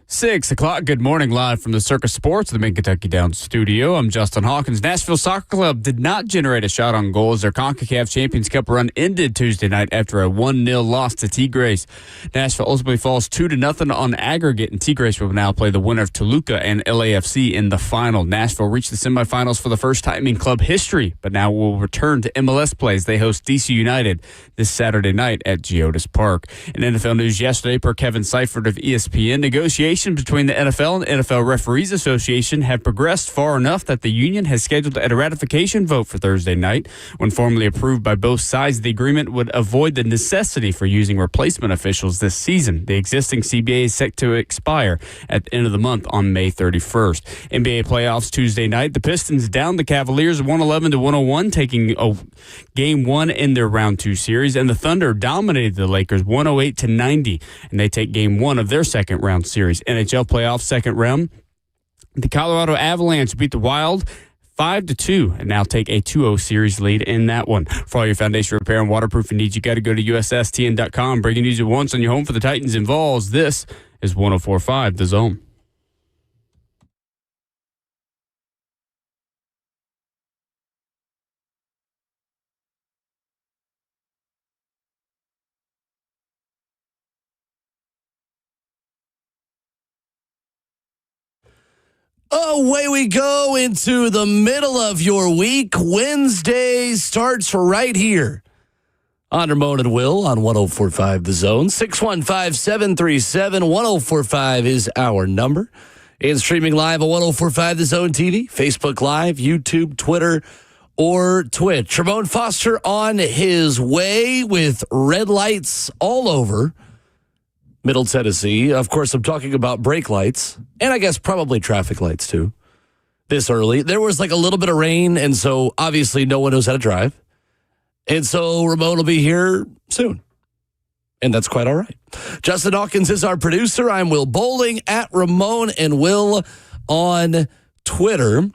6 o'clock. Good morning, live from the Circus Sports, the Mid-Kentucky Downs studio. I'm Justin Hawkins. Nashville Soccer Club did not generate a shot on goal as their CONCACAF Champions Cup run ended Tuesday night after a 1-0 loss to Tigres. Nashville ultimately falls 2-0 on aggregate, and Tigres will now play the winner of Toluca and LAFC in the final. Nashville reached the semifinals for the first time in club history, but now will return to MLS play as they host DC United this Saturday night at Geodis Park. In NFL news yesterday, per Kevin Seifert of ESPN, negotiations between the NFL and NFL Referees Association have progressed far enough that the union has scheduled a ratification vote for Thursday night. When formally approved by both sides, the agreement would avoid the necessity for using replacement officials this season. The existing CBA is set to expire at the end of the month on May 31st. NBA playoffs Tuesday night. The Pistons downed the Cavaliers 111-101, taking Game 1 in their Round 2 series, and the Thunder dominated the Lakers 108-90, and they take Game 1 of their second round series. NHL playoffs second round. The Colorado Avalanche beat the Wild 5-2 and now take a 2-0 series lead in that one. For all your foundation repair and waterproofing needs, you got to go to USSTN.com. Breaking news at once on your home for the Titans and Vols. This is 104.5 The Zone. Away we go into the middle of your week. Wednesday starts right here on Ramon Will on 104.5 The Zone. 615-737-1045 is our number. And streaming live on 104.5 The Zone TV, Facebook Live, YouTube, Twitter, or Twitch. Ramon Foster on his way with red lights all over Middle Tennessee. Of course, I'm talking about brake lights, and I guess probably traffic lights too. This early, there was like a little bit of rain, and so obviously no one knows how to drive. And so Ramon will be here soon, and that's quite all right. Justin Hawkins is our producer. I'm Will Bowling at Ramon and Will on Twitter.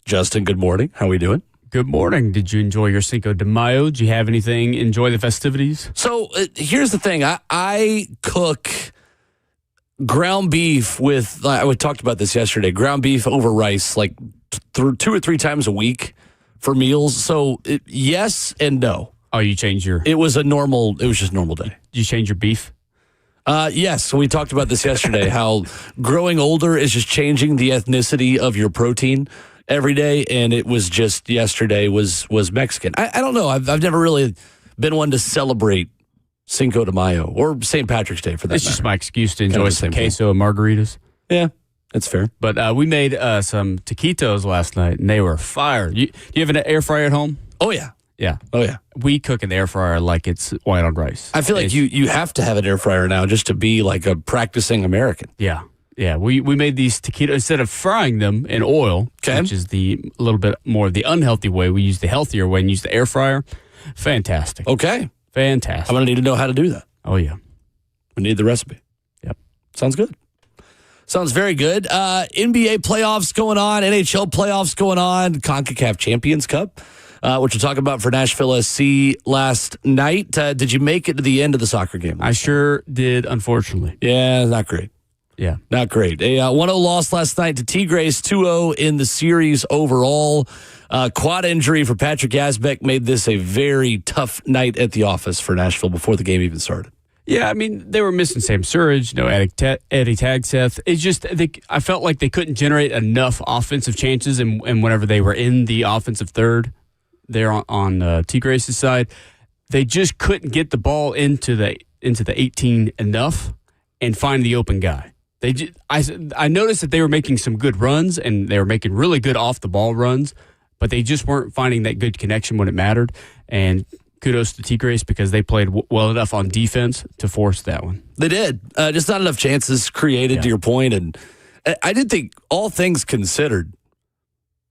Justin, good morning. How are we doing? Good morning. Did you enjoy your Cinco de Mayo? Did you have anything? Enjoy the festivities? So here's the thing. I cook ground beef with, we talked about this yesterday, ground beef over rice like 2 or 3 times a week for meals. So yes and no. Oh, you changed your... It was just normal day. Did you change your beef? Yes. We talked about this yesterday, how growing older is just changing the ethnicity of your protein every day, and it was just yesterday was Mexican. I don't know. I've never really been one to celebrate Cinco de Mayo or St. Patrick's Day for that It's matter. just my excuse to enjoy some queso and margaritas. Yeah, that's fair. But we made some taquitos last night, and they were fire. You have an air fryer at home? Oh, yeah. Yeah. Oh, yeah. We cook in the air fryer like it's white on rice. I feel like you have to have an air fryer now just to be like a practicing American. Yeah. Yeah, we made these taquitos instead of frying them in oil, which is a little bit more of the unhealthy way. We use the healthier way and use the air fryer. Fantastic. Okay. Fantastic. I'm going to need to know how to do that. Oh, yeah. We need the recipe. Yep. Sounds good. Sounds very good. NBA playoffs going on, NHL playoffs going on, CONCACAF Champions Cup, which we'll talk about for Nashville SC last night. Did you make it to the end of the soccer game? I sure did, unfortunately. Yeah, not great. Yeah. Not great. A 1-0 loss last night to Tigres, 2-0 in the series overall. Quad injury for Patrick Yazbek made this a very tough night at the office for Nashville before the game even started. Yeah, I mean, they were missing Sam Surridge, no Eddie Tagseth. It's just, I felt like they couldn't generate enough offensive chances, and whenever they were in the offensive third there on Tigres' side, they just couldn't get the ball into the 18 enough and find the open guy. I noticed that they were making some good runs, and they were making really good off-the-ball runs, but they just weren't finding that good connection when it mattered. And kudos to Tigres because they played well enough on defense to force that one. They did. Just not enough chances created, to your point. And I did think, all things considered,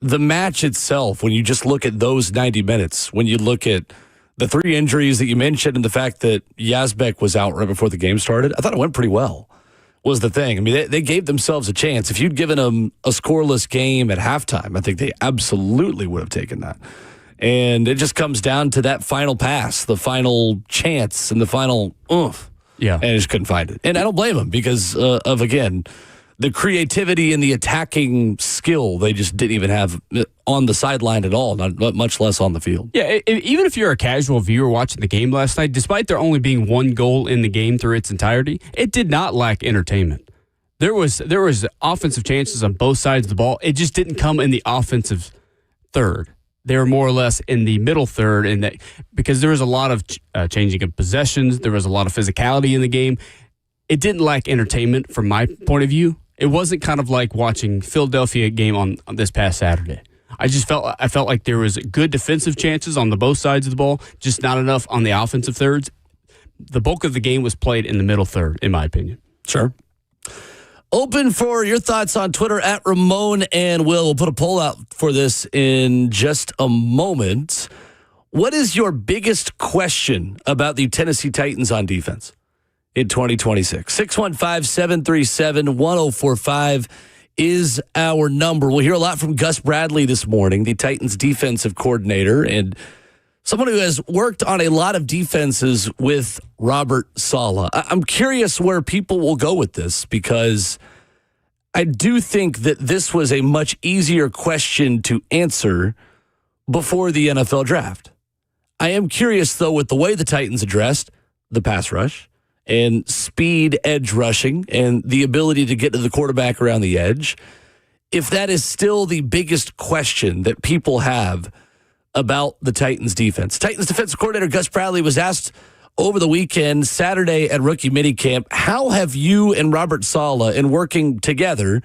the match itself, when you just look at those 90 minutes, when you look at the 3 injuries that you mentioned and the fact that Yazbek was out right before the game started, I thought it went pretty well. Was the thing. I mean, they gave themselves a chance. If you'd given them a scoreless game at halftime, I think they absolutely would have taken that. And it just comes down to that final pass, the final chance, and the final oomph. Yeah. And I just couldn't find it. And I don't blame him because of, again, the creativity and the attacking skill they just didn't even have on the sideline at all, not much less on the field. Yeah, even if you're a casual viewer watching the game last night, despite there only being one goal in the game through its entirety, it did not lack entertainment. There was offensive chances on both sides of the ball. It just didn't come in the offensive third. They were more or less in the middle third, because there was a lot of changing of possessions. There was a lot of physicality in the game. It didn't lack entertainment from my point of view. It wasn't kind of like watching Philadelphia game on this past Saturday. I felt like there was good defensive chances on the both sides of the ball, just not enough on the offensive thirds. The bulk of the game was played in the middle third, in my opinion. Sure. Open for your thoughts on Twitter at Ramon and Will. We'll put a poll out for this in just a moment. What is your biggest question about the Tennessee Titans on defense in 2026? 615-737-1045 is our number. We'll hear a lot from Gus Bradley this morning, the Titans defensive coordinator, and someone who has worked on a lot of defenses with Robert Saleh. I'm curious where people will go with this because I do think that this was a much easier question to answer before the NFL draft. I am curious, though, with the way the Titans addressed the pass rush and speed edge rushing and the ability to get to the quarterback around the edge, if that is still the biggest question that people have about the Titans defense. Titans defensive coordinator Gus Bradley was asked over the weekend, Saturday at rookie minicamp, how have you and Robert Saleh, in working together,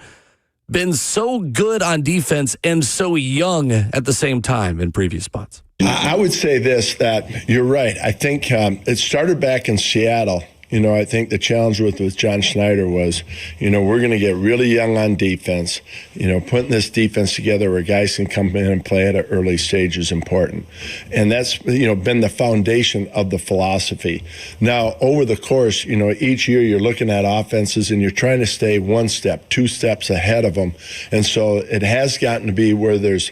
been so good on defense and so young at the same time in previous spots? I would say this, that you're right. I think it started back in Seattle. I think the challenge with John Schneider was, we're going to get really young on defense. Putting this defense together where guys can come in and play at an early stage is important. And that's, been the foundation of the philosophy. Now, over the course, each year you're looking at offenses and you're trying to stay one step, two steps ahead of them. And so it has gotten to be where there's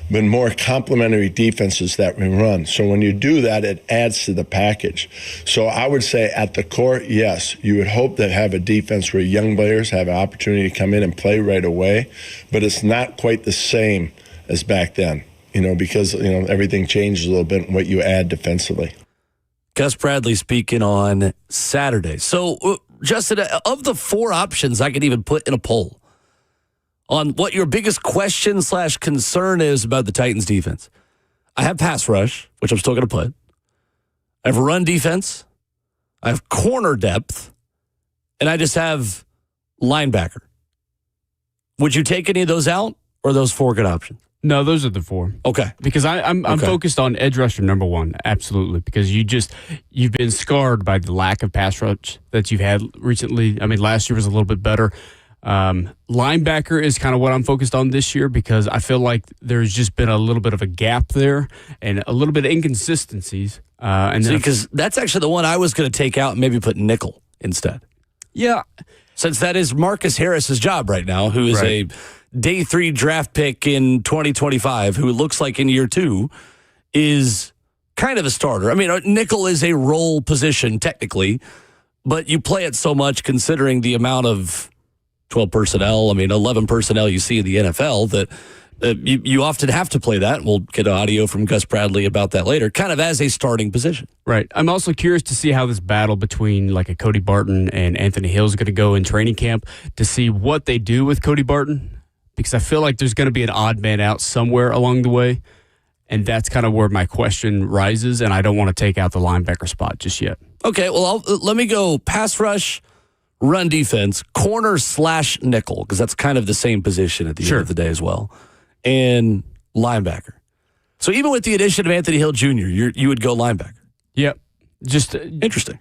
been more complementary defenses that we run. So when you do that, it adds to the package. So I would say at the core, yes, you would hope that have a defense where young players have an opportunity to come in and play right away, but it's not quite the same as back then, because, everything changes a little bit in what you add defensively. Gus Bradley speaking on Saturday. So, Justin, of the four options I could even put in a poll on what your biggest question/concern is about the Titans defense, I have pass rush, which I'm still going to put. I have run defense. I have corner depth, and I just have linebacker. Would you take any of those out, or are those four good options? No, those are the four. Okay. Because I'm focused on edge rusher number one, absolutely, because you've been scarred by the lack of pass rush that you've had recently. I mean, last year was a little bit better. Linebacker is kind of what I'm focused on this year because I feel like there's just been a little bit of a gap there and a little bit of inconsistencies. Because that's actually the one I was going to take out and maybe put nickel instead. Yeah. Since that is Marcus Harris's job right now, who is a day 3 draft pick in 2025, who looks like in year 2 is kind of a starter. I mean, nickel is a role position technically, but you play it so much considering the amount of 12 personnel, 11 personnel you see in the NFL that you often have to play that. We'll get audio from Gus Bradley about that later, kind of as a starting position. Right. I'm also curious to see how this battle between like a Cody Barton and Anthony Hill is going to go in training camp, to see what they do with Cody Barton, because I feel like there's going to be an odd man out somewhere along the way, and that's kind of where my question rises, and I don't want to take out the linebacker spot just yet. Okay, well, let me go pass rush, run defense, corner/nickel, because that's kind of the same position at the end of the day as well, and linebacker. So even with the addition of Anthony Hill Jr., you would go linebacker. Yep. Just interesting.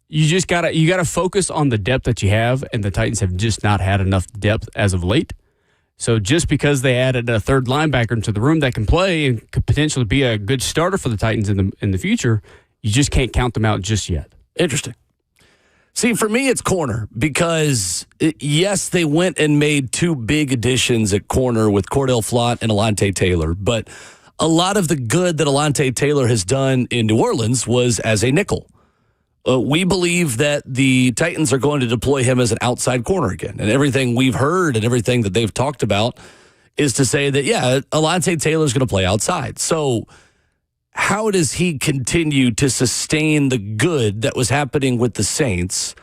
You just gotta focus on the depth that you have, and the Titans have just not had enough depth as of late. So just because they added a third linebacker into the room that can play and could potentially be a good starter for the Titans in the future, you just can't count them out just yet. Interesting. See, for me, it's corner because, yes, they went and made 2 big additions at corner with Cordell Flott and Alontae Taylor, but a lot of the good that Alontae Taylor has done in New Orleans was as a nickel. We believe that the Titans are going to deploy him as an outside corner again. And everything we've heard and everything that they've talked about is to say that, yeah, Alontae Taylor's going to play outside. So how does he continue to sustain the good that was happening with the Saints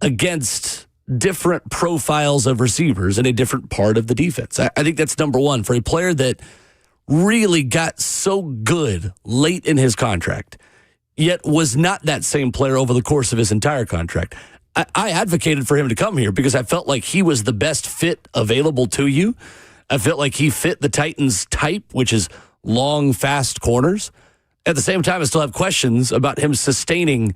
against different profiles of receivers in a different part of the defense? I think that's number one. For a player that really got so good late in his contract, yet was not that same player over the course of his entire contract. I advocated for him to come here because I felt like he was the best fit available to you. I felt like he fit the Titans' type, which is long, fast corners. At the same time, I still have questions about him sustaining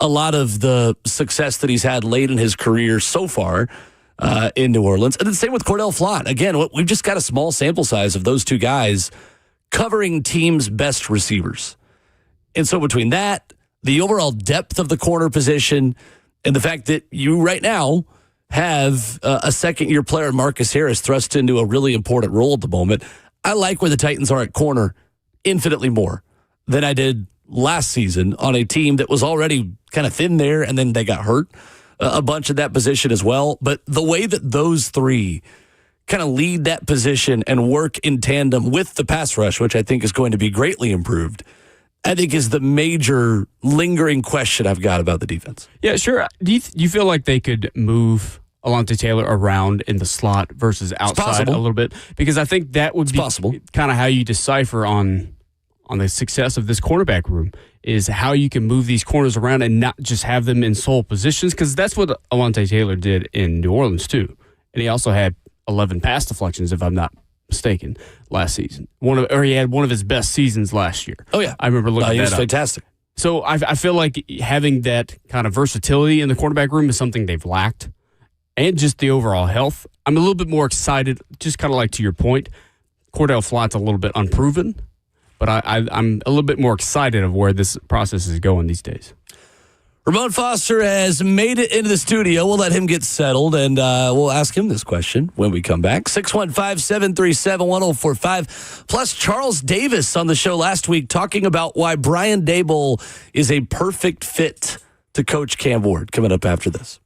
a lot of the success that he's had late in his career so far in New Orleans. And the same with Cordell Flott. Again, we've just got a small sample size of those two guys covering teams' best receivers. And so between that, the overall depth of the corner position, and the fact that you right now have a second-year player, Marcus Harris, thrust into a really important role at the moment, I like where the Titans are at corner infinitely more than I did last season on a team that was already kind of thin there, and then they got hurt a bunch at that position as well. But the way that those three kind of lead that position and work in tandem with the pass rush, which I think is going to be greatly improved, I think is the major lingering question I've got about the defense. Yeah, sure. Do you feel like they could move Alontae Taylor around in the slot versus outside a little bit? Because I think that would be possible. Kind of how you decipher on the success of this cornerback room is how you can move these corners around and not just have them in sole positions, because that's what Alontae Taylor did in New Orleans too. And he also had 11 pass deflections, if I'm not mistaken, last season. He had one of his best seasons last year. Oh, yeah. I remember looking at that. He was fantastic. So I feel like having that kind of versatility in the quarterback room is something they've lacked, and just the overall health. I'm a little bit more excited, just kind of like to your point. Cordell Flott's a little bit unproven, but I'm a little bit more excited of where this process is going these days. Ramon Foster has made it into the studio. We'll let him get settled, and we'll ask him this question when we come back. 615-737-1045. Plus, Charles Davis on the show last week talking about why Brian Daboll is a perfect fit to coach Cam Ward. Coming up after this.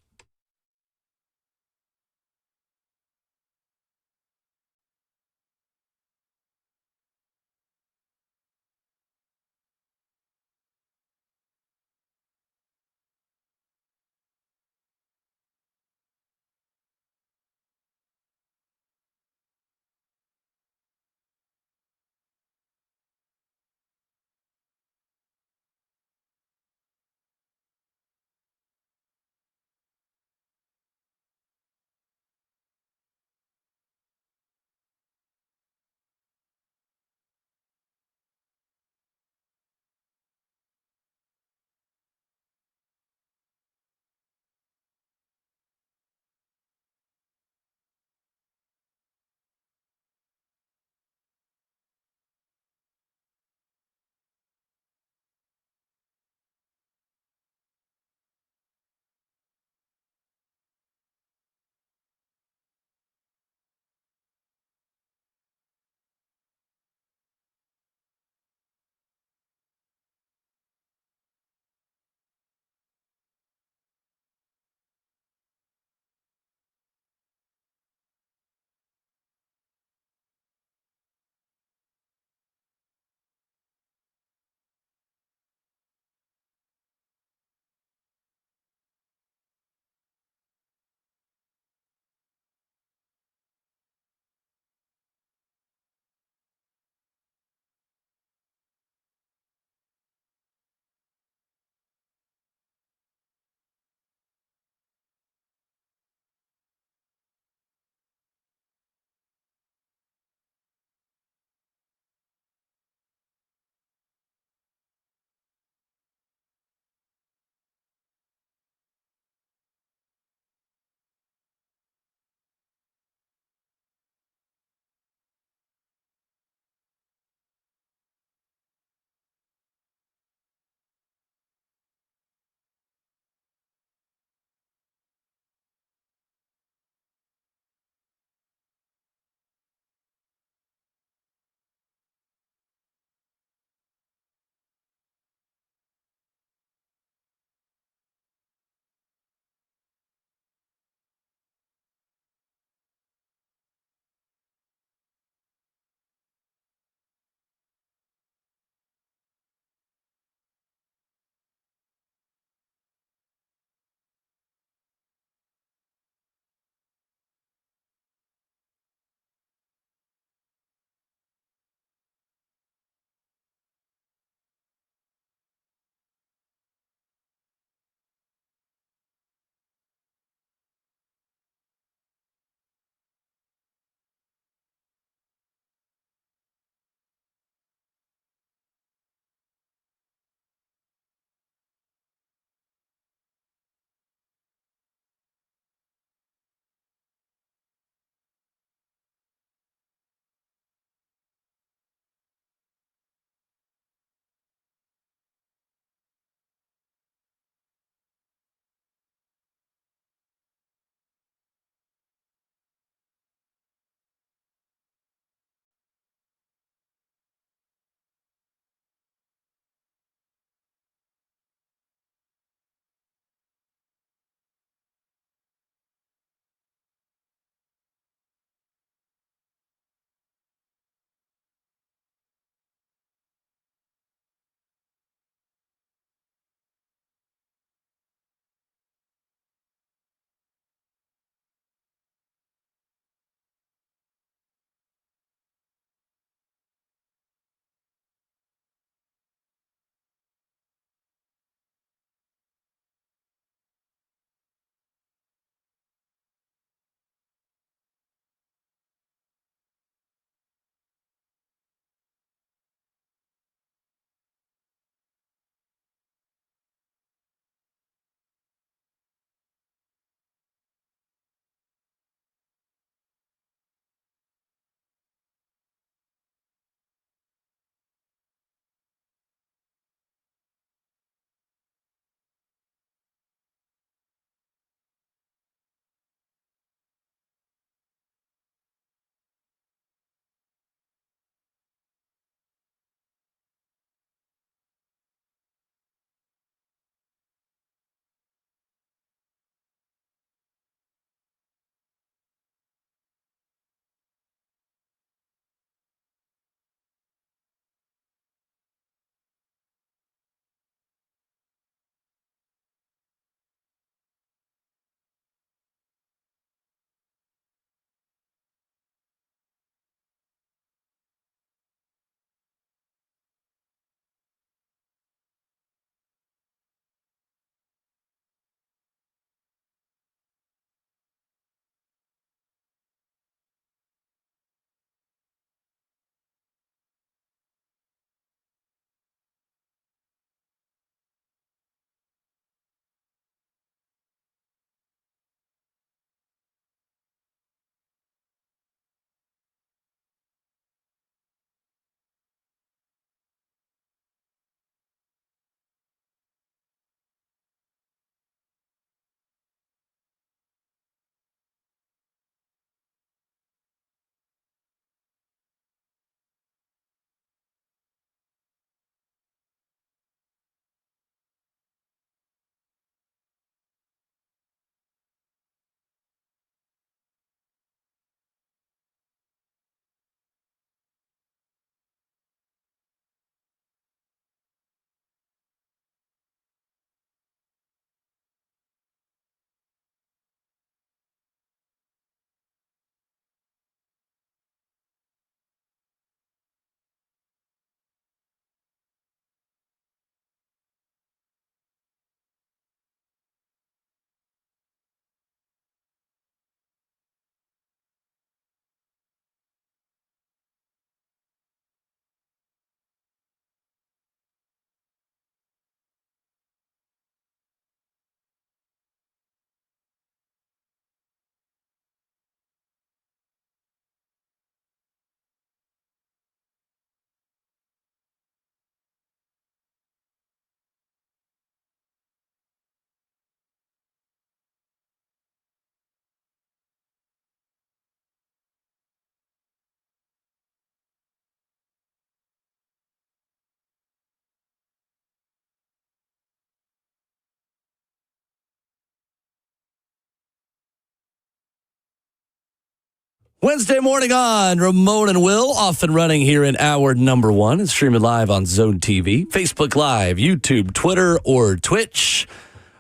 Wednesday morning on Ramon and Will, off and running here in hour number 1. It's streaming live on Zone TV, Facebook Live, YouTube, Twitter, or Twitch.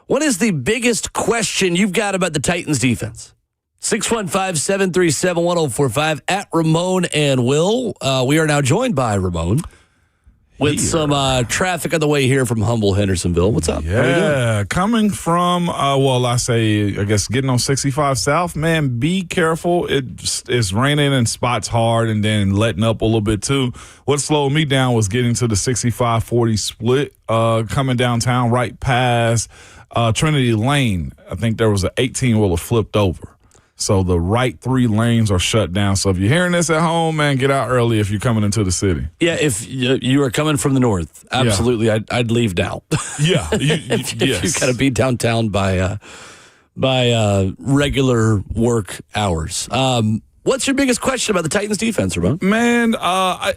What is the biggest question you've got about the Titans defense? 615-737-1045 at Ramon and Will. We are now joined by Ramon with some traffic on the way here from humble Hendersonville. What's up? Yeah, coming from, getting on 65 South, man, be careful. It's raining and spots hard and then letting up a little bit too. What slowed me down was getting to the 65-40 split coming downtown right past Trinity Lane. I think there was an 18-wheeler flipped over. So the right 3 lanes are shut down. So if you're hearing this at home, man, get out early if you're coming into the city. Yeah, if you are coming from the north, absolutely, yeah. I'd leave now. Yeah, if you got to be downtown by regular work hours. What's your biggest question about the Titans defense, Ramon? Man,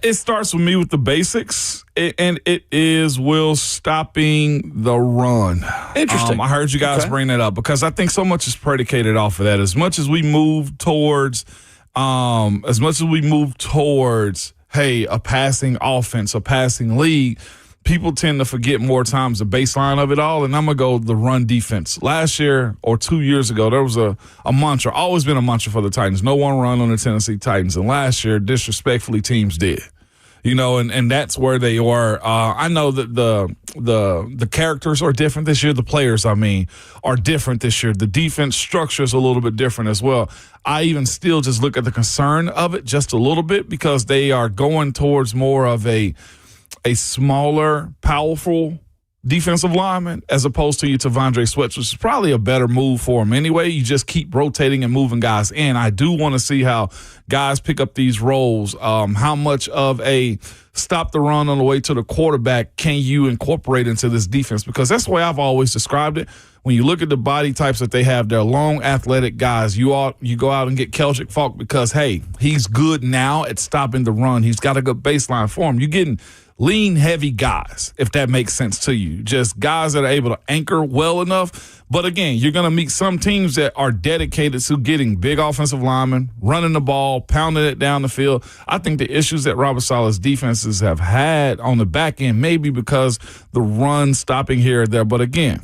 it starts with me with the basics, and it is Will stopping the run. Interesting. I heard you guys bring that up because I think so much is predicated off of that. As much as we move towards, a passing offense, a passing league, people tend to forget more times the baseline of it all, and I'm going to go the run defense. Last year or 2 years ago, there was a mantra, always been a mantra for the Titans, no one run on the Tennessee Titans, and last year, disrespectfully, teams did. You know, and that's where they were. I know that the characters are different this year. The players, are different this year. The defense structure is a little bit different as well. I even still just look at the concern of it just a little bit because they are going towards more of a smaller, powerful defensive lineman as opposed to your Tavondre Sweat, which is probably a better move for him anyway. You just keep rotating and moving guys in. I do want to see how guys pick up these roles. How much of a stop the run on the way to the quarterback can you incorporate into this defense? Because that's the way I've always described it. When you look at the body types that they have, they're long, athletic guys. You go out and get Keldrick Falk because, hey, he's good now at stopping the run. He's got a good baseline for him. You're getting lean, heavy guys, if that makes sense to you. Just guys that are able to anchor well enough. But again, you're going to meet some teams that are dedicated to getting big offensive linemen, running the ball, pounding it down the field. I think the issues that Robert Saleh's defenses have had on the back end, maybe because the run stopping here or there. But again,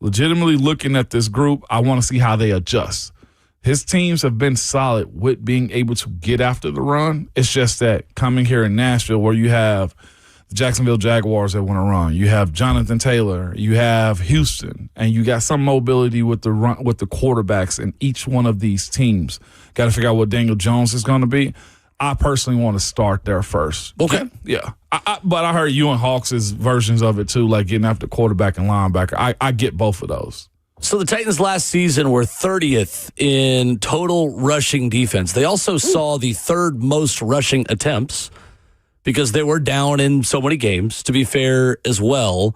legitimately looking at this group, I want to see how they adjust. His teams have been solid with being able to get after the run. It's just that coming here in Nashville where you have the Jacksonville Jaguars that want to run, you have Jonathan Taylor, you have Houston, and you got some mobility with the run, with the quarterbacks in each one of these teams. Got to figure out what Daniel Jones is going to be. I personally want to start there first. Okay. Yeah. But I heard you and Hawks' versions of it too, like getting after quarterback and linebacker. I get both of those. So the Titans last season were 30th in total rushing defense. They also saw the third most rushing attempts because they were down in so many games, to be fair as well.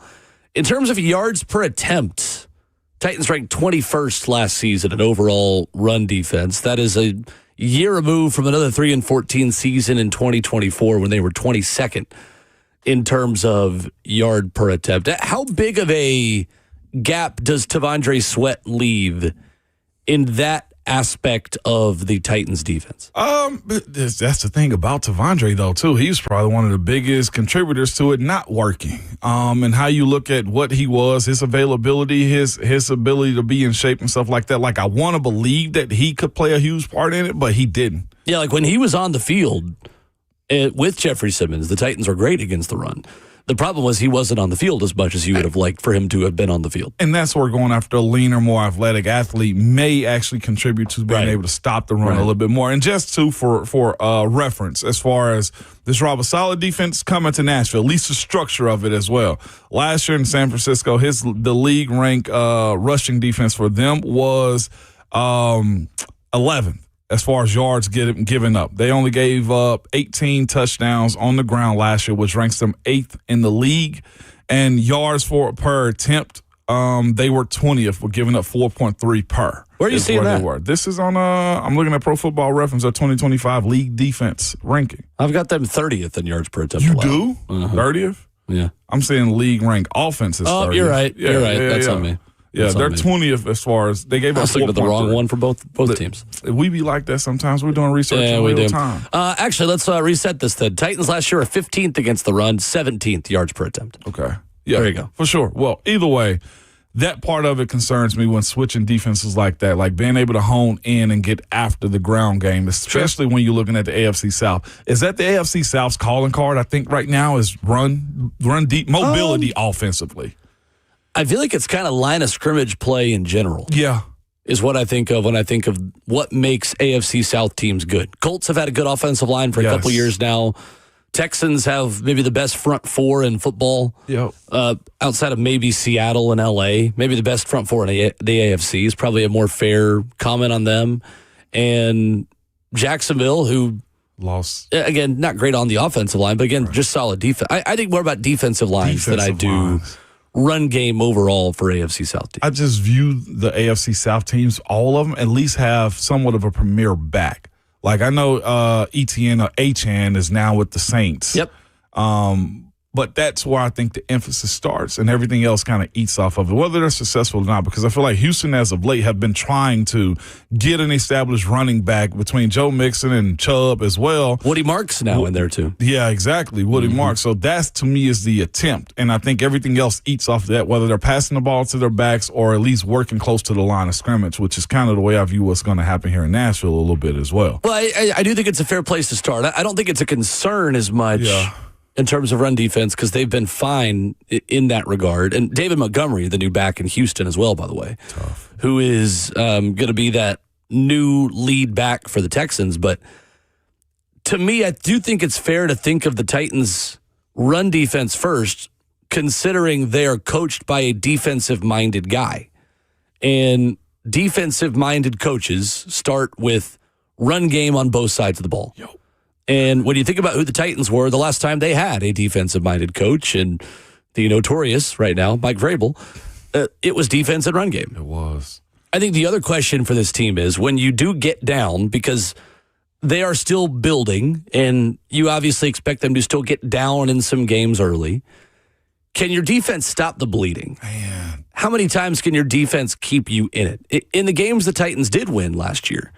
In terms of yards per attempt, Titans ranked 21st last season in overall run defense. That is a year removed from another 3-14 season in 2024 when they were 22nd in terms of yard per attempt. How big of a gap does Tavondre Sweat leave in that aspect of the Titans defense? That's the thing about Tavondre, though, too. He's probably one of the biggest contributors to it not working. And how you look at what he was, his availability, his ability to be in shape and stuff like that. Like, I want to believe that he could play a huge part in it, but he didn't. Yeah, like when he was on the field with Jeffrey Simmons, the Titans were great against the run. The problem was he wasn't on the field as much as you would have liked for him to have been on the field. And that's where going after a leaner, more athletic athlete may actually contribute to being able to stop the run a little bit more. And just for reference, as far as this Robert Saleh defense coming to Nashville, at least the structure of it as well. Last year in San Francisco, the league rank rushing defense for them was 11th. As far as yards given up. They only gave up 18 touchdowns on the ground last year, which ranks them 8th in the league. And yards per attempt, they were 20th. We're giving up 4.3 per. Where are you seeing that? They were. This is on, I'm looking at Pro Football Reference, our 2025 league defense ranking. I've got them 30th in yards per attempt. You do? Uh-huh. 30th? Yeah. I'm saying league rank offense is 30th. Oh, you're right. You're right. That's on me. Yeah, they're 20th as far as they gave I us. was looking at the wrong one for both teams. We be like that sometimes. We're doing research in real time. Actually, let's reset this then. Titans last year were 15th against the run, 17th yards per attempt. Okay. Yeah, there you go. For sure. Well, either way, that part of it concerns me when switching defenses like that, like being able to hone in and get after the ground game, especially when you're looking at the AFC South. Is that the AFC South's calling card, I think, right now is run deep, mobility offensively? I feel like it's kind of line of scrimmage play in general. Yeah. Is what I think of when I think of what makes AFC South teams good. Colts have had a good offensive line for a couple years now. Texans have maybe the best front four in football. Yep. Outside of maybe Seattle and LA. Maybe the best front four in the AFC is probably a more fair comment on them. And Jacksonville, who lost. Again, not great on the offensive line, but again, just solid defense. I think more about defensive lines than I do run game overall for AFC South teams. I just view the AFC South teams, all of them, at least have somewhat of a premier back. Like I know ETN or Achan is now with the Saints. Yep. But that's where I think the emphasis starts, and everything else kind of eats off of it, whether they're successful or not, because I feel like Houston, as of late, have been trying to get an established running back between Joe Mixon and Chubb as well. Woody Marks now in there, too. Yeah, exactly, Woody Marks. So that, to me, is the attempt, and I think everything else eats off of that, whether they're passing the ball to their backs or at least working close to the line of scrimmage, which is kind of the way I view what's going to happen here in Nashville a little bit as well. Well, I do think it's a fair place to start. I don't think it's a concern as much. Yeah. In terms of run defense, because they've been fine in that regard. And David Montgomery, the new back in Houston as well, by the way, who is going to be that new lead back for the Texans. But to me, I do think it's fair to think of the Titans' run defense first, considering they are coached by a defensive-minded guy. And defensive-minded coaches start with run game on both sides of the ball. Yo. And when you think about who the Titans were the last time they had a defensive-minded coach and the notorious right now, Mike Vrabel, it was defense and run game. It was. I think the other question for this team is when you do get down, because they are still building and you obviously expect them to still get down in some games early, can your defense stop the bleeding? Man. How many times can your defense keep you in it? In the games the Titans did win last year,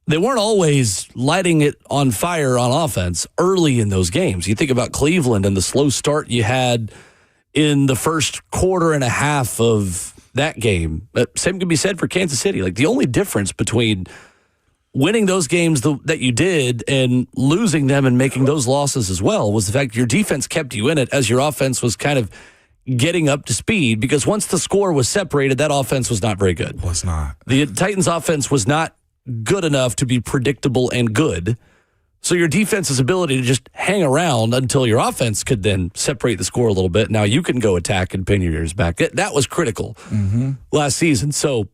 they weren't always lighting it on fire on offense early in those games. You think about Cleveland and the slow start you had in the first quarter and a half of that game. Same can be said for Kansas City. Like the only difference between winning those games that you did and losing them and making those losses as well was the fact your defense kept you in it as your offense was kind of getting up to speed, because once the score was separated, that offense was not very good. Was not. The Titans offense was not good enough to be predictable and good. So your defense's ability to just hang around until your offense could then separate the score a little bit. Now you can go attack and pin your ears back. That was critical last season. So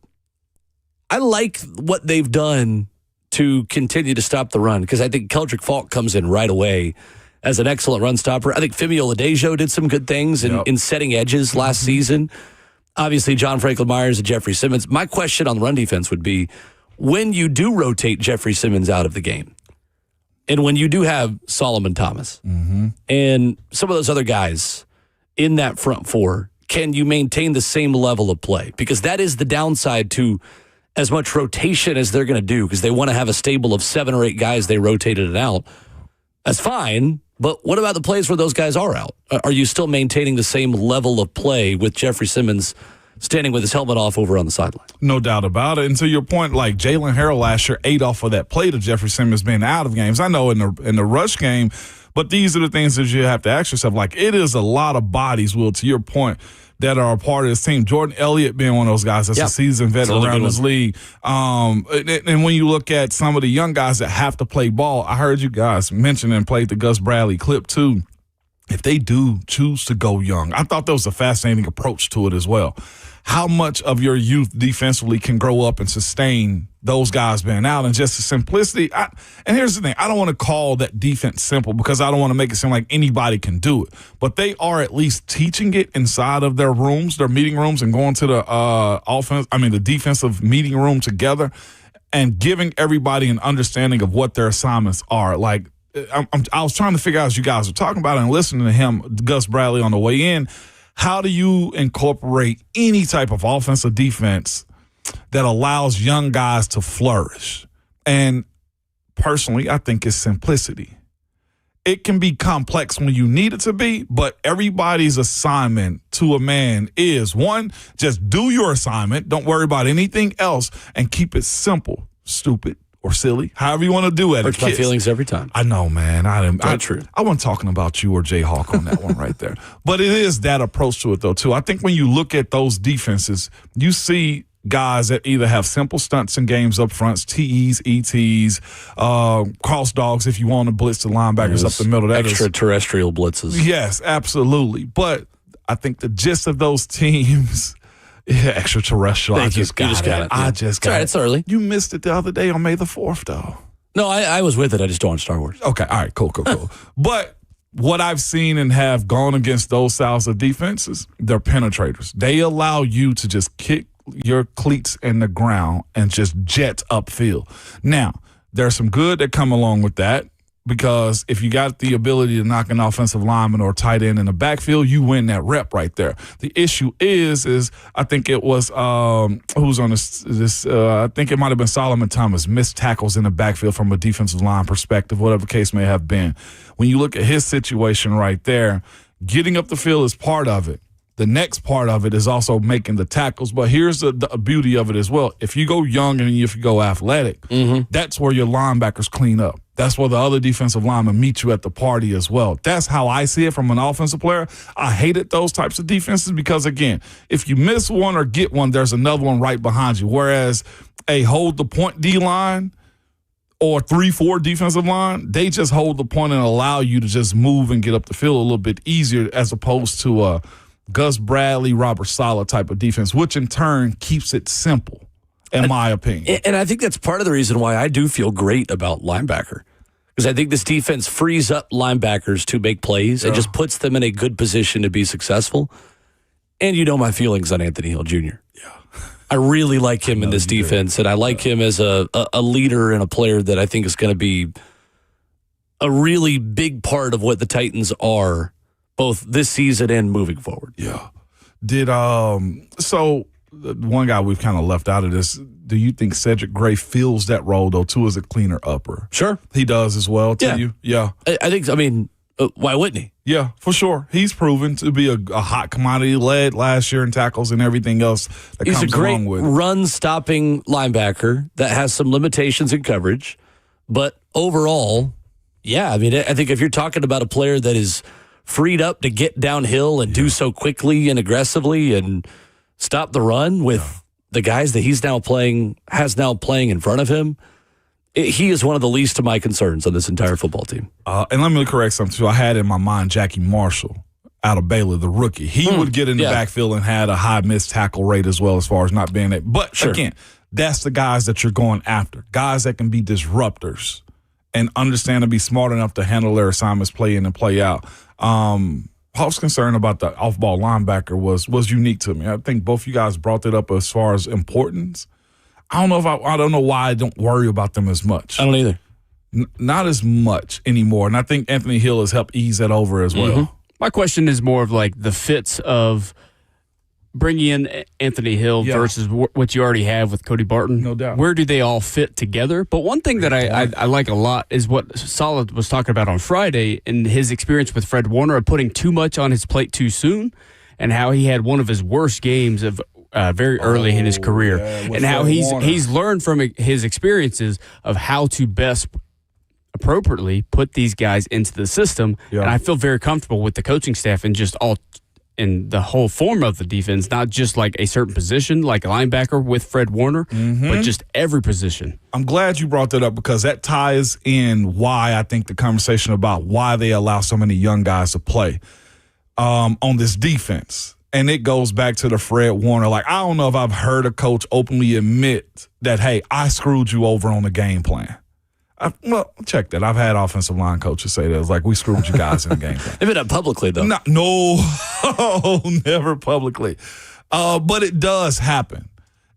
I like what they've done to continue to stop the run, because I think Keldrick Falk comes in right away as an excellent run stopper. I think Femi Oladejo did some good things in setting edges last season. Obviously, John Franklin Myers and Jeffrey Simmons. My question on the run defense would be, when you do rotate Jeffrey Simmons out of the game, and when you do have Solomon Thomas and some of those other guys in that front four, can you maintain the same level of play? Because that is the downside to as much rotation as they're going to do, because they want to have a stable of 7 or 8 guys they rotated it out. That's fine, but what about the plays where those guys are out? Are you still maintaining the same level of play with Jeffrey Simmons standing with his helmet off over on the sideline? No doubt about it. And to your point, like Jalen Harrell last year ate off of that play to Jeffrey Simmons being out of games. I know in the rush game, but these are the things that you have to ask yourself. Like, it is a lot of bodies, Will, to your point, that are a part of this team. Jordan Elliott being one of those guys that's a seasoned veteran around this league. And when you look at some of the young guys that have to play ball, I heard you guys mention and played the Gus Bradley clip too. If they do choose to go young, I thought that was a fascinating approach to it as well. How much of your youth defensively can grow up and sustain those guys being out, and just the simplicity. And here's the thing. I don't want to call that defense simple, because I don't want to make it seem like anybody can do it. But they are at least teaching it inside of their rooms, their meeting rooms, and going to the defensive meeting room together and giving everybody an understanding of what their assignments are. Like, I was trying to figure out, as you guys were talking about it and listening to him, Gus Bradley, on the way in, how do you incorporate any type of offense or defense that allows young guys to flourish? And personally, I think it's simplicity. It can be complex when you need it to be, but everybody's assignment to a man is, one, just do your assignment. Don't worry about anything else and keep it simple, stupid, or silly, however you want to do it. Hurts my feelings every time. I know, man. True. I wasn't talking about you or Jayhawk on that one right there. But it is that approach to it, though, too. I think when you look at those defenses, you see guys that either have simple stunts in games up front, TEs, ETs, cross dogs if you want to blitz the linebackers up the middle. That extraterrestrial blitzes. Yes, absolutely. But I think the gist of those teams, extraterrestrial. Thank you. I just got it. Yeah. It's all right, it's early. You missed it the other day on May the 4th, though. No, I was with it. I just don't watch Star Wars. Okay, all right, cool. But what I've seen and have gone against those styles of defenses, they're penetrators. They allow you to just kick your cleats in the ground and just jet upfield. Now, there's some good that come along with that, because if you got the ability to knock an offensive lineman or tight end in the backfield, you win that rep right there. The issue is I think it was who's on this I think it might have been Solomon Thomas, missed tackles in the backfield from a defensive line perspective, whatever the case may have been. When you look at his situation right there, getting up the field is part of it. The next part of it is also making the tackles. But here's the beauty of it as well. If you go young and if you go athletic, that's where your linebackers clean up. That's where the other defensive linemen meet you at the party as well. That's how I see it from an offensive player. I hated those types of defenses because, again, if you miss one or get one, there's another one right behind you. Whereas a hold the point D-line or 3-4 defensive line, they just hold the point and allow you to just move and get up the field a little bit easier, as opposed to a Gus Bradley, Robert Saleh type of defense, which in turn keeps it simple, in my opinion. And I think that's part of the reason why I do feel great about linebacker, because I think this defense frees up linebackers to make plays and just puts them in a good position to be successful. And you know my feelings on Anthony Hill Jr. Yeah. I really like him in this defense, and I like him as a leader and a player that I think is going to be a really big part of what the Titans are, both this season and moving forward. Yeah. So the one guy we've kind of left out of this, do you think Cedric Gray fills that role, though, too, as a cleaner upper? Sure. He does as well, to you? Yeah. I think, why wouldn't he? Yeah, for sure. He's proven to be a hot commodity, led last year in tackles and everything else that He's comes along with it. He's a great run-stopping linebacker that has some limitations in coverage. But overall, I think if you're talking about a player that is freed up to get downhill and do so quickly and aggressively and stop the run with the guys that has now playing in front of him, he is one of the least of my concerns on this entire football team. And let me correct something, too. I had in my mind Jackie Marshall out of Baylor, the rookie. He would get in the backfield and had a high missed tackle rate as well, as far as not being it. But, again, that's the guys that you're going after, guys that can be disruptors and understand and be smart enough to handle their assignments, play in and play out. Paul's concern about the off-ball linebacker was unique to me. I think both you guys brought it up as far as importance. I don't know why I don't worry about them as much. I don't either. Not as much anymore. And I think Anthony Hill has helped ease that over as well. My question is more of like the fits of bringing in Anthony Hill versus what you already have with Cody Barton. No doubt. Where do they all fit together? But one thing that I like a lot is what Solid was talking about on Friday in his experience with Fred Warner of putting too much on his plate too soon, and how he had one of his worst games of very early in his career, and how he's learned from his experiences of how to best appropriately put these guys into the system. And I feel very comfortable with the coaching staff and just all in the whole form of the defense, not just like a certain position like a linebacker with Fred Warner, but just every position. I'm glad you brought that up, because that ties in why I think the conversation about why they allow so many young guys to play on this defense. And it goes back to the Fred Warner. Like, I don't know if I've heard a coach openly admit that, hey, I screwed you over on the game plan. Well, check that. I've had offensive line coaches say that. It's like, we screwed you guys in the game plan. They've been publicly, though. No, never publicly. But it does happen.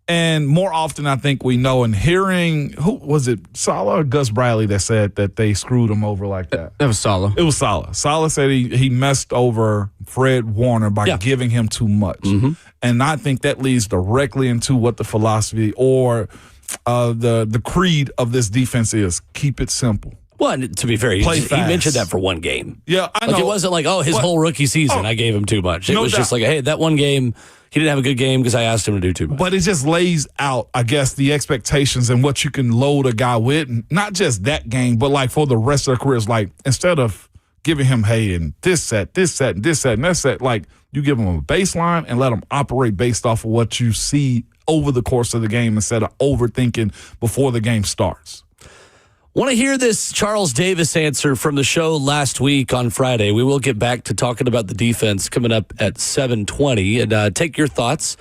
And more often, I think we know, and hearing, who was it, Saleh or Gus Bradley that said that they screwed him over like that? That was Saleh. It was Saleh. Saleh said he messed over Fred Warner by giving him too much. Mm-hmm. And I think that leads directly into what the philosophy or the creed of this defense is. Keep it simple. Well, and to be fair, he mentioned that for one game. Yeah, I know. Like, it wasn't like, his whole rookie season, I gave him too much. It was just like, hey, that one game, he didn't have a good game because I asked him to do too much. But it just lays out, I guess, the expectations and what you can load a guy with. And not just that game, but like for the rest of their careers. Like, instead of giving him, hey, and this set, and that set, like, you give him a baseline and let him operate based off of what you see over the course of the game instead of overthinking before the game starts. Want to hear this Charles Davis answer from the show last week on Friday. We will get back to talking about the defense coming up at 7:20. And take your thoughts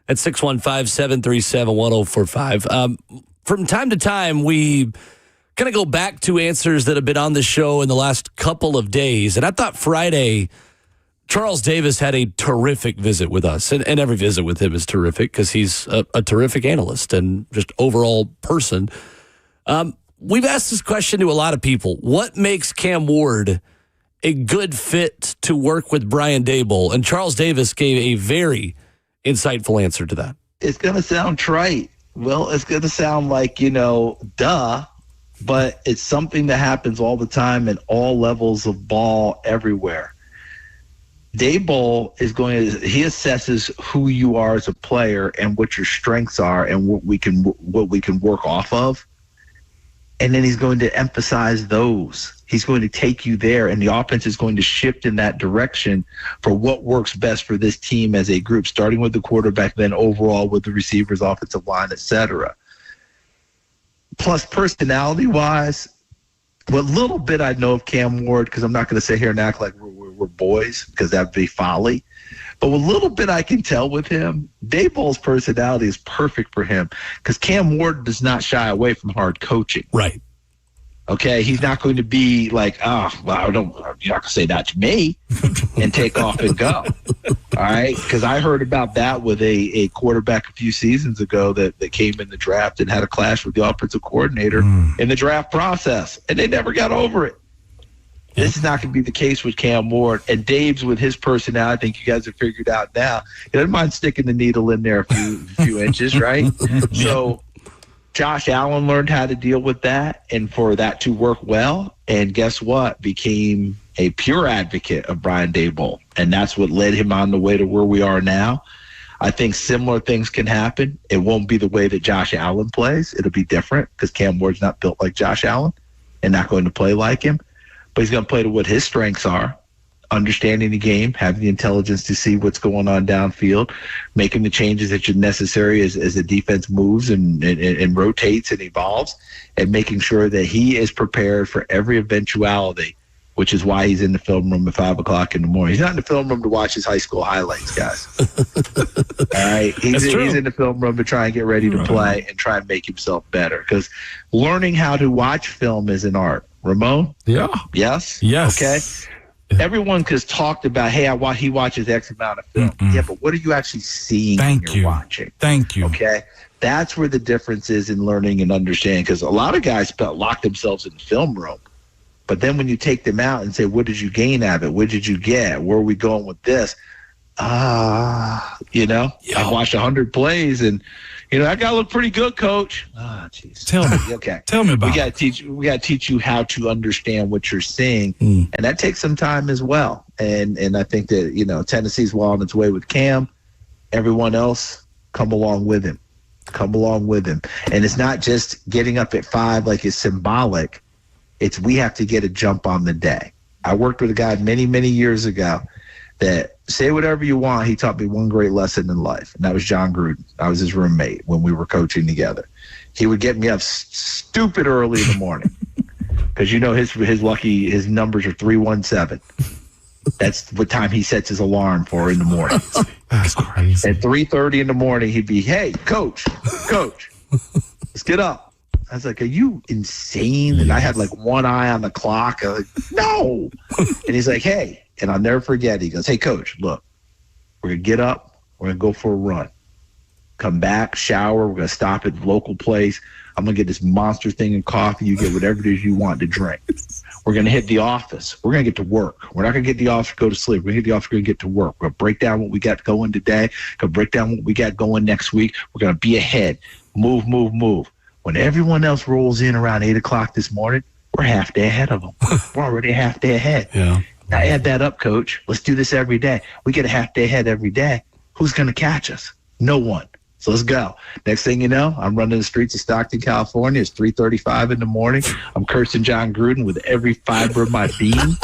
at 615-737-1045. From time to time, we kind of go back to answers that have been on the show in the last couple of days. And I thought Friday, Charles Davis had a terrific visit with us. And every visit with him is terrific because he's a terrific analyst and just overall person. We've asked this question to a lot of people. What makes Cam Ward a good fit to work with Brian Daboll? And Charles Davis gave a very insightful answer to that. It's going to sound trite. Well, it's going to sound like, duh, but it's something that happens all the time in all levels of ball everywhere. Daboll he assesses who you are as a player and what your strengths are and what we can work off of. And then he's going to emphasize those. He's going to take you there, and the offense is going to shift in that direction for what works best for this team as a group, starting with the quarterback, then overall with the receivers, offensive line, etc. Plus, personality-wise, what little bit I know of Cam Ward, because I'm not going to sit here and act like we're boys, because that would be folly. But what little bit I can tell with him, Daboll's personality is perfect for him because Cam Ward does not shy away from hard coaching. Right. Okay, he's not going to be like, you're not going to say that to me and take off and go. All right, because I heard about that with a quarterback a few seasons ago that came in the draft and had a clash with the offensive coordinator in the draft process, and they never got over it. This is not going to be the case with Cam Ward. And Dave's, with his personality, I think you guys have figured out now, he doesn't mind sticking the needle in there a few inches, right? So Josh Allen learned how to deal with that and for that to work well. And guess what? Became a pure advocate of Brian Daboll. And that's what led him on the way to where we are now. I think similar things can happen. It won't be the way that Josh Allen plays. It'll be different because Cam Ward's not built like Josh Allen and not going to play like him. But he's going to play to what his strengths are, understanding the game, having the intelligence to see what's going on downfield, making the changes that are necessary as the defense moves and rotates and evolves, and making sure that he is prepared for every eventuality, which is why he's in the film room at 5 o'clock in the morning. He's not in the film room to watch his high school highlights, guys. All right? He's in the film room to try and get ready to play and try and make himself better because learning how to watch film is an art. Ramon? Yeah. Yes? Yes. Okay. Everyone has talked about, hey, he watches X amount of film. Yeah, but what are you actually seeing when you're watching? Thank you. Okay. That's where the difference is in learning and understanding because a lot of guys lock themselves in the film room. But then when you take them out and say, what did you gain out of it? What did you get? Where are we going with this? I watched 100 plays and, that guy looked pretty good, Coach. Jeez. Tell me. Okay. Tell me about We got to teach you how to understand what you're seeing, and that takes some time as well. And I think that Tennessee's well on its way with Cam. Everyone else, come along with him. Come along with him. And it's not just getting up at 5 like it's symbolic. It's we have to get a jump on the day. I worked with a guy many, many years ago that say whatever you want. He taught me one great lesson in life, and that was John Gruden. I was his roommate when we were coaching together. He would get me up stupid early in the morning because his numbers are 317. That's what time he sets his alarm for in the morning. That's crazy. At 3:30 in the morning, he'd be, hey, coach, let's get up. I was like, are you insane? And I had like one eye on the clock. I was like, no. And he's like, hey. And I'll never forget, he goes, hey, Coach, look, we're going to get up. We're going to go for a run. come back, shower. We're going to stop at the local place. I'm going to get this monster thing of coffee. You get whatever it is you want to drink. We're going to hit the office. We're going to get to work. We're not going to get the office to go to sleep. We're going to get the office, we're going to get to work. We're going to break down what we got going today. Going to break down what we got going next week. We're going to be ahead. Move, move, move. When everyone else rolls in around 8 o'clock this morning, we're half day ahead of them. We're already a half day ahead. Yeah. Now add that up, coach. Let's do this every day. We get a half day ahead every day. Who's going to catch us? No one. So let's go. Next thing you know, I'm running the streets of Stockton, California. It's 3:35 in the morning. I'm cursing John Gruden with every fiber of my being.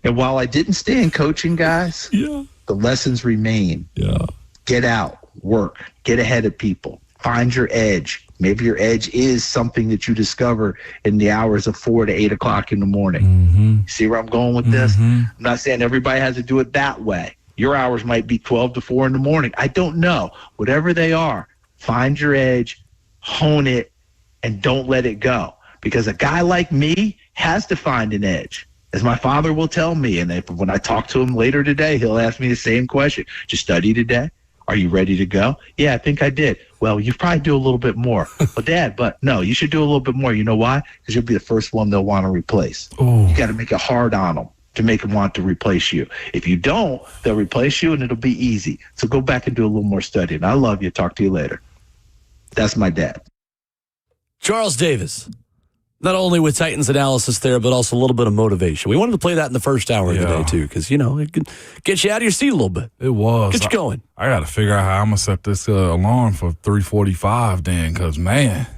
And while I didn't stay in coaching, guys, the lessons remain. Yeah. Get out, work, get ahead of people, find your edge. Maybe your edge is something that you discover in the hours of 4 to 8 o'clock in the morning. Mm-hmm. See where I'm going with this? I'm not saying everybody has to do it that way. Your hours might be 12 to 4 in the morning. I don't know. Whatever they are, find your edge, hone it, and don't let it go. Because a guy like me has to find an edge. As my father will tell me, and when I talk to him later today, he'll ask me the same question. Did you study today? Are you ready to go? Yeah, I think I did. Well, you probably do a little bit more. Well, Dad, but no, you should do a little bit more. You know why? Because you'll be the first one they'll want to replace. You got to make it hard on them to make them want to replace you. If you don't, they'll replace you, and it'll be easy. So go back and do a little more studying. I love you. Talk to you later. That's my dad. Charles Davis. Not only with Titans analysis there, but also a little bit of motivation. We wanted to play that in the first hour of the day, too, because, it can get you out of your seat a little bit. It was. Get you going. I got to figure out how I'm going to set this alarm for 3:45 then, because, man,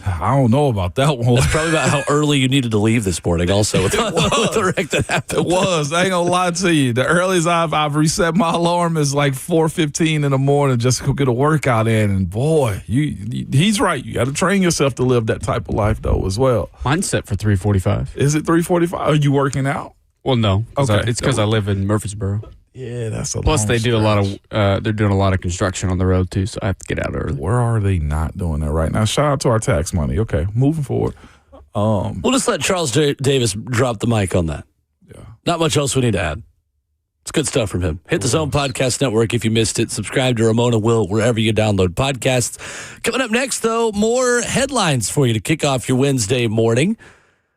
I don't know about that one. That's probably about how early you needed to leave this morning also with the wreck that happened. It was. I ain't going to lie to you. The earliest I've reset my alarm is like 4:15 in the morning just to get a workout in. And, boy, he's right. You got to train yourself to live that type of life, though, as well. Mine's set for 3:45. Is it 3:45? Are you working out? Well, no. Okay. It's because I live in Murfreesboro. Yeah, that's a Plus, long they do a lot stretch. of. They're doing a lot of construction on the road too, so I have to get out early. Where are they not doing that right now? Shout out to our tax money. Okay, moving forward. We'll just let Charles Davis drop the mic on that. Yeah. Not much else we need to add. It's good stuff from him. Hit the Zone Podcast Network if you missed it. Subscribe to Ramon Will wherever you download podcasts. Coming up next, though, more headlines for you to kick off your Wednesday morning.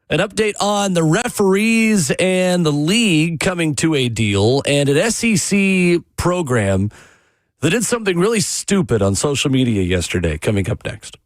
An update on the referees and the league coming to a deal, and an SEC program that did something really stupid on social media yesterday. Coming up next.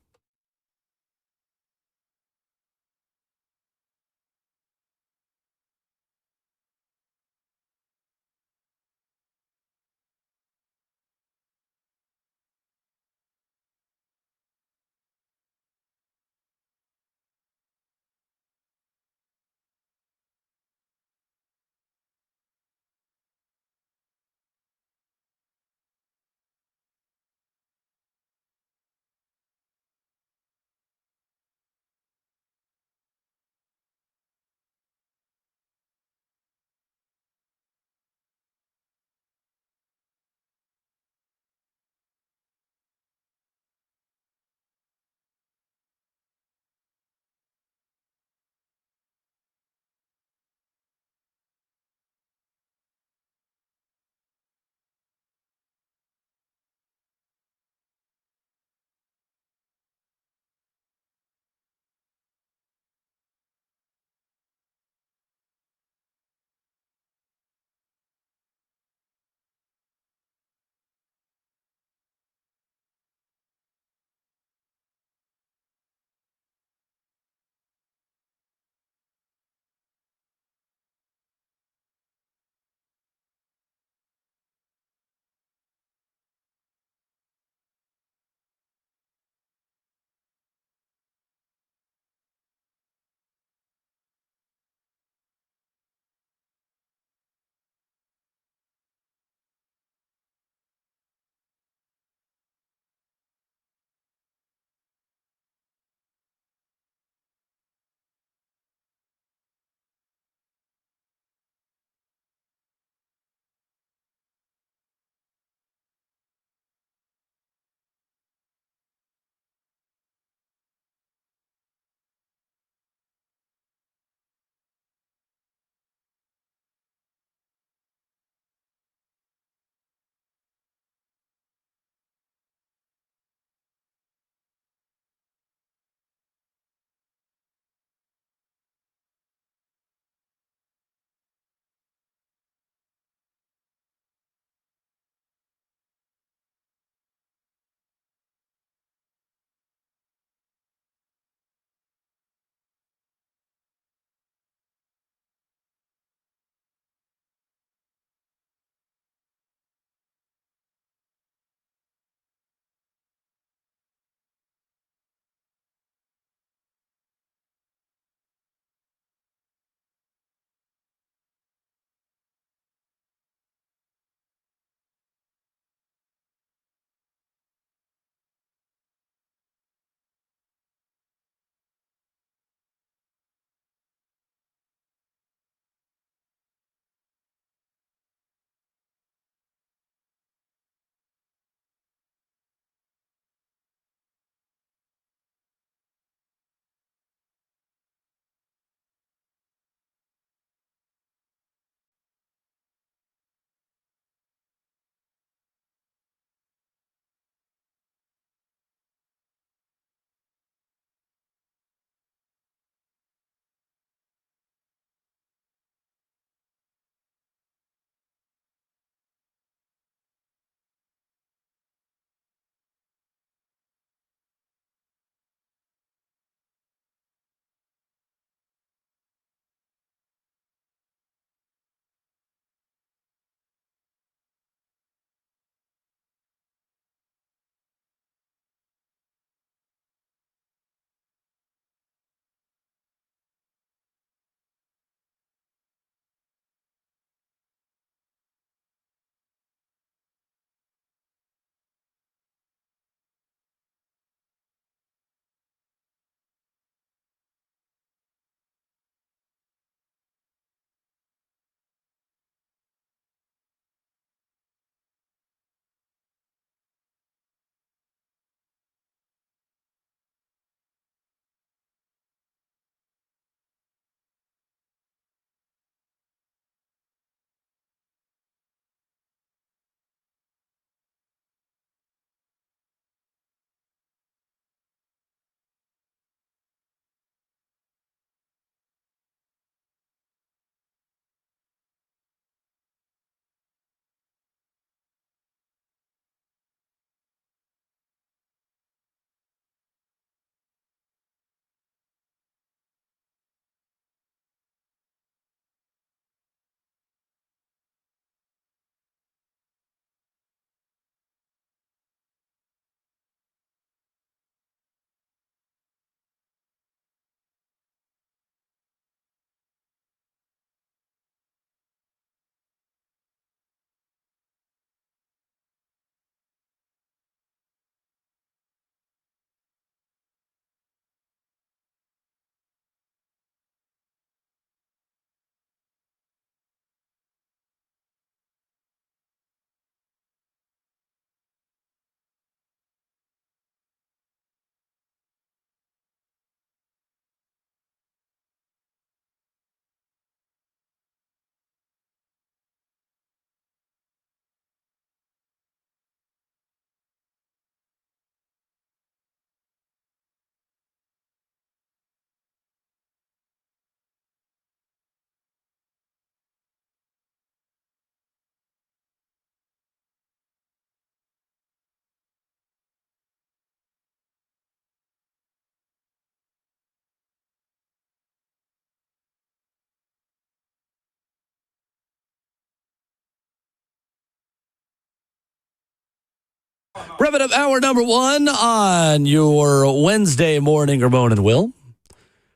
Wrapping up hour number 1 on your Wednesday morning, Ramon and Will.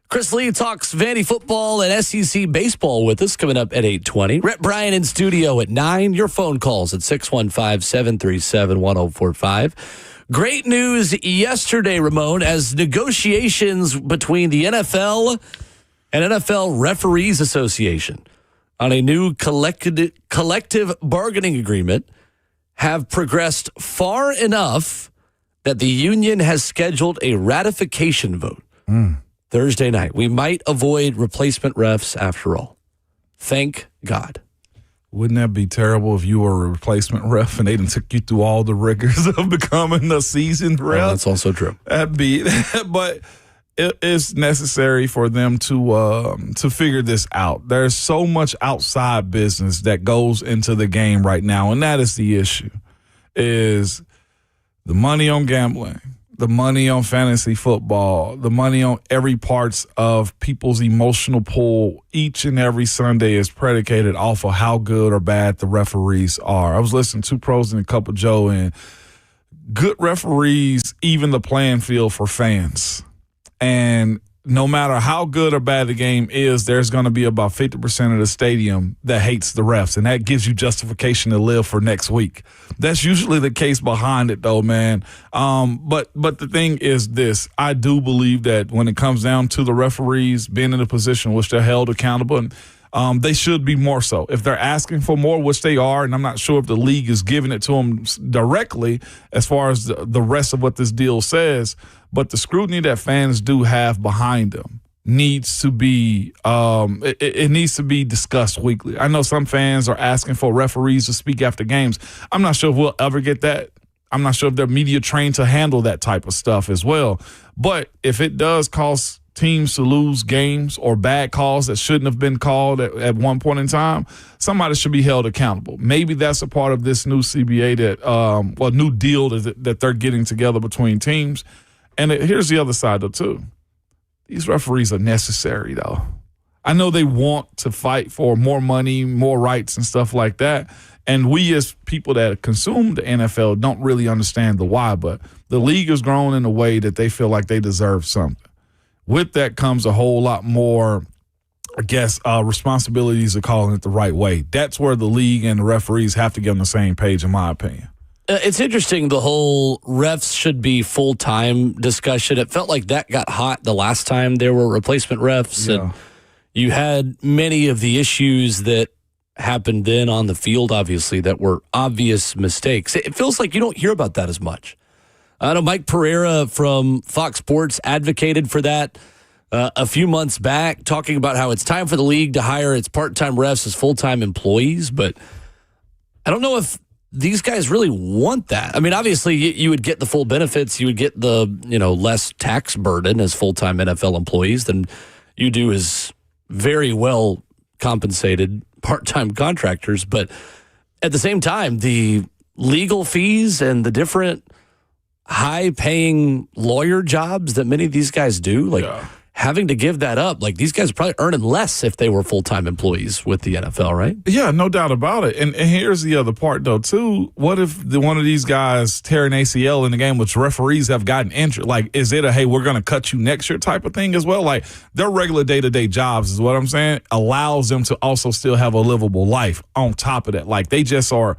Chris Lee talks Vandy football and SEC baseball with us coming up at 8:20. Rhett Bryan in studio at 9. Your phone calls at 615-737-1045. Great news yesterday, Ramon, as negotiations between the NFL and NFL Referees Association on a new collective bargaining agreement have progressed far enough that the union has scheduled a ratification vote Thursday night. We might avoid replacement refs after all. Thank God. Wouldn't that be terrible if you were a replacement ref and they done took you through all the rigors of becoming a seasoned ref? That's also true. But it is necessary for them to figure this out. There's so much outside business that goes into the game right now, and that is the issue, is the money on gambling, the money on fantasy football, the money on every parts of people's emotional pull each and every Sunday is predicated off of how good or bad the referees are. I was listening to Pros and a Cup of Joe, and good referees even the playing field for fans. And no matter how good or bad the game is, there's going to be about 50% of the stadium that hates the refs, and that gives you justification to live for next week. That's usually the case behind it, though, man. But the thing is this. I do believe that when it comes down to the referees being in a position in which they're held accountable, and they should be more so. If they're asking for more, which they are, and I'm not sure if the league is giving it to them directly as far as the rest of what this deal says, but the scrutiny that fans do have behind them needs to be it needs to be discussed weekly. I know some fans are asking for referees to speak after games. I'm not sure if we'll ever get that. I'm not sure if they're media trained to handle that type of stuff as well. But if it does cause teams to lose games or bad calls that shouldn't have been called at one point in time, somebody should be held accountable. Maybe that's a part of this new CBA new deal that they're getting together between teams. And here's the other side, though, too. These referees are necessary, though. I know they want to fight for more money, more rights, and stuff like that. And we as people that consume the NFL don't really understand the why, but the league has grown in a way that they feel like they deserve something. With that comes a whole lot more, I guess, responsibilities of calling it the right way. That's where the league and the referees have to get on the same page, in my opinion. It's interesting, the whole refs should be full-time discussion. It felt like that got hot the last time there were replacement refs, and you had many of the issues that happened then on the field, obviously, that were obvious mistakes. It feels like you don't hear about that as much. I know Mike Pereira from Fox Sports advocated for that a few months back, talking about how it's time for the league to hire its part-time refs as full-time employees, but I don't know if these guys really want that. I mean, obviously, you would get the full benefits. You would get the less tax burden as full-time NFL employees than you do as very well compensated part-time contractors. But at the same time, the legal fees and the different high-paying lawyer jobs that many of these guys do, having to give that up, these guys are probably earning less if they were full-time employees with the NFL, right? Yeah, no doubt about it. And here's the other part, though, too. What if one of these guys tear an ACL in the game, which referees have gotten injured? Is it a, hey, we're going to cut you next year type of thing as well? Their regular day-to-day jobs is what I'm saying, allows them to also still have a livable life on top of that. They just are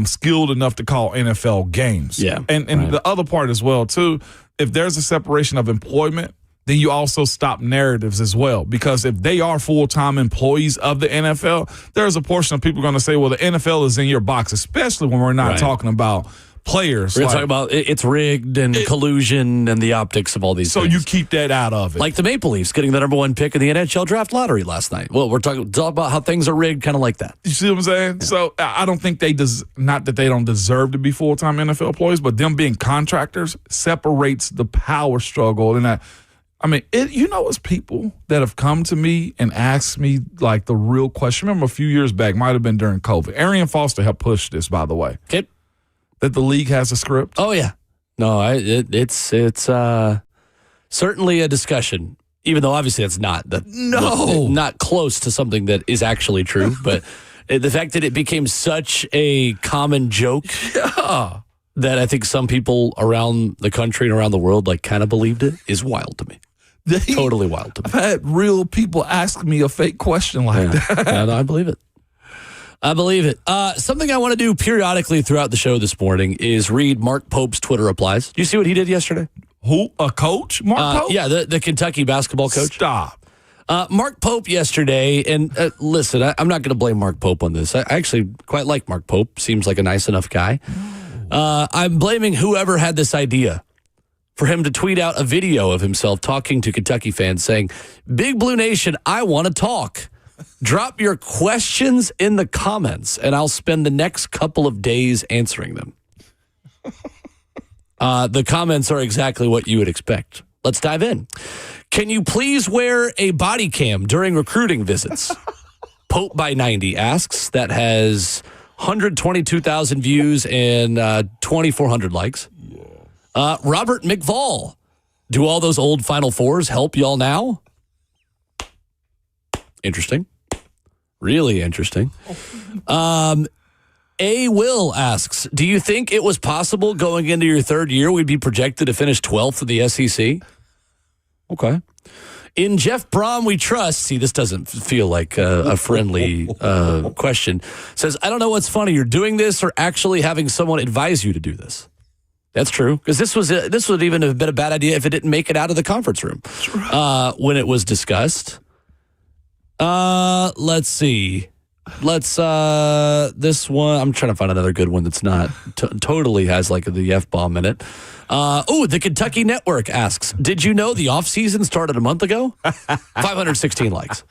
skilled enough to call NFL games. Yeah. And the other part as well, too, if there's a separation of employment, then you also stop narratives as well. Because if they are full-time employees of the NFL, there's a portion of people going to say, well, the NFL is in your box, especially when we're not talking about players. We're talking about it's rigged and collusion and the optics of all these things. So you keep that out of it. Like the Maple Leafs getting the number 1 pick in the NHL draft lottery last night. Well, we're talking about how things are rigged, kind of like that. You see what I'm saying? Yeah. So I don't think not that they don't deserve to be full-time NFL employees, but them being contractors separates the power struggle. And it's people that have come to me and asked me the real question. Remember a few years back, might have been during COVID. Arian Foster helped push this, by the way. Okay. That the league has a script. Oh yeah, no, it's certainly a discussion. Even though obviously it's not not close to something that is actually true. But the fact that it became such a common joke that I think some people around the country and around the world kind of believed it is wild to me. Totally wild to me. I've had real people ask me a fake question like that. Yeah, no, I believe it. I believe it. Something I want to do periodically throughout the show this morning is read Mark Pope's Twitter replies. Do you see what he did yesterday? Who? A coach? Mark Pope? Yeah, the Kentucky basketball coach. Stop. Mark Pope yesterday, and listen, I'm not going to blame Mark Pope on this. I actually quite like Mark Pope. Seems like a nice enough guy. I'm blaming whoever had this idea for him to tweet out a video of himself talking to Kentucky fans saying, "Big Blue Nation, I want to talk. Drop your questions in the comments, and I'll spend the next couple of days answering them." The comments are exactly what you would expect. Let's dive in. Can you please wear a body cam during recruiting visits? Pope by 90 asks. That has 122,000 views and 2,400 likes. Robert McVall. Do all those old Final Fours help y'all now? Interesting. Really interesting. A. Will asks, do you think it was possible going into your third year we'd be projected to finish 12th in the SEC? Okay. In Jeff Brom we trust. See, this doesn't feel like a friendly question. Says, I don't know what's funnier, doing this or actually having someone advise you to do this. That's true, because this would even have been a bad idea if it didn't make it out of the conference room when it was discussed. Let's see. This one, I'm trying to find another good one that's not totally has the F-bomb in it. The Kentucky Network asks, did you know the offseason started a month ago? 516 likes.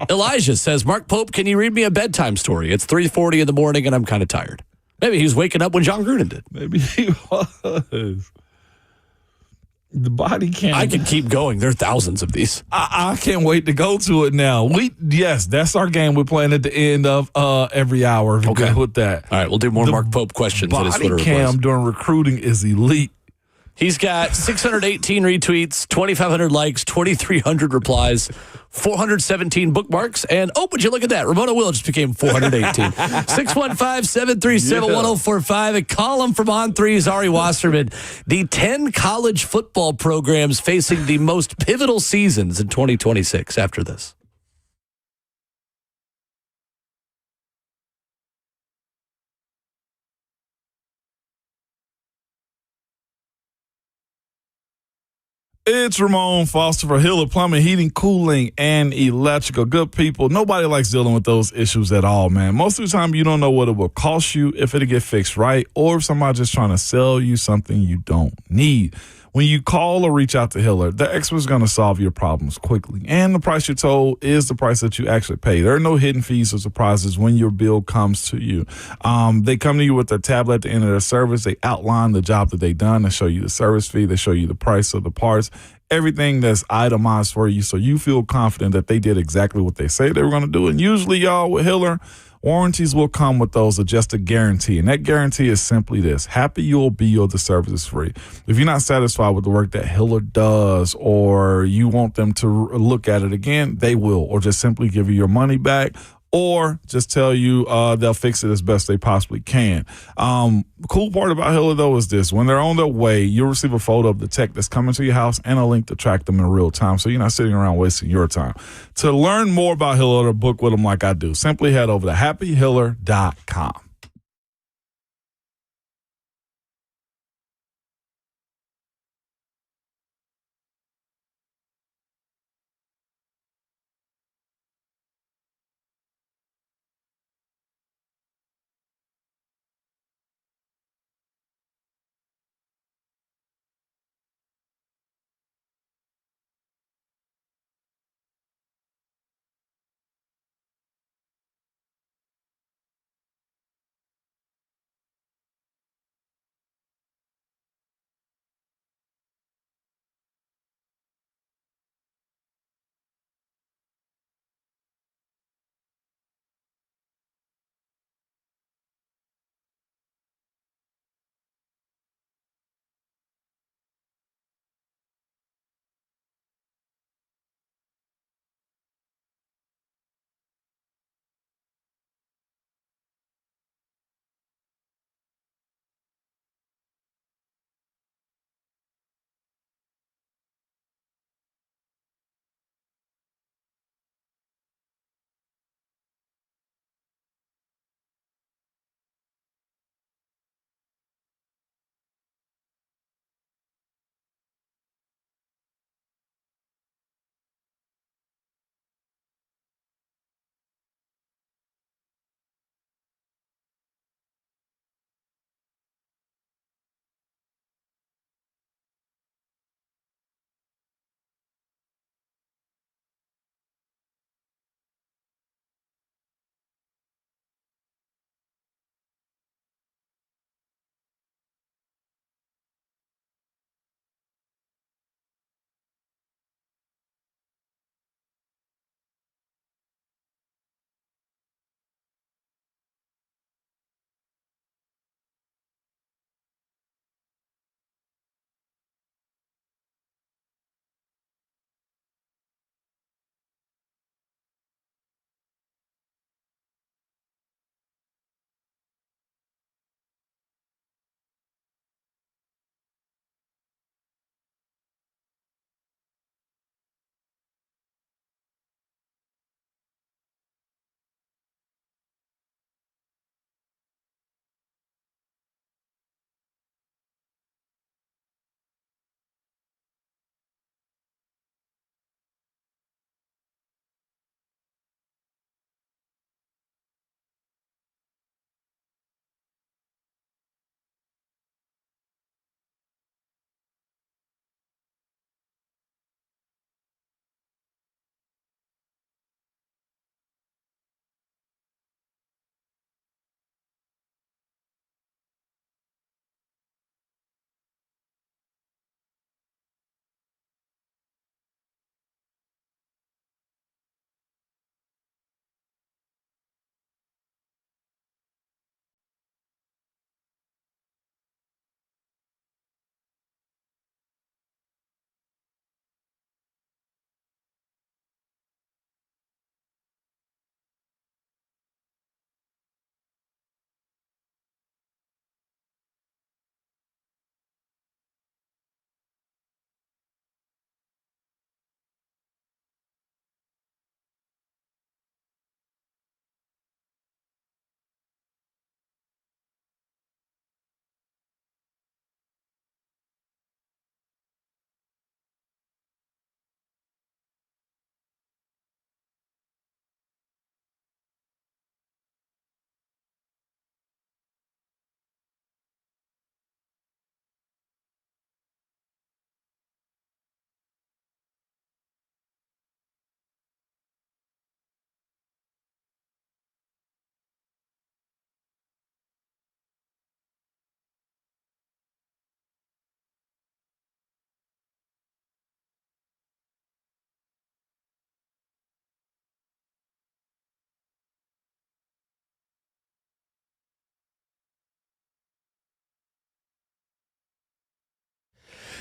Elijah says, Mark Pope, can you read me a bedtime story? It's 3:40 in the morning and I'm kind of tired. Maybe he was waking up when John Gruden did. Maybe he was. The body cam. I could keep going. There are thousands of these. I can't wait to go to it now. Yes, that's our game we're playing at the end of every hour. Okay. Good with that. All right, we'll do more Mark Pope questions at his Twitter body cam replies. during recruiting is elite. He's got 618 retweets, 2,500 likes, 2,300 replies, 417 bookmarks, and would you look at that? Ramon Will just became 418. 615-737-1045. A column from On3's Ari Wasserman. The 10 college football programs facing the most pivotal seasons in 2026 after this. It's Ramon Foster for Hiller Plumbing, Heating, Cooling, and Electrical. Good people. Nobody likes dealing with those issues at all, man. Most of the time, you don't know what it will cost you if it'll get fixed right, or if somebody's just trying to sell you something you don't need. When you call or reach out to Hiller, the expert's going to solve your problems quickly. And the price you're told is the price that you actually pay. There are no hidden fees or surprises when your bill comes to you. They come to you with their tablet at the end of their service. They outline the job that they've done. They show you the service fee. They show you the price of the parts. Everything that's itemized for you, so you feel confident that they did exactly what they say they were going to do. And usually, y'all, with Hiller, warranties will come with those, just a guarantee. And that guarantee is simply this: happy you'll be or the service is free. If you're not satisfied with the work that Hiller does, or you want them to look at it again, they will, or just simply give you your money back, or just tell you they'll fix it as best they possibly can. The cool part about Hiller, though, is this. When they're on their way, you'll receive a photo of the tech that's coming to your house and a link to track them in real time, so you're not sitting around wasting your time. To learn more about Hiller or book with them like I do, simply head over to happyhiller.com.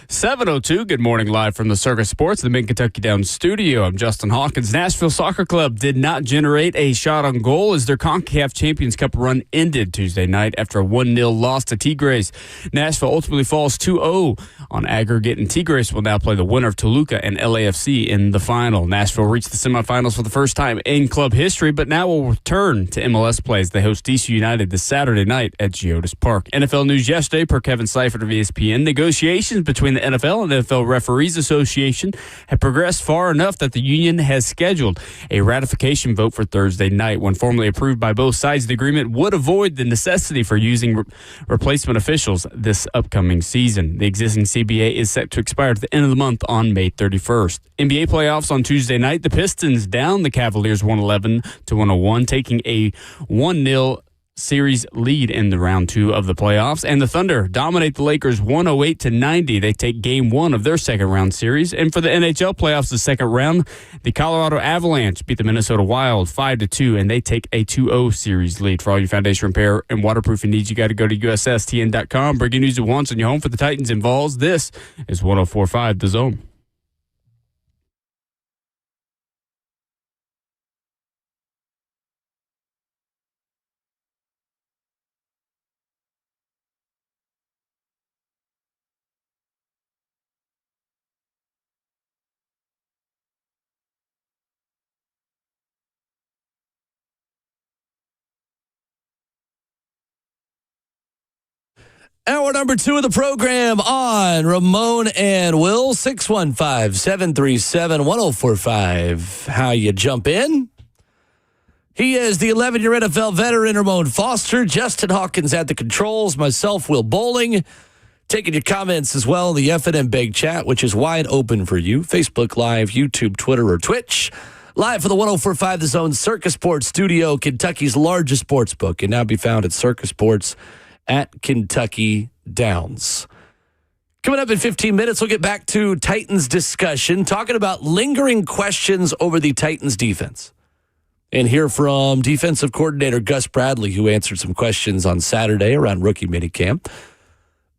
7:02. Good morning, live from the Circus Sports, the Mid-Kentucky Downs studio. I'm Justin Hawkins. Nashville Soccer Club did not generate a shot on goal as their CONCACAF Champions Cup run ended Tuesday night after a 1-0 loss to Tigres. Nashville ultimately falls 2-0 on aggregate, and Tigres will now play the winner of Toluca and LAFC in the final. Nashville reached the semifinals for the first time in club history, but now will return to MLS play as they host DC United this Saturday night at Geodis Park. NFL news yesterday, per Kevin Seifert of ESPN, negotiations between the NFL and the NFL Referees Association have progressed far enough that the union has scheduled a ratification vote for Thursday night. When formally approved by both sides, the agreement would avoid the necessity for using replacement officials this upcoming season. The existing CBA is set to expire at the end of the month on May 31st. NBA playoffs on Tuesday night. The Pistons down the Cavaliers 111-101, taking a 1-0 series lead in the round 2 of the playoffs, and the Thunder dominate the Lakers 108-90. They take game 1 of their second round series. And for the NHL playoffs, the second round, the Colorado Avalanche beat the Minnesota Wild 5-2, and they take a 2-0 series lead. For all your foundation repair and waterproofing needs, you got to go to USSTN.com. Breaking news at once on your home for the Titans and Vols. This is 104.5 The Zone. Hour number 2 of the program on Ramon and Will, 615-737-1045. How you jump in? He is the 11-year NFL veteran, Ramon Foster. Justin Hawkins at the controls. Myself, Will Bowling. Taking your comments as well in the FNM Big Chat, which is wide open for you. Facebook Live, YouTube, Twitter, or Twitch. Live for the 104.5 The Zone Circus Sports Studio, Kentucky's largest sports book, can now be found at Circus Sports at Kentucky Downs. Coming up in 15 minutes, we'll get back to Titans discussion, talking about lingering questions over the Titans defense. And hear from defensive coordinator Gus Bradley, who answered some questions on Saturday around rookie minicamp.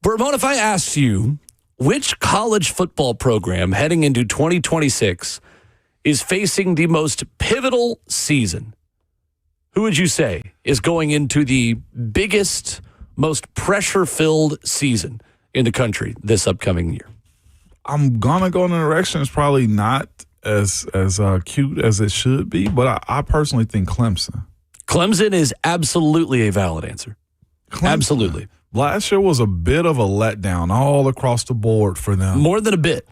But Ramon, if I asked you, which college football program heading into 2026 is facing the most pivotal season, who would you say is going into the biggest, most pressure-filled season in the country this upcoming year? I'm going to go in a direction that's probably not as cute as it should be, but I personally think Clemson. Clemson is absolutely a valid answer. Clemson, absolutely. Last year was a bit of a letdown all across the board for them. More than a bit.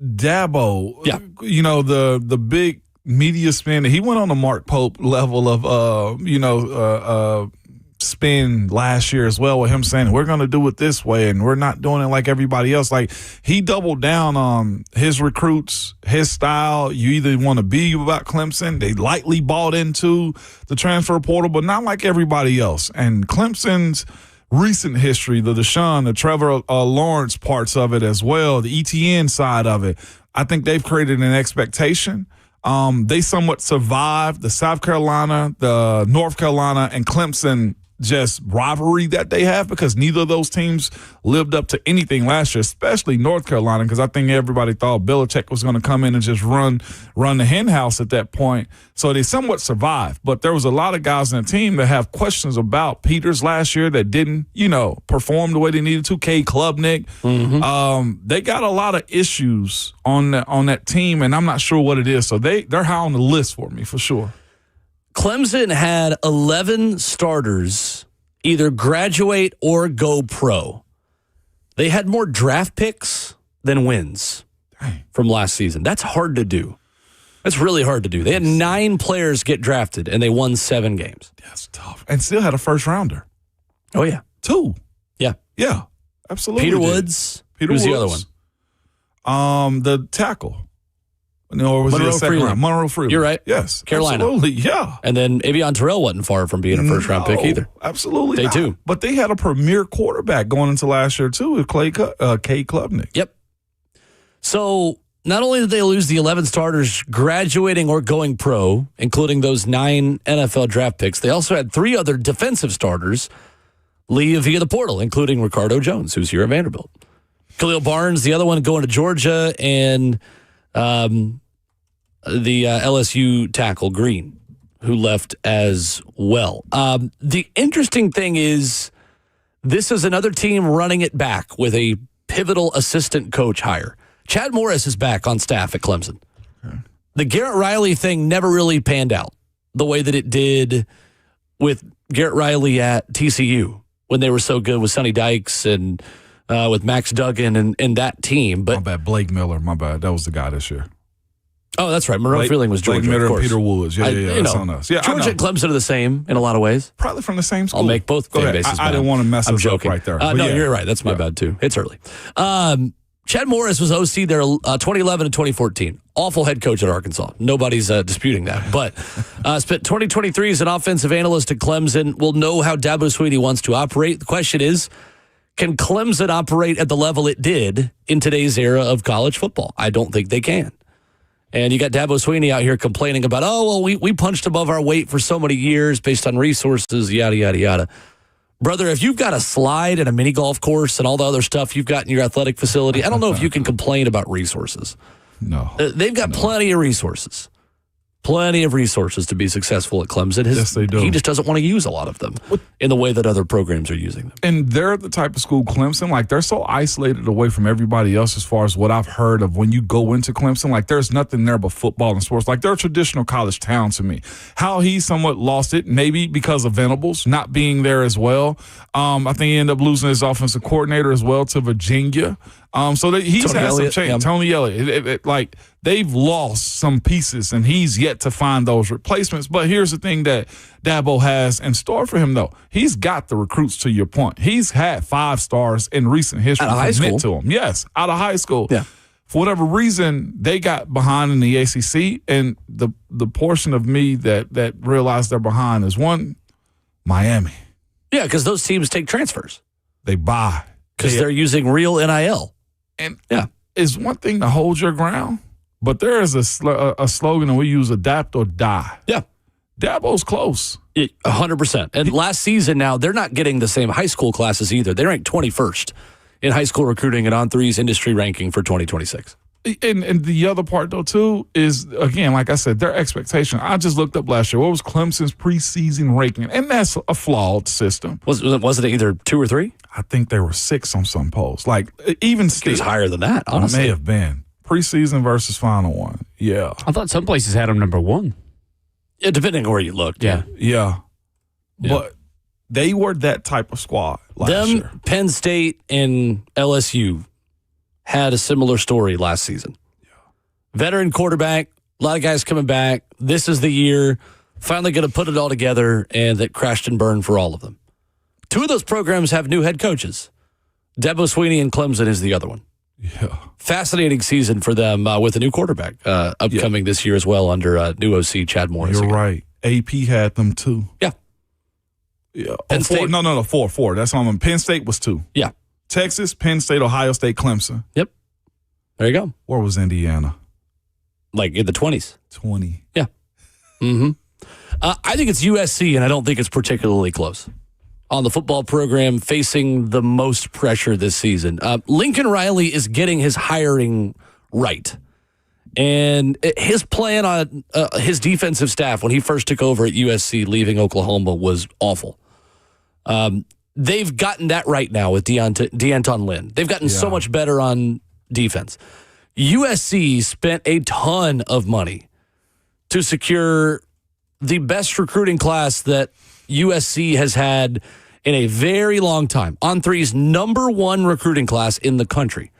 Daboll, yeah. You know, the big media spin, he went on the Mark Pope level of, spin last year as well, with him saying we're going to do it this way and we're not doing it like everybody else. Like, he doubled down on his recruits, his style. You either want to be about Clemson, they lightly bought into the transfer portal, but not like everybody else. And Clemson's recent history, the Deshaun, the Trevor Lawrence parts of it as well, the ETN side of it, I think they've created an expectation. They somewhat survived the South Carolina, the North Carolina, and Clemson just rivalry that they have, because neither of those teams lived up to anything last year, especially North Carolina, because I think everybody thought Belichick was going to come in and just run the hen house at that point. So they somewhat survived. But there was a lot of guys in the team that have questions about Peters last year that didn't, perform the way they needed to. K. Klubnik. Mm-hmm. They got a lot of issues on that team, and I'm not sure what it is. So they're high on the list for me, for sure. Clemson had 11 starters either graduate or go pro. They had more draft picks than wins from last season. That's hard to do. That's really hard to do. They had 9 players get drafted, and they won 7 games. That's tough. And still had a first rounder. Oh, yeah. 2. Yeah. Yeah, absolutely. Peter Woods. Who's the other one? The tackle. Or was Monroe it a second Freeland. round? Monroe Freeland. You're right. Yes. Carolina. Absolutely, yeah. And then Avion Terrell wasn't far from being a first-round pick either. Absolutely Day 2. But they had a premier quarterback going into last year, too, with K. Klubnik. Yep. So not only did they lose the 11 starters graduating or going pro, including those 9 NFL draft picks, they also had 3 other defensive starters leave via the portal, including Ricardo Jones, who's here at Vanderbilt. Khalil Barnes, the other one going to Georgia, and the LSU tackle Green, who left as well. The interesting thing is this is another team running it back with a pivotal assistant coach hire. Chad Morris is back on staff at Clemson. Okay. The Garrett Riley thing never really panned out the way that it did with Garrett Riley at TCU when they were so good with Sonny Dykes and with Max Duggan and that team. But my bad, Blake Miller. My bad. That was the guy this year. Oh, that's right. Monroe Freeling was Georgia. Blake Miller of course. and Peter Woods. Yeah, that's on us. Yeah, Georgia and Clemson are the same in a lot of ways. Probably from the same school. I'll make both fan bases. I didn't want to mess us up right there. No, you're right. That's my bad too. It's early. Chad Morris was OC there 2011 and 2014. Awful head coach at Arkansas. Nobody's disputing that. But spent 2023 as an offensive analyst at Clemson. Will know how Daboll Sweetie wants to operate. The question is, can Clemson operate at the level it did in today's era of college football? I don't think they can. And you got Daboll Sweetie out here complaining about, we punched above our weight for so many years based on resources, yada, yada, yada. Brother, if you've got a slide and a mini golf course and all the other stuff you've got in your athletic facility, I don't know if you can complain about resources. No. They've got plenty of resources. Plenty of resources to be successful at Clemson. Yes, they do. He just doesn't want to use a lot of them in the way that other programs are using them. And they're the type of school, Clemson, like they're so isolated away from everybody else as far as what I've heard of when you go into Clemson. Like there's nothing there but football and sports. Like they're a traditional college town to me. How he somewhat lost it, maybe because of Venables not being there as well. I think he ended up losing his offensive coordinator as well to Virginia. So he's had some change. Yeah. Tony Elliott, like they've lost some pieces, and he's yet to find those replacements. But here's the thing that Daboll has in store for him, though. He's got the recruits, to your point. He's had 5 stars in recent history commit to him. Yes, out of high school. Yeah. For whatever reason, they got behind in the ACC, and the portion of me that realized they're behind is one, Miami. Yeah, because those teams take transfers. They buy. Because they're using real NIL. And it's one thing to hold your ground, but there is a slogan that we use, adapt or die. Yeah. Daboll's close. 100%. And last season now, they're not getting the same high school classes either. They ranked 21st in high school recruiting and On3's industry ranking for 2026. And the other part, though, too, is, again, like I said, their expectation. I just looked up last year. What was Clemson's preseason ranking? And that's a flawed system. Wasn't it either 2 or 3? I think they were 6 on some polls. Like, even still. It was higher than that, honestly. It may have been. Preseason versus final one. Yeah. I thought some places had them number 1. Yeah, depending on where you looked. Yeah. But they were that type of squad last year. Penn State and LSU had a similar story last season. Yeah. Veteran quarterback, a lot of guys coming back. This is the year, finally going to put it all together, and that crashed and burned for all of them. 2 of those programs have new head coaches. Daboll Sweetie and Clemson is the other one. Yeah. Fascinating season for them with a new quarterback upcoming this year as well under new OC Chad Morris. You're right. AP had them too. Yeah. Yeah. Penn State? No, 4. That's on them. Penn State was 2. Yeah. Texas, Penn State, Ohio State, Clemson. Yep. There you go. Where was Indiana? Like in the 20s. 20. Yeah. Mm-hmm. I think it's USC, and I don't think it's particularly close. On the football program facing the most pressure this season. Lincoln Riley is getting his hiring right. And his plan on his defensive staff when he first took over at USC leaving Oklahoma was awful. They've gotten that right now with D'Anton Lynn. They've gotten so much better on defense. USC spent a ton of money to secure the best recruiting class that USC has had in a very long time. On3's number 1 recruiting class in the country.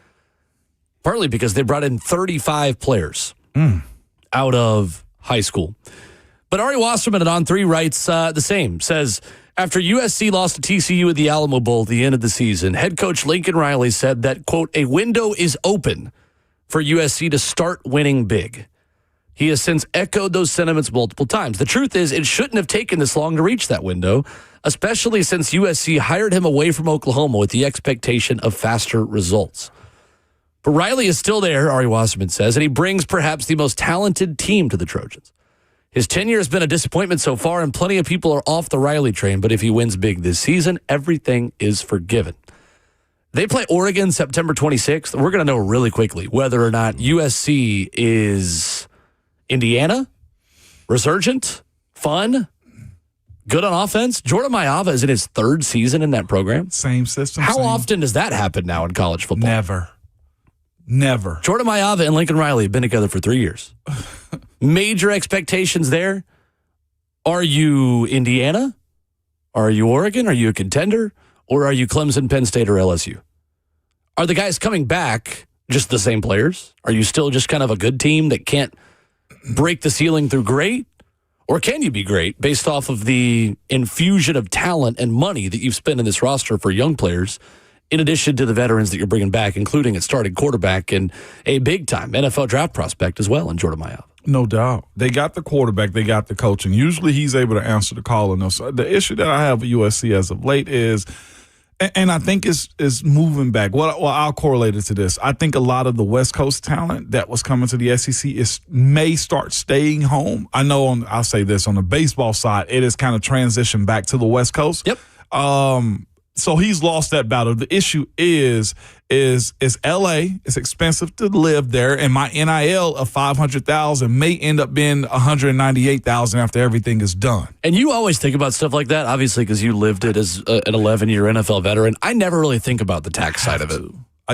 Partly because they brought in 35 players out of high school. But Ari Wasserman at On3 writes the same. Says, after USC lost to TCU at the Alamo Bowl at the end of the season, head coach Lincoln Riley said that, quote, a window is open for USC to start winning big. He has since echoed those sentiments multiple times. The truth is, it shouldn't have taken this long to reach that window, especially since USC hired him away from Oklahoma with the expectation of faster results. But Riley is still there, Ari Wasserman says, and he brings perhaps the most talented team to the Trojans. His tenure has been a disappointment so far, and plenty of people are off the Riley train, but if he wins big this season, everything is forgiven. They play Oregon September 26th. We're going to know really quickly whether or not USC is Indiana, resurgent, fun, good on offense. Jordan Mailata is in his third season in that program. Same system. How often does that happen now in college football? Never. Jordan Mailata and Lincoln Riley have been together for 3 years. Major expectations there. Are you Indiana? Are you Oregon? Are you a contender? Or are you Clemson, Penn State, or LSU? Are the guys coming back just the same players? Are you still just kind of a good team that can't break the ceiling through great? Or can you be great based off of the infusion of talent and money that you've spent in this roster for young players, in addition to the veterans that you're bringing back, including a starting quarterback and a big-time NFL draft prospect as well in Jordan Mailata? No doubt. They got the quarterback. They got the coaching. Usually he's able to answer the call. And the issue that I have with USC as of late is, and I think is moving back. Well, I'll correlate it to this. I think a lot of the West Coast talent that was coming to the SEC may start staying home. I know I'll say this, on the baseball side, it has kind of transitioned back to the West Coast. Yep. So he's lost that battle. The issue is LA. It's expensive to live there, and my NIL of $500,000 may end up being $198,000 after everything is done. And you always think about stuff like that, obviously, because you lived it as an 11-year NFL veteran. I never really think about the tax side of it.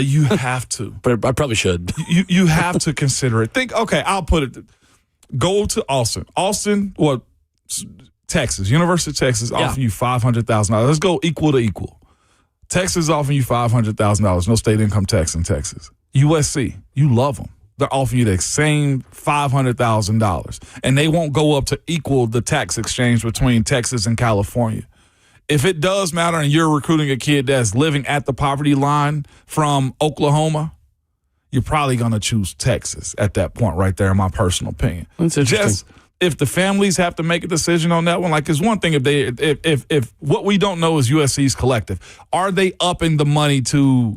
You have to, but I probably should. You have to consider it. I'll put it. Go to Austin. Texas, University of Texas, offering you $500,000. Let's go equal to equal. Texas offering you $500,000. No state income tax in Texas. USC, you love them. They're offering you the same $500,000, and they won't go up to equal the tax exchange between Texas and California. If it does matter and you're recruiting a kid that's living at the poverty line from Oklahoma, you're probably going to choose Texas at that point right there, in my personal opinion. That's interesting. If the families have to make a decision on that one, like, it's one thing if what we don't know is USC's collective. Are they upping the money to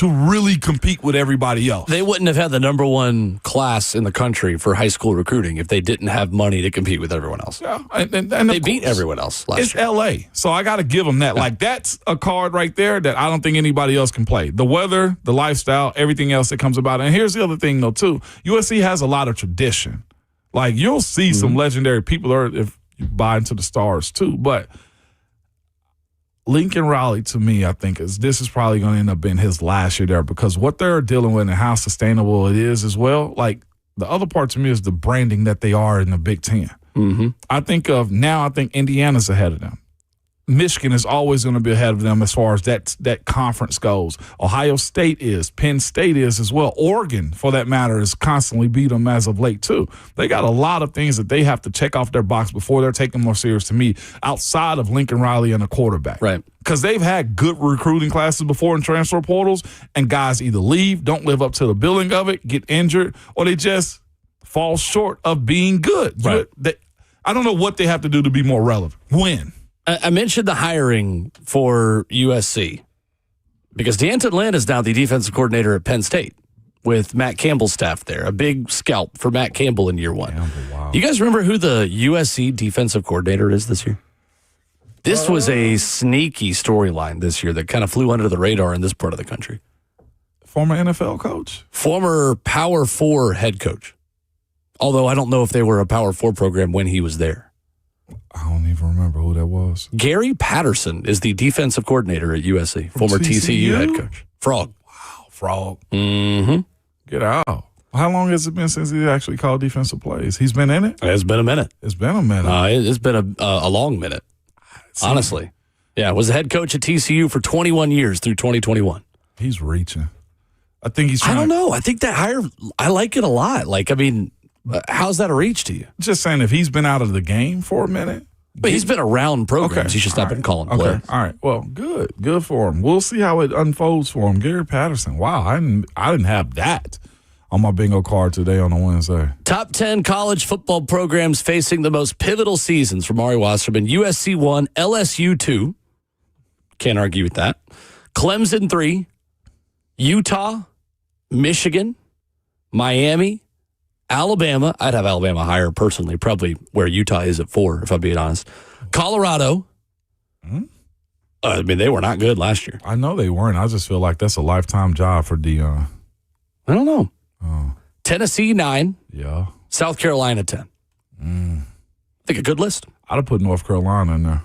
really compete with everybody else? They wouldn't have had the number one class in the country for high school recruiting if they didn't have money to compete with everyone else. Yeah, and they beat everyone else last year. It's LA, so I got to give them that. Like, that's a card right there that I don't think anybody else can play. The weather, the lifestyle, everything else that comes about. And here's the other thing, though, too. USC has a lot of tradition. Like, you'll see some legendary people there if you buy into the stars, too. But Lincoln Riley, to me, I think this is probably going to end up being his last year there, because what they're dealing with and how sustainable it is as well. Like, the other part to me is the branding that they are in the Big Ten. Mm-hmm. I think Indiana's ahead of them. Michigan is always going to be ahead of them as far as that conference goes. Ohio State is. Penn State is as well. Oregon, for that matter, has constantly beat them as of late, too. They got a lot of things that they have to check off their box before they're taken more serious, to me, outside of Lincoln Riley and a quarterback. Right. Because they've had good recruiting classes before in transfer portals, and guys either leave, don't live up to the billing of it, get injured, or they just fall short of being good. Right. I don't know what they have to do to be more relevant. When? I mentioned the hiring for USC because D'Anton Lynn is now the defensive coordinator at Penn State with Matt Campbell's staff there. A big scalp for Matt Campbell in year one. Wow. You guys remember who the USC defensive coordinator is this year? This was a sneaky storyline this year that kind of flew under the radar in this part of the country. Former NFL coach? Former Power 4 head coach. Although I don't know if they were a Power 4 program when he was there. I don't even remember who that was. Gary Patterson is the defensive coordinator at USC, former TCU head coach. Frog. Wow, Frog. Mm-hmm. Get out. How long has it been since he actually called defensive plays? He's been in it? It's been a minute. It's been a minute. It's been a long minute, honestly. Yeah, was the head coach at TCU for 21 years through 2021. He's reaching. I think he's trying. I don't know. I think that hire, I like it a lot. Like, I mean, how's that a reach to you? Just saying, if he's been out of the game for a minute. But he's been around programs. He's just not been calling plays. All right. Well, good. Good for him. We'll see how it unfolds for him. Gary Patterson. Wow, I didn't have that on my bingo card today on a Wednesday. Top 10 college football programs facing the most pivotal seasons from Ari Wasserman. USC 1, LSU 2. Can't argue with that. Clemson 3, Utah, Michigan, Miami, Alabama. I'd have Alabama higher personally, probably where Utah is at 4, if I'm being honest. Colorado, I mean, they were not good last year. I know they weren't. I just feel like that's a lifetime job for Dion. I don't know. Tennessee, 9. Yeah. South Carolina, 10. I think a good list. I'd have put North Carolina in there.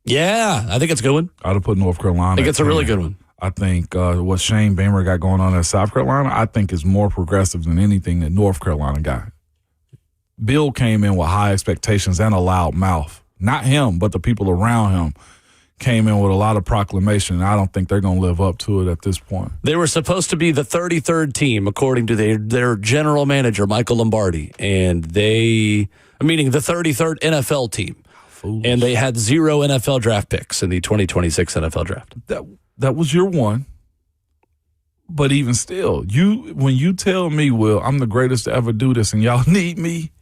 Yeah, I think it's a good one. I'd have put North Carolina. I think it's a really good one. I think what Shane Beamer got going on at South Carolina, I think is more progressive than anything that North Carolina got. Bill came in with high expectations and a loud mouth. Not him, but the people around him came in with a lot of proclamation, and I don't think they're going to live up to it at this point. They were supposed to be the 33rd team, according to their general manager, Michael Lombardi, and meaning the 33rd NFL team. Foolish. And they had 0 NFL draft picks in the 2026 NFL draft. That was your one. But even still, when you tell me, Will, I'm the greatest to ever do this and y'all need me,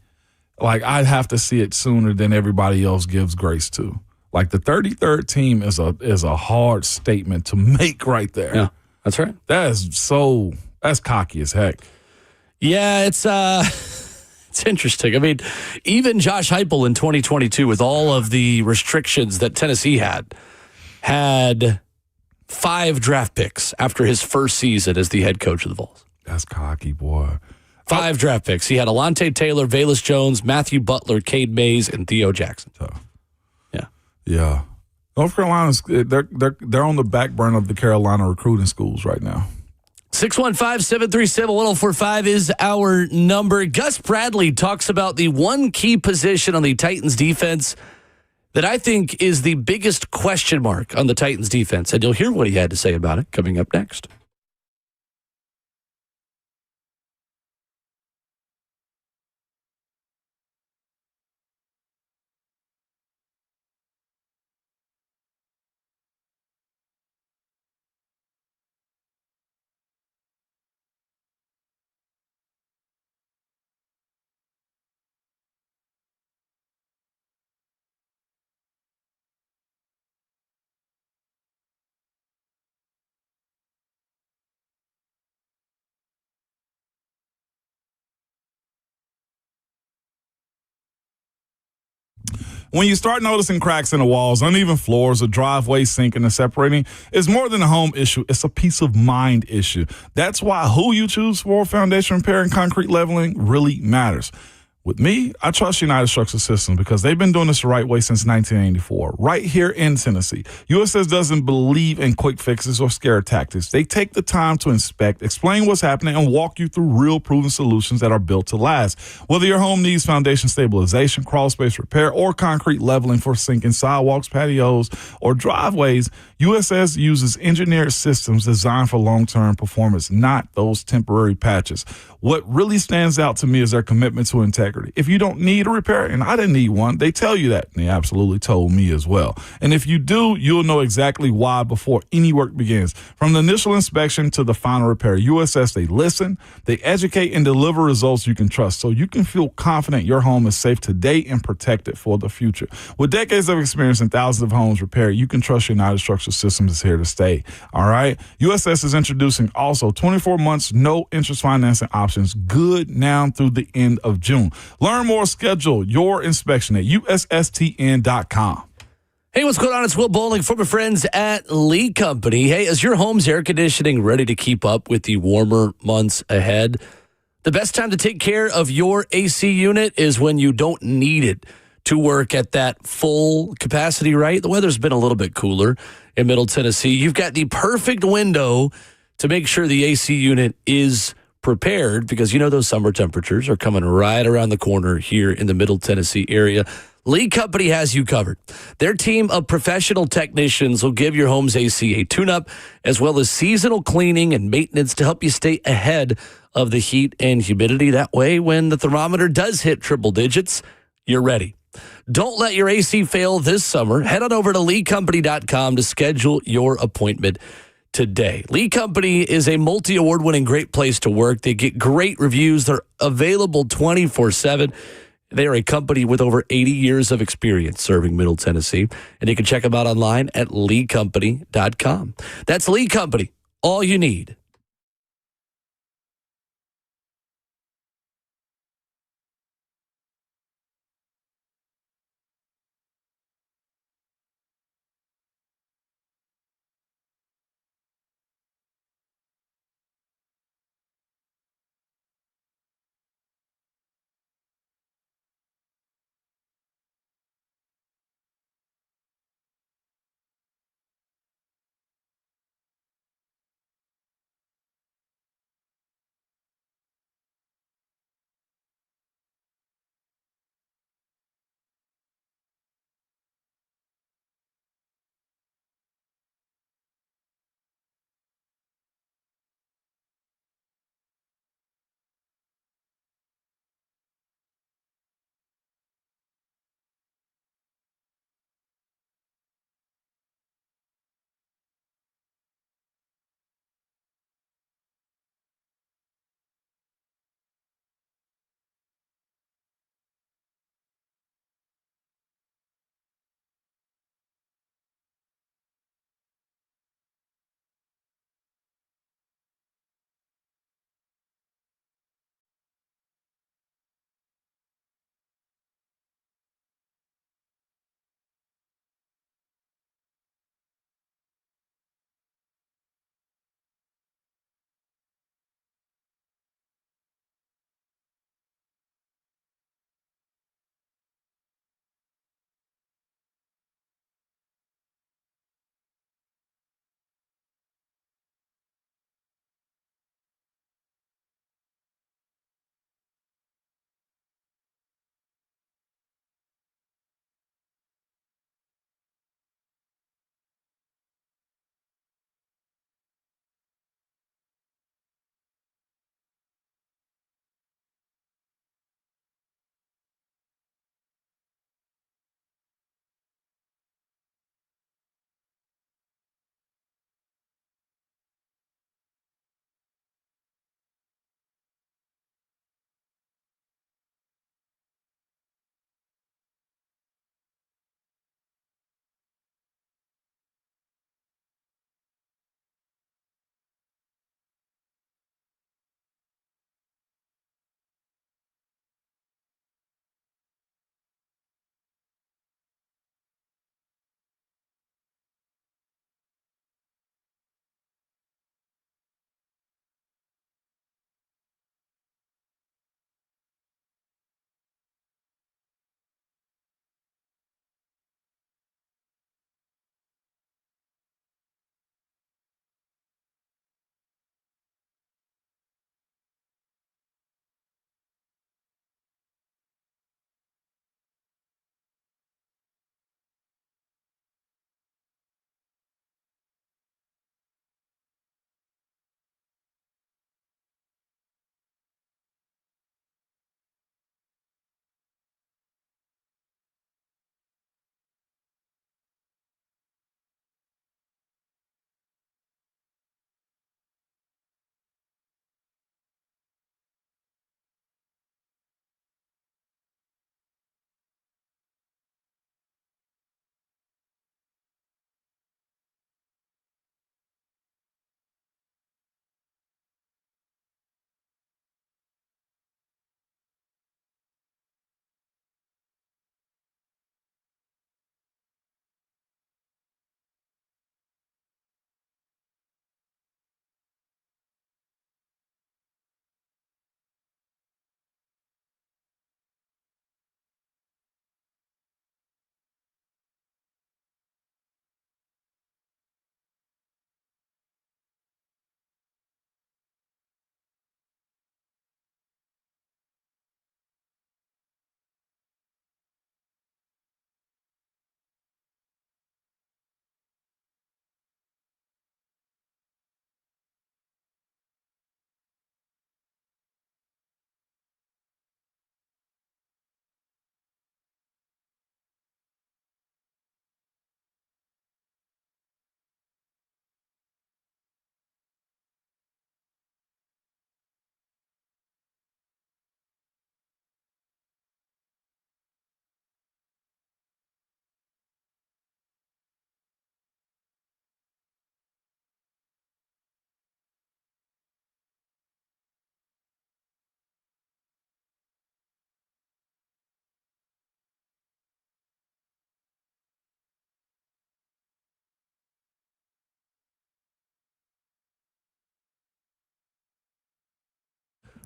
like I'd have to see it sooner than everybody else gives grace to. Like the 33rd team is a hard statement to make right there. Yeah, that's right. That's cocky as heck. Yeah, it's interesting. I mean, even Josh Heupel in 2022, with all of the restrictions that Tennessee had 5 draft picks after his first season as the head coach of the Vols. That's cocky, boy. 5 draft picks. He had Alontae Taylor, Velus Jones, Matthew Butler, Cade Mays, and Theo Jackson. Yeah. North Carolina's they're on the back burner of the Carolina recruiting schools right now. 615-737-1045 is our number. Gus Bradley talks about the one key position on the Titans defense that I think is the biggest question mark on the Titans defense. And you'll hear what he had to say about it coming up next. When you start noticing cracks in the walls, uneven floors, or driveways sinking and separating, it's more than a home issue. It's a peace of mind issue. That's why who you choose for foundation repair and concrete leveling really matters. With me, I trust United Structural Systems because they've been doing this the right way since 1984, right here in Tennessee. USS doesn't believe in quick fixes or scare tactics. They take the time to inspect, explain what's happening, and walk you through real proven solutions that are built to last. Whether your home needs foundation stabilization, crawl space repair, or concrete leveling for sinking sidewalks, patios, or driveways, USS uses engineered systems designed for long-term performance, not those temporary patches. What really stands out to me is their commitment to integrity. If you don't need a repair, and I didn't need one, they tell you that. And they absolutely told me as well. And if you do, you'll know exactly why before any work begins. From the initial inspection to the final repair, USS, they listen, they educate, and deliver results you can trust so you can feel confident your home is safe today and protected for the future. With decades of experience and thousands of homes repaired, you can trust United Structural Systems is here to stay. All right? USS is introducing also 24 months, no interest financing options, good now through the end of June. Learn more, schedule your inspection at USSTN.com. Hey, what's going on? It's Will Bowling from my friends at Lee Company. Hey, is your home's air conditioning ready to keep up with the warmer months ahead? The best time to take care of your AC unit is when you don't need it to work at that full capacity, right? The weather's been a little bit cooler in Middle Tennessee. You've got the perfect window to make sure the AC unit is prepared because you know those summer temperatures are coming right around the corner here in the Middle Tennessee area. Lee Company has you covered. Their team of professional technicians will give your home's AC a tune-up as well as seasonal cleaning and maintenance to help you stay ahead of the heat and humidity. That way, when the thermometer does hit triple digits, you're ready. Don't let your AC fail this summer. Head on over to LeeCompany.com to schedule your appointment today. Lee Company is a multi-award winning great place to work. They get great reviews. They're available 24/7. They are a company with over 80 years of experience serving Middle Tennessee. And you can check them out online at LeeCompany.com. That's Lee Company. All you need.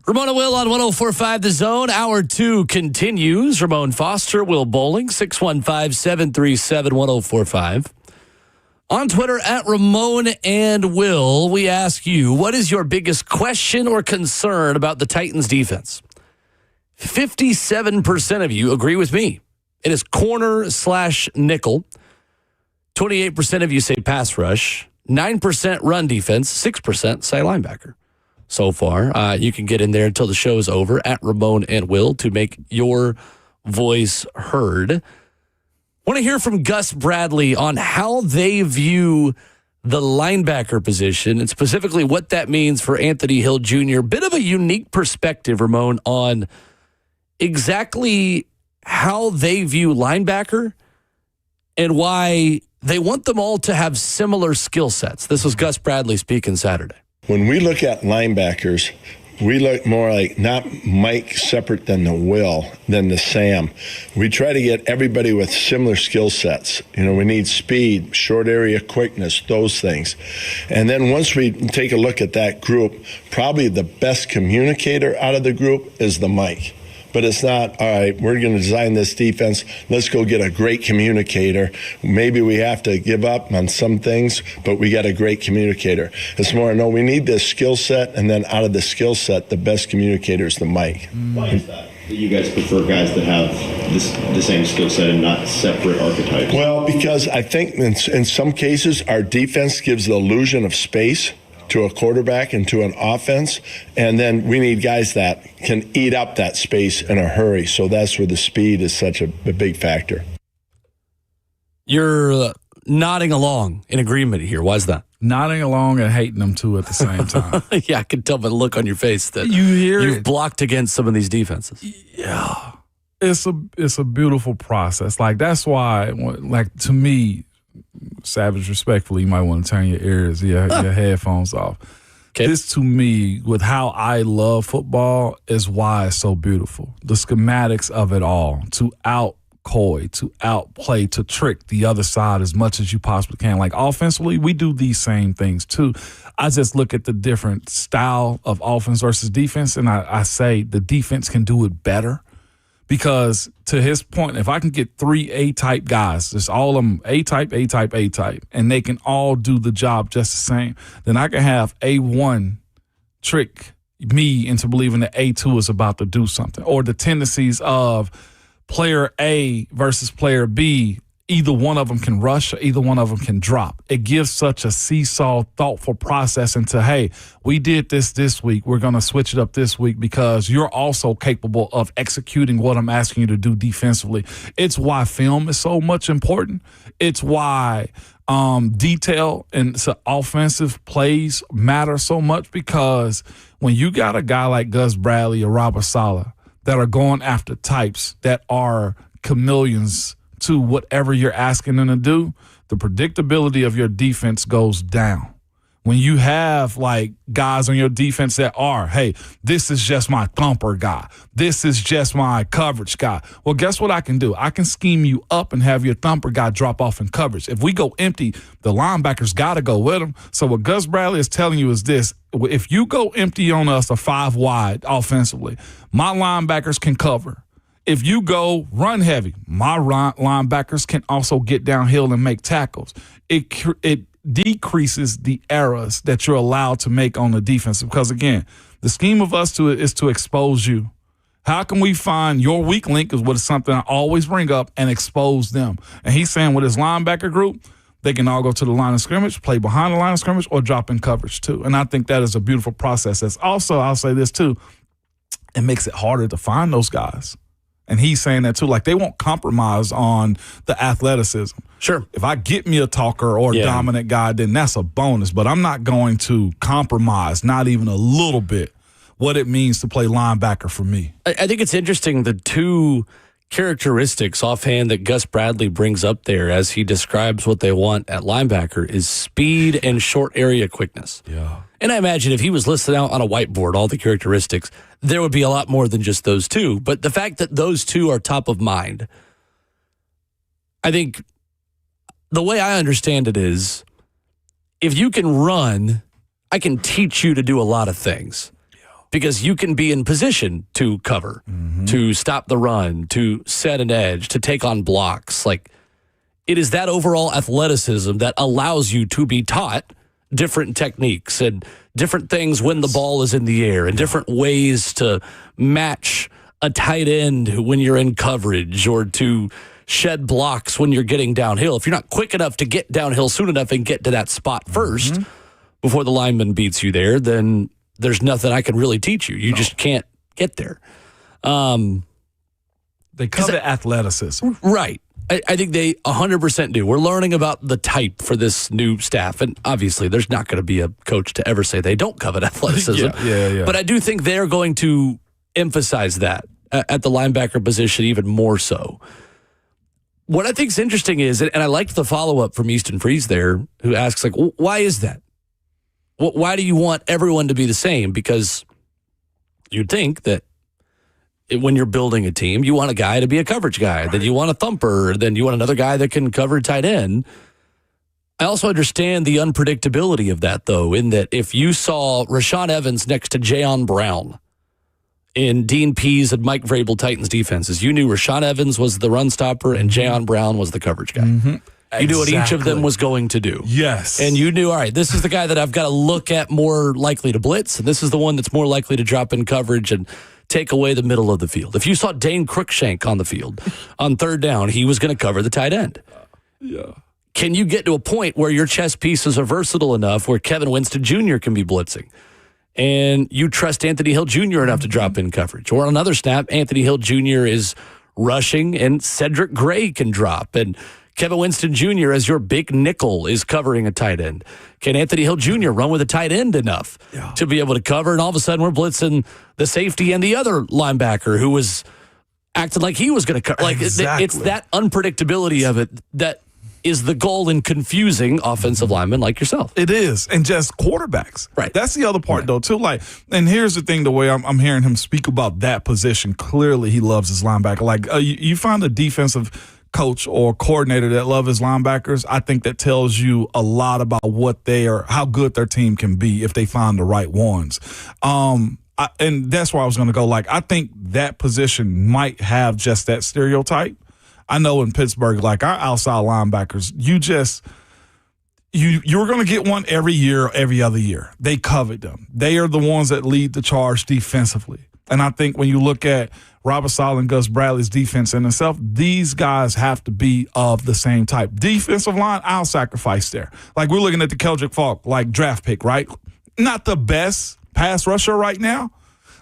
Ramon Will on 104.5 The Zone. Hour 2 continues. Ramon Foster, Will Bowling, 615-737-1045. On Twitter, at Ramon and Will, we ask you, what is your biggest question or concern about the Titans defense? 57% of you agree with me. It is corner/nickel. 28% of you say pass rush. 9% run defense. 6% say linebacker. So far, you can get in there until the show is over at Ramon and Will to make your voice heard. Want to hear from Gus Bradley on how they view the linebacker position and specifically what that means for Anthony Hill Jr. Bit of a unique perspective, Ramon, on exactly how they view linebacker and why they want them all to have similar skill sets. This was Gus Bradley speaking Saturday. When we look at linebackers, we look more like not Mike separate than the Will, than the Sam. We try to get everybody with similar skill sets. You know, we need speed, short area quickness, those things. And then once we take a look at that group, probably the best communicator out of the group is the Mike. But it's not, all right, we're going to design this defense. Let's go get a great communicator. Maybe we have to give up on some things, but we got a great communicator. It's more, no, we need this skill set, and then out of the skill set, the best communicator is the Mike. Why is that you guys prefer guys that have the same skill set and not separate archetypes? Well, because I think in some cases, our defense gives the illusion of space to a quarterback and to an offense, and then we need guys that can eat up that space in a hurry. So that's where the speed is such a big factor. You're nodding along in agreement here. Why is that? Nodding along and hating them too at the same time. Yeah, I can tell by the look on your face that you've blocked against some of these defenses. Yeah, it's a beautiful process. Like, that's why, like, to me, Savage, respectfully, you might want to turn your ears, your headphones off. Okay. This, to me, with how I love football, is why it's so beautiful. The schematics of it all, to out-coy, to outplay, to trick the other side as much as you possibly can. Like, offensively, we do these same things, too. I just look at the different style of offense versus defense, and I say the defense can do it better. Because to his point, if I can get 3 A-type guys, just all of them A-type, A-type, A-type, and they can all do the job just the same, then I can have A1 trick me into believing that A2 is about to do something. Or the tendencies of player A versus player B, either one of them can rush or either one of them can drop. It gives such a seesaw, thoughtful process into, hey, we did this week. We're going to switch it up this week because you're also capable of executing what I'm asking you to do defensively. It's why film is so much important. It's why detail and offensive plays matter so much, because when you got a guy like Gus Bradley or Robert Saleh that are going after types that are chameleons to whatever you're asking them to do, the predictability of your defense goes down. When you have, like, guys on your defense that are, hey, this is just my thumper guy. This is just my coverage guy. Well, guess what I can do? I can scheme you up and have your thumper guy drop off in coverage. If we go empty, the linebackers got to go with him. So what Gus Bradley is telling you is this: if you go empty on us, a 5 wide offensively, my linebackers can cover. If you go run heavy, my linebackers can also get downhill and make tackles. It decreases the errors that you're allowed to make on the defense, because, again, the scheme of us is to expose you. How can we find your weak link is what is something I always bring up, and expose them. And he's saying with his linebacker group, they can all go to the line of scrimmage, play behind the line of scrimmage, or drop in coverage too. And I think that is a beautiful process. That's also, I'll say this too, it makes it harder to find those guys. And he's saying that too, like, they won't compromise on the athleticism. Sure. If I get me a talker or a dominant guy, then that's a bonus. But I'm not going to compromise, not even a little bit, what it means to play linebacker for me. I think it's interesting, the two characteristics offhand that Gus Bradley brings up there as he describes what they want at linebacker is speed and short area quickness. Yeah. And I imagine if he was listed out on a whiteboard, all the characteristics, there would be a lot more than just those two. But the fact that those two are top of mind, I think the way I understand it is, if you can run, I can teach you to do a lot of things. because you can be in position to cover, to stop the run, to set an edge, to take on blocks. Like, it is that overall athleticism that allows you to be taught different techniques and different things when the ball is in the air and different ways to match a tight end when you're in coverage or to shed blocks when you're getting downhill. If you're not quick enough to get downhill soon enough and get to that spot first before the lineman beats you there, then there's nothing I can really teach you. You just can't get there. They covet athleticism. Right. I think they 100% do. We're learning about the type for this new staff, and obviously there's not going to be a coach to ever say they don't covet athleticism. Yeah. But I do think they're going to emphasize that at the linebacker position even more so. What I think is interesting is, and I liked the follow-up from Easton Freeze there, who asks, like, why is that? Why do you want everyone to be the same? Because you'd think that when you're building a team, you want a guy to be a coverage guy, then you want a thumper, then you want another guy that can cover tight end. I also understand the unpredictability of that, though, in that if you saw Rashaan Evans next to Jayon Brown in Dean Pease and Mike Vrabel Titans defenses, you knew Rashaan Evans was the run stopper and Jayon Brown was the coverage guy. You knew what each of them was going to do. Yes. And you knew, all right, this is the guy that I've got to look at more likely to blitz, and this is the one that's more likely to drop in coverage and take away the middle of the field. If you saw Dane Cruikshank on the field on third down, he was going to cover the tight end. Yeah. Can you get to a point where your chess pieces are versatile enough where Kevin Winston Jr. can be blitzing? And you trust Anthony Hill Jr. enough to drop in coverage. Or on another snap, Anthony Hill Jr. is rushing and Cedric Gray can drop. And Kevin Winston Jr. as your big nickel is covering a tight end. Can Anthony Hill Jr. run with a tight end enough to be able to cover? And all of a sudden we're blitzing the safety and the other linebacker who was acting like he was going to cover. Like, exactly. It's that unpredictability of it that is the goal in confusing offensive linemen like yourself. It is. And just quarterbacks. Right. That's the other part, though, too. Like, and here's the thing, the way I'm hearing him speak about that position, clearly he loves his linebacker. Like, you find a defensive coach or coordinator that love his linebackers, I think that tells you a lot about what they are, how good their team can be if they find the right ones. And that's where I was going to go. Like, I think that position might have just that stereotype. I know in Pittsburgh, like our outside linebackers, you're going to get one every year, every other year. They covet them. They are the ones that lead the charge defensively. And I think when you look at Robert Saleh and Gus Bradley's defense in itself, these guys have to be of the same type. Defensive line, I'll sacrifice there. Like, we're looking at the Keldrick Falk, like, draft pick, right? Not the best pass rusher right now,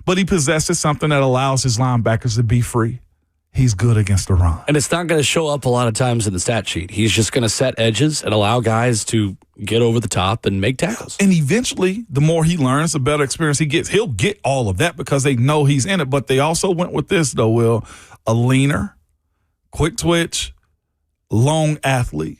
but he possesses something that allows his linebackers to be free. He's good against the run. And it's not going to show up a lot of times in the stat sheet. He's just going to set edges and allow guys to get over the top and make tackles. And eventually, the more he learns, the better experience he gets. He'll get all of that because they know he's in it. But they also went with this, though, Will. A leaner, quick twitch, long athlete.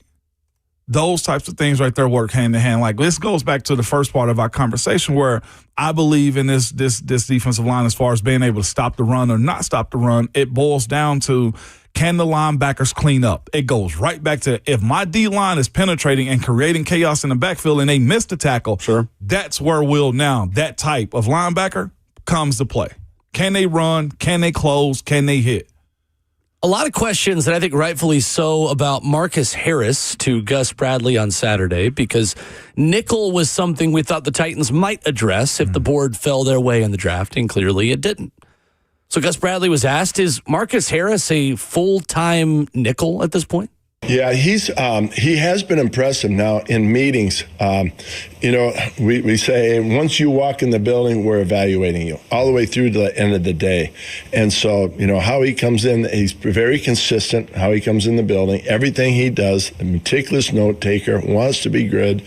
Those types of things right there work hand in hand. Like, this goes back to the first part of our conversation where I believe in this defensive line as far as being able to stop the run or not stop the run. It boils down to, can the linebackers clean up? It goes right back to, if my D-line is penetrating and creating chaos in the backfield and they miss the tackle, that's where that type of linebacker comes to play. Can they run? Can they close? Can they hit? A lot of questions, and I think rightfully so, about Marcus Harris to Gus Bradley on Saturday, because nickel was something we thought the Titans might address if the board fell their way in the draft, and clearly it didn't. So Gus Bradley was asked, is Marcus Harris a full-time nickel at this point? Yeah, he has been impressive now in meetings. We say once you walk in the building, we're evaluating you all the way through to the end of the day. And so, how he comes in, he's very consistent, how he comes in the building. Everything he does, a meticulous note taker, wants to be good.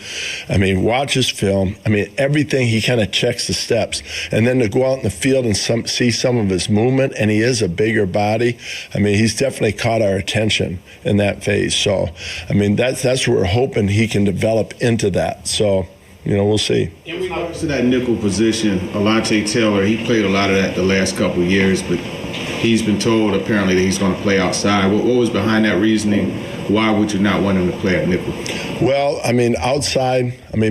Watches film. Everything, he kind of checks the steps. And then to go out in the field and see some of his movement, and he is a bigger body. He's definitely caught our attention in that phase. So, that's what we're hoping he can develop into that. So, we'll see. In regards to that nickel position, Alontae Taylor, he played a lot of that the last couple of years, but he's been told apparently that he's going to play outside. What was behind that reasoning why would you not want him to play at nickel? Well,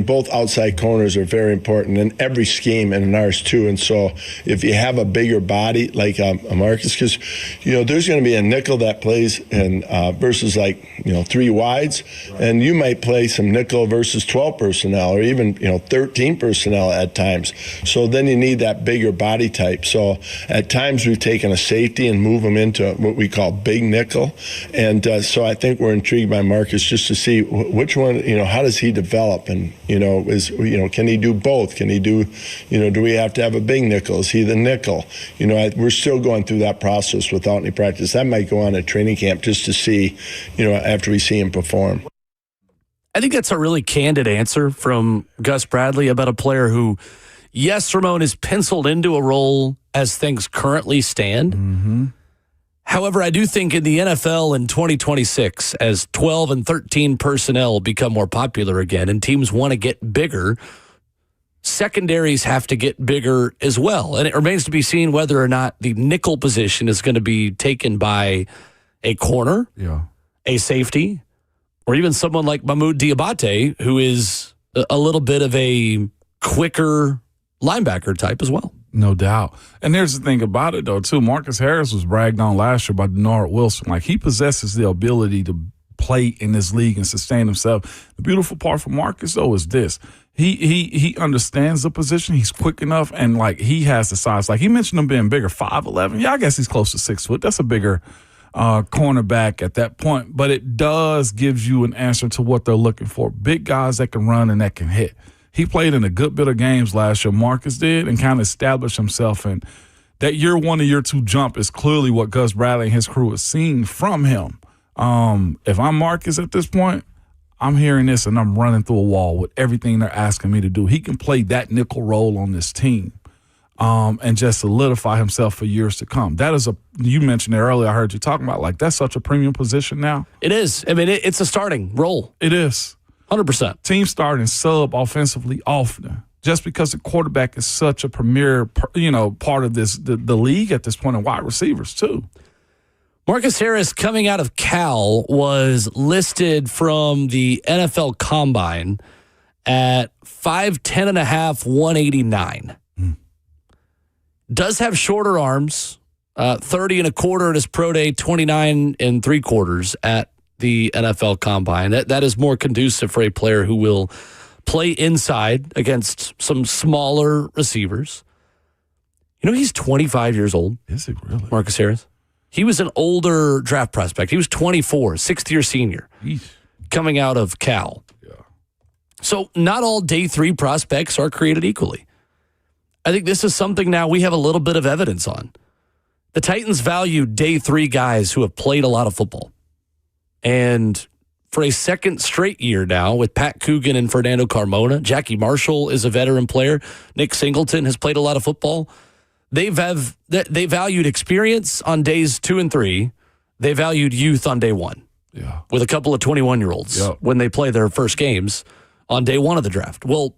both outside corners are very important in every scheme and in ours too. And so if you have a bigger body like a Marcus, because, there's going to be a nickel that plays in versus 3 wides, and you might play some nickel versus 12 personnel or even, 13 personnel at times. So then you need that bigger body type. So at times we've taken a safety and move them into what we call big nickel. And so I think we're intrigued by Marcus just to see which one, how does he develop? And, can he do both? Can he do, do we have to have a big nickel? Is he the nickel? We're still going through that process without any practice. That might go on at training camp just to see, after we see him perform. I think that's a really candid answer from Gus Bradley about a player who, yes, Ramon is penciled into a role as things currently stand. Mm-hmm. However, I do think in the NFL in 2026, as 12 and 13 personnel become more popular again and teams want to get bigger, secondaries have to get bigger as well. And it remains to be seen whether or not the nickel position is going to be taken by a corner, a safety, or even someone like Mahmoud Diabate, who is a little bit of a quicker linebacker type as well. No doubt. And there's the thing about it, though, too. Marcus Harris was bragged on last year by Denard Wilson. Like, he possesses the ability to play in this league and sustain himself. The beautiful part for Marcus, though, is this. He understands the position. He's quick enough, and, he has the size. Like, he mentioned him being bigger, 5'11". Yeah, I guess he's close to 6 foot. That's a bigger cornerback at that point. But it does give you an answer to what they're looking for. Big guys that can run and that can hit. He played in a good bit of games last year, Marcus did, and kind of established himself. And that year 1 to year 2 jump is clearly what Gus Bradley and his crew is seeing from him. If I'm Marcus at this point, I'm hearing this and I'm running through a wall with everything they're asking me to do. He can play that nickel role on this team and just solidify himself for years to come. That is you mentioned it earlier, I heard you talking about, that's such a premium position now. It is. I mean, it's a starting role. It is. 100%. Teams starting sub offensively often just because the quarterback is such a premier, part of the league at this point, and wide receivers too. Marcus Harris, coming out of Cal, was listed from the NFL Combine at 5'10.5", 189. Does have shorter arms, 30 1/4 at his pro day, 29 3/4 at the NFL Combine. That is more conducive for a player who will play inside against some smaller receivers. He's 25 years old. Is he really? Marcus Harris. He was an older draft prospect. He was 24, sixth-year senior, coming out of Cal. Yeah. So not all day 3 prospects are created equally. I think this is something now we have a little bit of evidence on. The Titans value day 3 guys who have played a lot of football. And for a second straight year now with Pat Coogan and Fernando Carmona, Jackie Marshall is a veteran player. Nick Singleton has played a lot of football. They valued experience on days 2 and 3. They valued youth on day 1. Yeah. With a couple of 21-year-olds when they play their first games on day 1 of the draft. Well,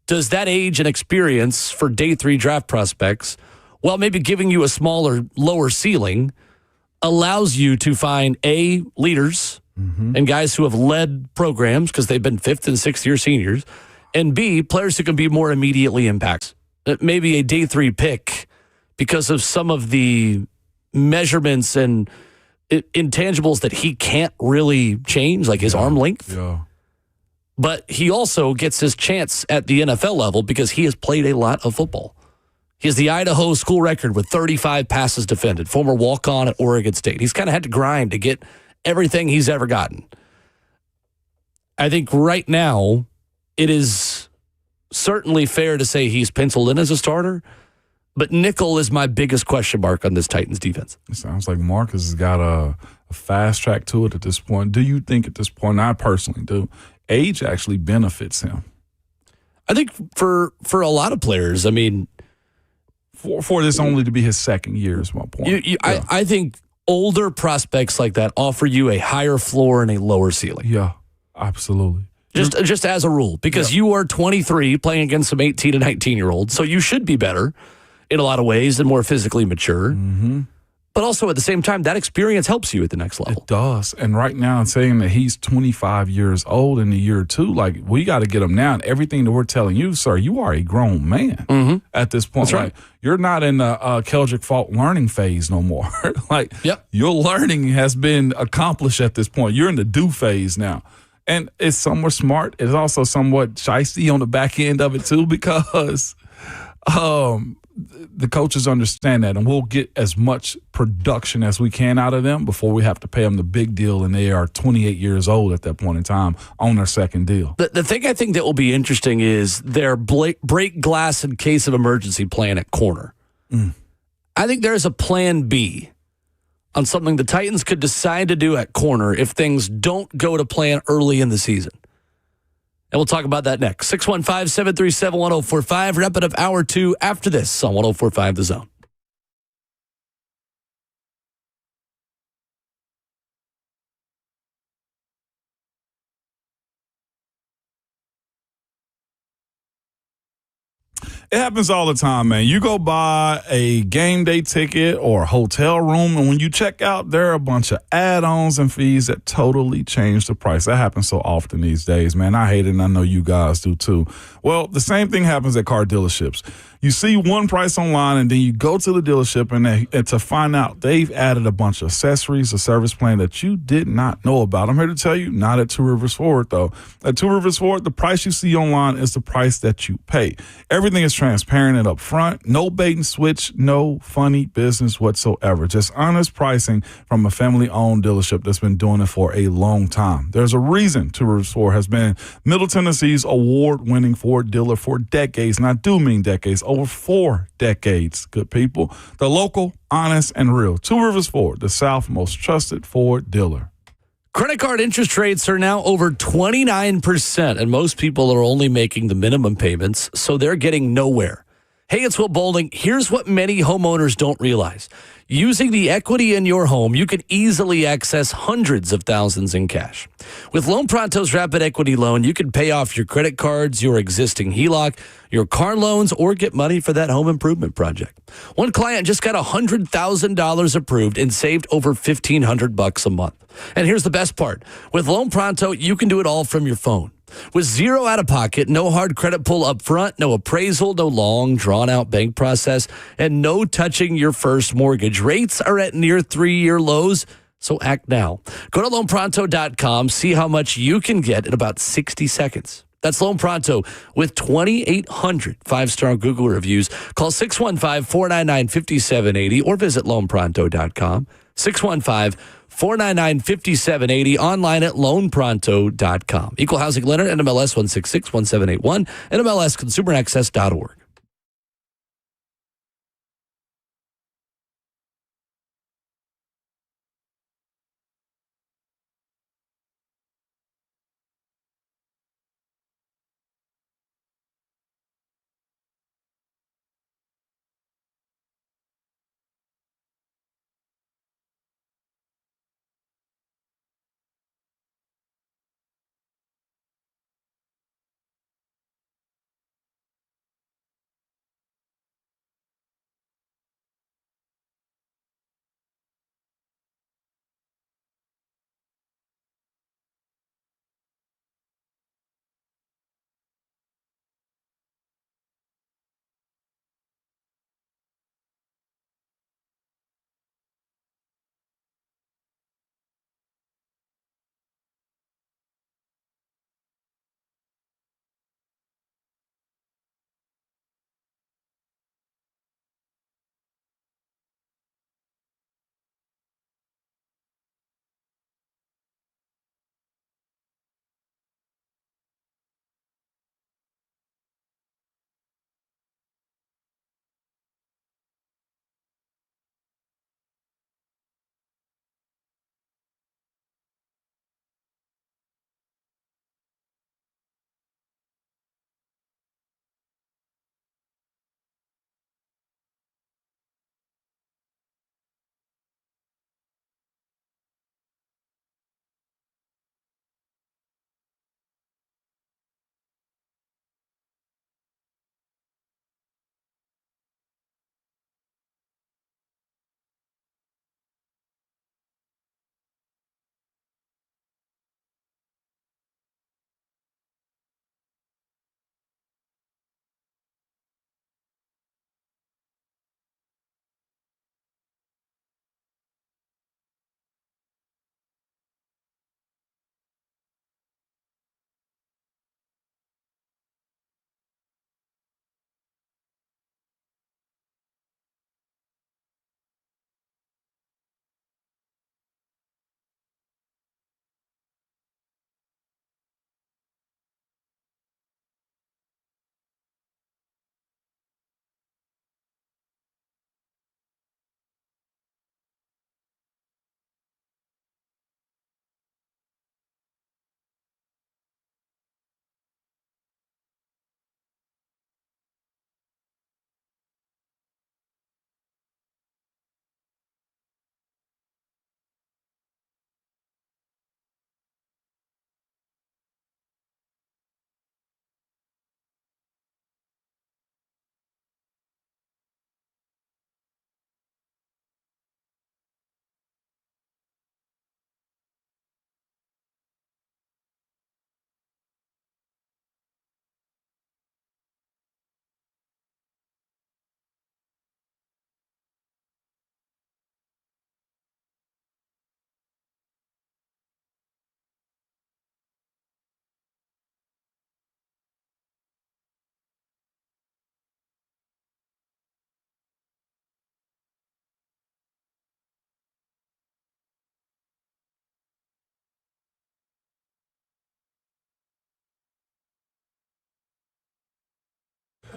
does that age and experience for day 3 draft prospects, while maybe giving you a smaller, lower ceiling, allows you to find A, leaders and guys who have led programs because they've been 5th and 6th year seniors, and B, players who can be more immediately impacted. Maybe a day 3 pick because of some of the measurements and intangibles that he can't really change, like his arm length. Yeah. But he also gets his chance at the NFL level because he has played a lot of football. He has the Idaho school record with 35 passes defended, former walk-on at Oregon State. He's kind of had to grind to get everything he's ever gotten. I think right now it is certainly fair to say he's penciled in as a starter, but nickel is my biggest question mark on this Titans defense. It sounds like Marcus has got a fast track to it at this point. Do you think at this point, I personally do, age actually benefits him? I think for a lot of players, I mean, for this only to be his second year is my point. I think older prospects like that offer you a higher floor and a lower ceiling. Yeah, absolutely. Just as a rule, because you are 23 playing against some 18 and 19-year-olds, so you should be better in a lot of ways and more physically mature. But also at the same time, that experience helps you at the next level. It does. And right now, saying that he's 25 years old in a year or two, like, we got to get him now. And everything that we're telling you, sir, you are a grown man at this point. That's right. Like, you're not in the Keldrick Fault learning phase no more. Like, your learning has been accomplished at this point. You're in the do phase now. And it's somewhat smart. It's also somewhat shysty on the back end of it, too, because the coaches understand that, and we'll get as much production as we can out of them before we have to pay them the big deal, and they are 28 years old at that point in time on their second deal. The thing I think that will be interesting is their break glass in case of emergency plan at corner. I think there's a plan B on something the Titans could decide to do at corner if things don't go to plan early in the season. And we'll talk about that next. 615-737-1045. Wrap it up hour 2 after this on 1045 The Zone. It happens all the time, man. You go buy a game day ticket or a hotel room, and when you check out, there are a bunch of add-ons and fees that totally change the price. That happens so often these days, man. I hate it, and I know you guys do too. Well, the same thing happens at car dealerships. You see one price online, and then you go to the dealership, and to find out they've added a bunch of accessories, a service plan that you did not know about. I'm here to tell you, not at Two Rivers Ford, though. At Two Rivers Ford, the price you see online is the price that you pay. Everything is transparent and upfront. No bait and switch, no funny business whatsoever. Just honest pricing from a family-owned dealership that's been doing it for a long time. There's a reason Two Rivers Ford has been Middle Tennessee's award-winning Ford dealer for decades, and I do mean decades, over 4 decades, good people. The local, honest, and real. Two Rivers Ford, the South's most trusted Ford dealer. Credit card interest rates are now over 29%, and most people are only making the minimum payments, so they're getting nowhere. Hey, it's Will Boulding. Here's what many homeowners don't realize. Using the equity in your home, you can easily access hundreds of thousands in cash. With Loan Pronto's Rapid Equity Loan, you can pay off your credit cards, your existing HELOC, your car loans, or get money for that home improvement project. One client just got $100,000 approved and saved over $1,500 a month. And here's the best part. With Loan Pronto, you can do it all from your phone. With zero out of pocket, no hard credit pull up front, no appraisal, no long drawn out bank process, and no touching your first mortgage. Rates are at near 3-year lows, so act now. Go to loanpronto.com, see how much you can get in about 60 seconds. That's Loan Pronto with 2,800 5-star Google reviews. Call 615-499-5780 or visit loanpronto.com. 615-499-5780, online at loanpronto.com. Equal housing lender, NMLS 1661781, NMLSconsumeraccess.org.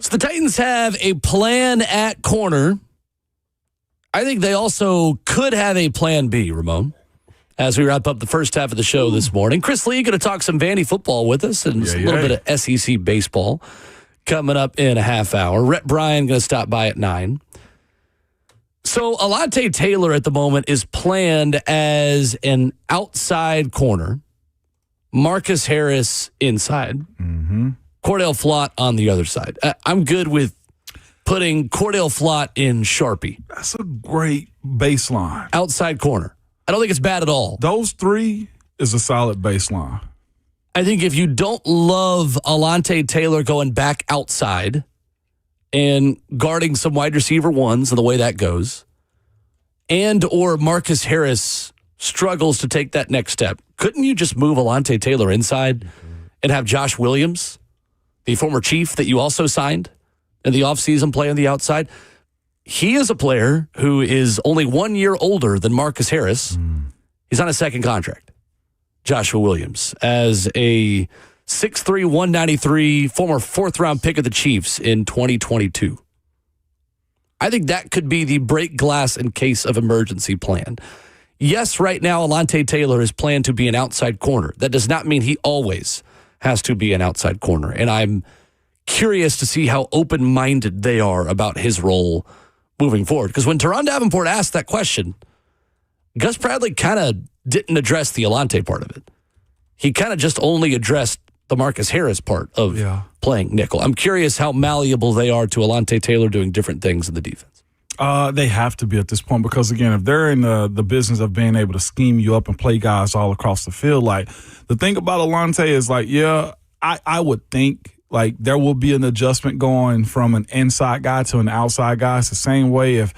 So the Titans have a plan at corner. I think they also could have a plan B, Ramon, as we wrap up the first half of the show this morning. Chris Lee going to talk some Vandy football with us and a little bit of SEC baseball coming up in a half hour. Rhett Bryan going to stop by at 9. So Alontae Taylor at the moment is planned as an outside corner. Marcus Harris inside. Mm-hmm. Cordell Flott on the other side. I'm good with putting Cordell Flott in Sharpie. That's a great baseline. Outside corner. I don't think it's bad at all. Those 3 is a solid baseline. I think if you don't love Alontae Taylor going back outside and guarding some wide receiver ones and the way that goes, and or Marcus Harris struggles to take that next step, couldn't you just move Alontae Taylor inside and have Josh Williams, the former Chief that you also signed in the offseason, play on the outside? He is a player who is only 1 year older than Marcus Harris. He's on a second contract. Joshua Williams, as a 6'3", 193, former fourth-round pick of the Chiefs in 2022. I think that could be the break glass in case of emergency plan. Yes, right now, Alontae Taylor is planned to be an outside corner. That does not mean he always has to be an outside corner. And I'm curious to see how open-minded they are about his role moving forward. Because when Teron Davenport asked that question, Gus Bradley kind of didn't address the Alontae part of it. He kind of just only addressed the Marcus Harris part of playing nickel. I'm curious how malleable they are to Alontae Taylor doing different things in the defense. They have to be at this point because, again, if they're in the business of being able to scheme you up and play guys all across the field, like the thing about Alontae is like, I would think like there will be an adjustment going from an inside guy to an outside guy. It's the same way if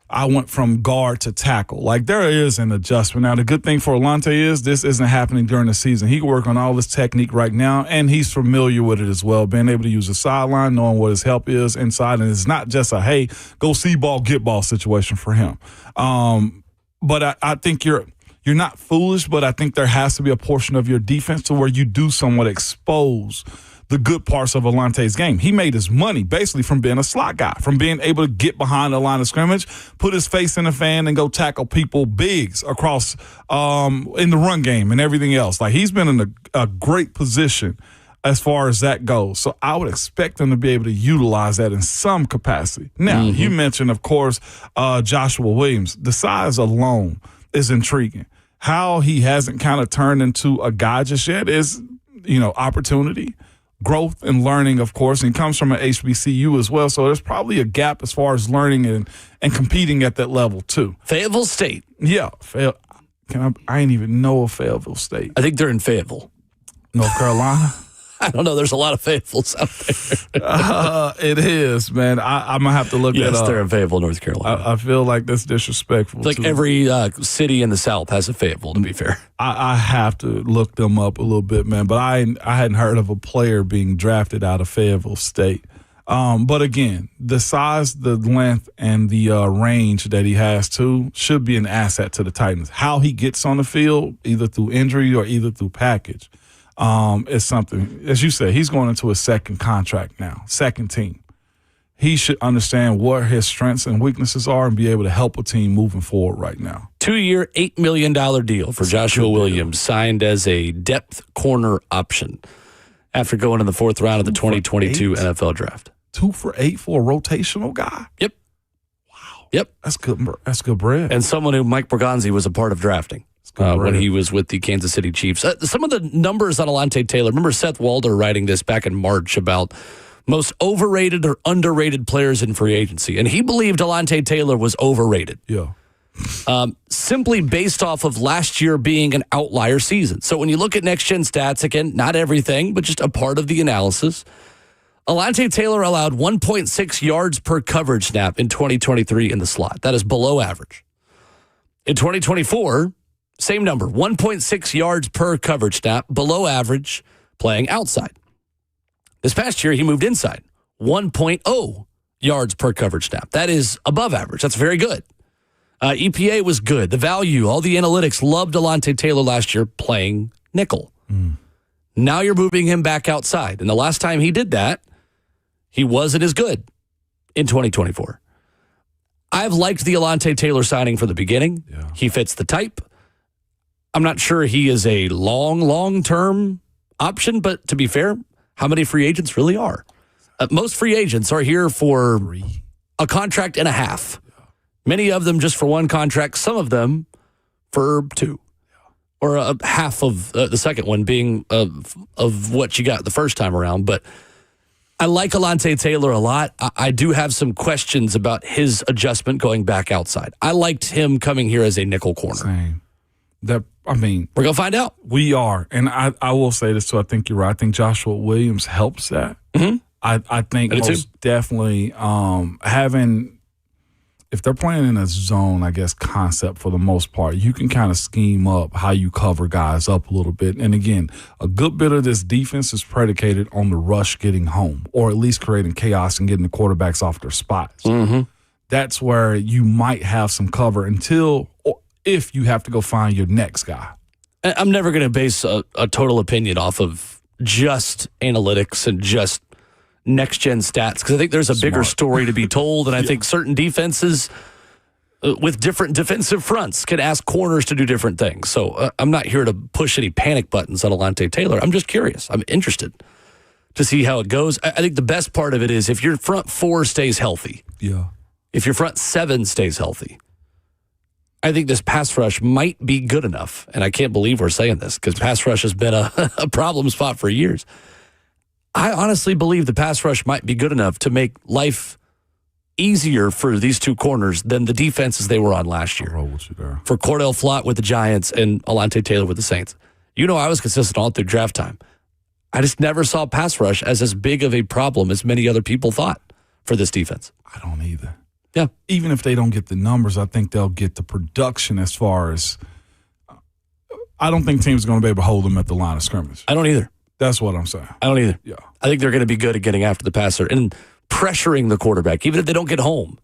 I went from guard to tackle. Like, there is an adjustment. Now, the good thing for Alontae is this isn't happening during the season. He can work on all this technique right now, and he's familiar with it as well, being able to use the sideline, knowing what his help is inside. And it's not just a, hey, go see ball, get ball situation for him. But I think you're not foolish, but I think there has to be a portion of your defense to where you do somewhat expose the good parts of Alontae's game. He made his money basically from being a slot guy, from being able to get behind the line of scrimmage, put his face in the fan, and go tackle people bigs across in the run game and everything else. Like, he's been in a great position as far as that goes. So I would expect him to be able to utilize that in some capacity. Now, you mentioned, of course, Joshua Williams. The size alone is intriguing. How he hasn't kind of turned into a guy just yet is, opportunity. Growth and learning, of course, and comes from an HBCU as well. So there's probably a gap as far as learning and competing at that level too. Fayetteville State. Yeah. I ain't even know of Fayetteville State. I think they're in Fayetteville. North Carolina? I don't know. There's a lot of Fayettevilles out there. It is, man. I'm going to have to look that up. Yes, they're in Fayetteville, North Carolina. I feel like that's disrespectful. Like every city in the South has a Fayetteville, to be fair. I have to look them up a little bit, man. But I hadn't heard of a player being drafted out of Fayetteville State. But again, the size, the length, and the range that he has too should be an asset to the Titans. How he gets on the field, either through injury or either through package, is something. As you said, he's going into his second contract now, second team. He should understand what his strengths and weaknesses are and be able to help a team moving forward right now. 2-year, $8 million deal for Joshua Williams, signed as a depth corner option after going in the fourth round of the 2022 NFL Draft. 2 for $8 for a rotational guy? Yep. Wow. Yep. That's good. That's good bread. And someone who Mike Borgonzi was a part of drafting when he was with the Kansas City Chiefs. Some of the numbers on Alontae Taylor, remember Seth Walder writing this back in March about most overrated or underrated players in free agency. And he believed Alontae Taylor was overrated. Yeah. Simply based off of last year being an outlier season. So when you look at next-gen stats, again, not everything, but just a part of the analysis, Alontae Taylor allowed 1.6 yards per coverage snap in 2023 in the slot. That is below average. In 2024, same number, 1.6 yards per coverage snap, below average, playing outside. This past year, he moved inside, 1.0 yards per coverage snap. That is above average. That's very good. EPA was good. The value, all the analytics loved Alontae Taylor last year playing nickel. Now you're moving him back outside. And the last time he did that, he wasn't as good in 2024. I've liked the Alontae Taylor signing from the beginning. Yeah. He fits the type. I'm not sure he is a long-term option, but to be fair, how many free agents really are? Most free agents are here for a contract and a half. Many of them just for one contract, some of them for two. Or a half of the second one being of what you got the first time around. But I like Alontae Taylor a lot. I do have some questions about his adjustment going back outside. I liked him coming here as a nickel corner. Same. We're going to find out. We are. And I will say this, too. I think you're right. I think Joshua Williams helps that. Mm-hmm. I think most definitely having, if they're playing in a zone, I guess, concept for the most part, you can kind of scheme up how you cover guys up a little bit. And again, a good bit of this defense is predicated on the rush getting home, or at least creating chaos and getting the quarterbacks off their spots. Mm-hmm. That's where you might have some cover until, or if you have to go find your next guy. I'm never going to base a total opinion off of just analytics and just next-gen stats, because I think there's a bigger story to be told, and I think certain defenses with different defensive fronts can ask corners to do different things. So I'm not here to push any panic buttons on Alontae Taylor. I'm just curious. I'm interested to see how it goes. I think the best part of it is if your front four stays healthy, if your front seven stays healthy, I think this pass rush might be good enough, and I can't believe we're saying this because pass rush has been a problem spot for years. I honestly believe the pass rush might be good enough to make life easier for these two corners than the defenses they were on last year. For Cordell Flott with the Giants and Alontae Taylor with the Saints. You know, I was consistent all through draft time. I just never saw pass rush as big of a problem as many other people thought for this defense. I don't either. Yeah. Even if they don't get the numbers, I think they'll get the production as far as I don't think teams are going to be able to hold them at the line of scrimmage. I don't either. That's what I'm saying. I don't either. Yeah. I think they're going to be good at getting after the passer and pressuring the quarterback, even if they don't get home.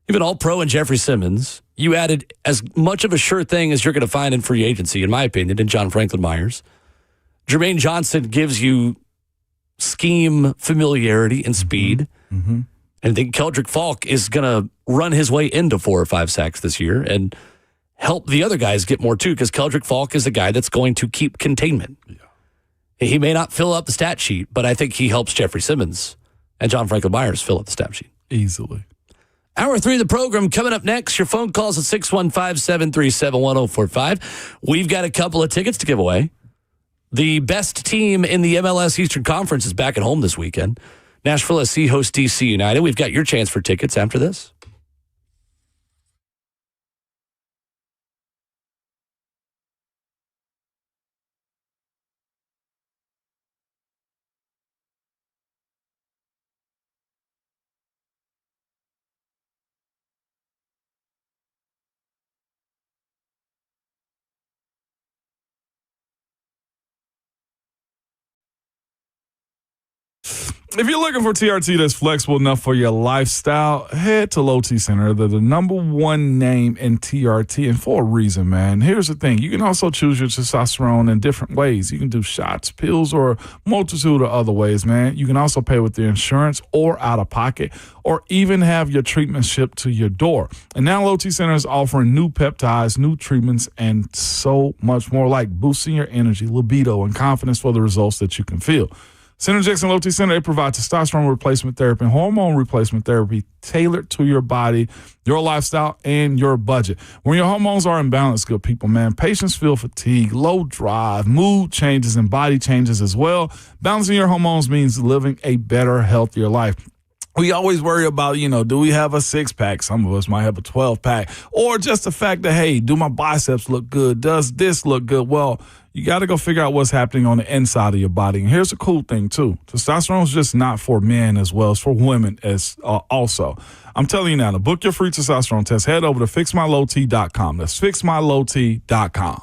Even All-Pro and Jeffrey Simmons, you added as much of a sure thing as you're going to find in free agency, in my opinion, in John Franklin Myers. Jermaine Johnson gives you scheme familiarity and speed. Mm-hmm. And I think Keldrick Falk is going to run his way into 4 or 5 sacks this year and help the other guys get more, too, because Keldrick Falk is a guy that's going to keep containment. Yeah. He may not fill up the stat sheet, but I think he helps Jeffrey Simmons and John Franklin Myers fill up the stat sheet. Easily. Hour 3 of the program coming up next. Your phone calls at 615-737-1045. We've got a couple of tickets to give away. The best team in the MLS Eastern Conference is back at home this weekend. Nashville SC hosts DC United. We've got your chance for tickets after this. If you're looking for TRT that's flexible enough for your lifestyle, head to Low T Center. They're the #1 name in TRT, and for a reason, man. Here's the thing. You can also choose your testosterone in different ways. You can do shots, pills, or a multitude of other ways, man. You can also pay with your insurance or out of pocket, or even have your treatment shipped to your door. And now Low T Center is offering new peptides, new treatments, and so much more, like boosting your energy, libido, and confidence for the results that you can feel. Synergex and Low T Center, they provide testosterone replacement therapy and hormone replacement therapy tailored to your body, your lifestyle, and your budget. When your hormones are imbalanced, good people, man, patients feel fatigue, low drive, mood changes, and body changes as well. Balancing your hormones means living a better, healthier life. We always worry about, do we have a 6-pack? Some of us might have a 12-pack. Or just the fact that, hey, do my biceps look good? Does this look good? Well, you got to go figure out what's happening on the inside of your body. And here's a cool thing, too. Testosterone is just not for men as well. It's for women as also. I'm telling you now, to book your free testosterone test, head over to fixmylowt.com. That's fixmylowt.com.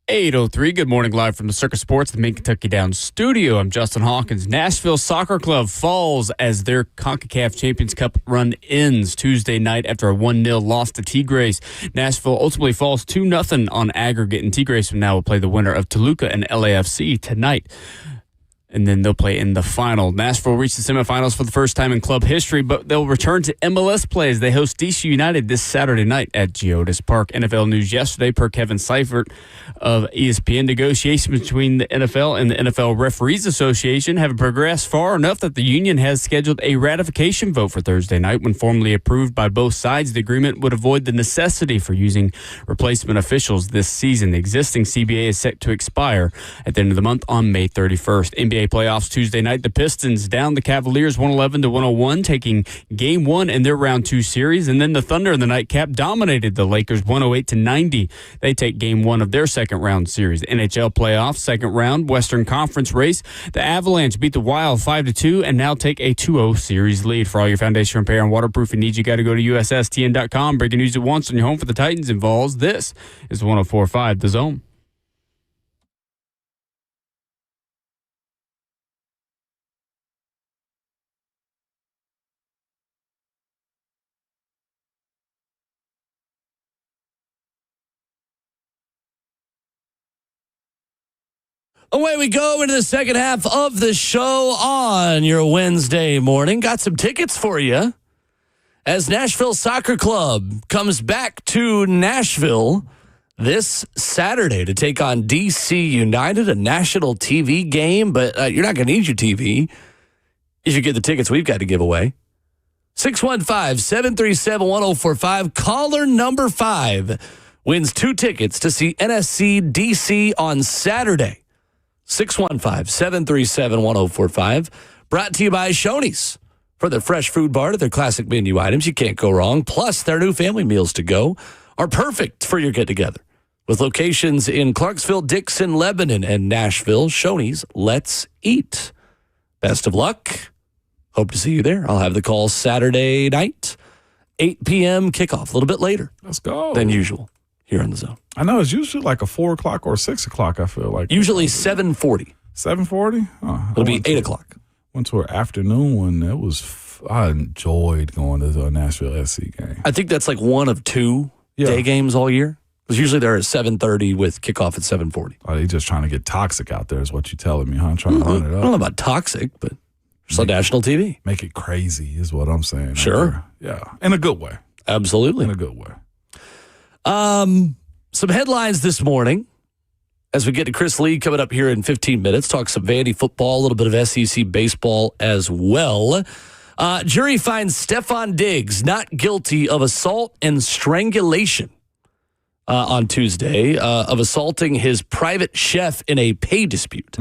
8:03. Good morning, live from the Circus Sports, the Mid-Kentucky Downs studio. I'm Justin Hawkins. Nashville Soccer Club falls as their CONCACAF Champions Cup run ends Tuesday night after a 1-0 loss to Tigres. Nashville ultimately falls 2-0 on aggregate, and Tigres now will play the winner of Toluca and LAFC tonight. And then they'll play in the final. Nashville reached the semifinals for the first time in club history, but they'll return to MLS play as they host DC United this Saturday night at Geodis Park. NFL news yesterday, per Kevin Seifert of ESPN, negotiations between the NFL and the NFL Referees Association have progressed far enough that the union has scheduled a ratification vote for Thursday night. When formally approved by both sides, the agreement would avoid the necessity for using replacement officials this season. The existing CBA is set to expire at the end of the month on May 31st. NBA playoffs Tuesday night. The Pistons down the Cavaliers 111-101, taking Game 1 in their Round 2 series. And then the Thunder in the nightcap dominated the Lakers 108-90. They take Game 1 of their second round series. NHL playoffs, second round, Western Conference race. The Avalanche beat the Wild 5-2 and now take a 2-0 series lead. For all your foundation repair and waterproofing needs, you got to go to USSTN.com. Breaking news at once on your home for the Titans involves this is 104.5 The Zone. Away we go into the second half of the show on your Wednesday morning. Got some tickets for you as Nashville Soccer Club comes back to Nashville this Saturday to take on DC United, a national TV game. But you're not going to need your TV. You should get the tickets we've got to give away. 615-737-1045. Caller number 5 wins 2 tickets to see NSC DC on Saturday. 615-737-1045. Brought to you by Shoney's. For their fresh food bar to their classic menu items, you can't go wrong. Plus, their new family meals to go are perfect for your get-together. With locations in Clarksville, Dixon, Lebanon, and Nashville, Shoney's, let's eat. Best of luck. Hope to see you there. I'll have the call Saturday night, 8 p.m. kickoff, a little bit later. Let's go. Than usual here in the zone. I know it's usually like a 4 o'clock or 6 o'clock, I feel like. Usually 7:40. 7:40? It'll be 8 o'clock. Went to an afternoon one. I enjoyed going to a Nashville SC game. I think that's like one of 2 day games all year. Because usually they're at 7:30 with kickoff at 7:40. Oh, they just trying to get toxic out there is what you're telling me, huh? Trying to run it up. I don't know about toxic, but it's on national TV. Make it crazy is what I'm saying. Sure. Yeah. In a good way. Absolutely. In a good way. Some headlines this morning as we get to Chris Lee coming up here in 15 minutes. Talk some Vandy football, a little bit of SEC baseball as well. Jury finds Stefon Diggs not guilty of assault and strangulation on Tuesday of assaulting his private chef in a pay dispute.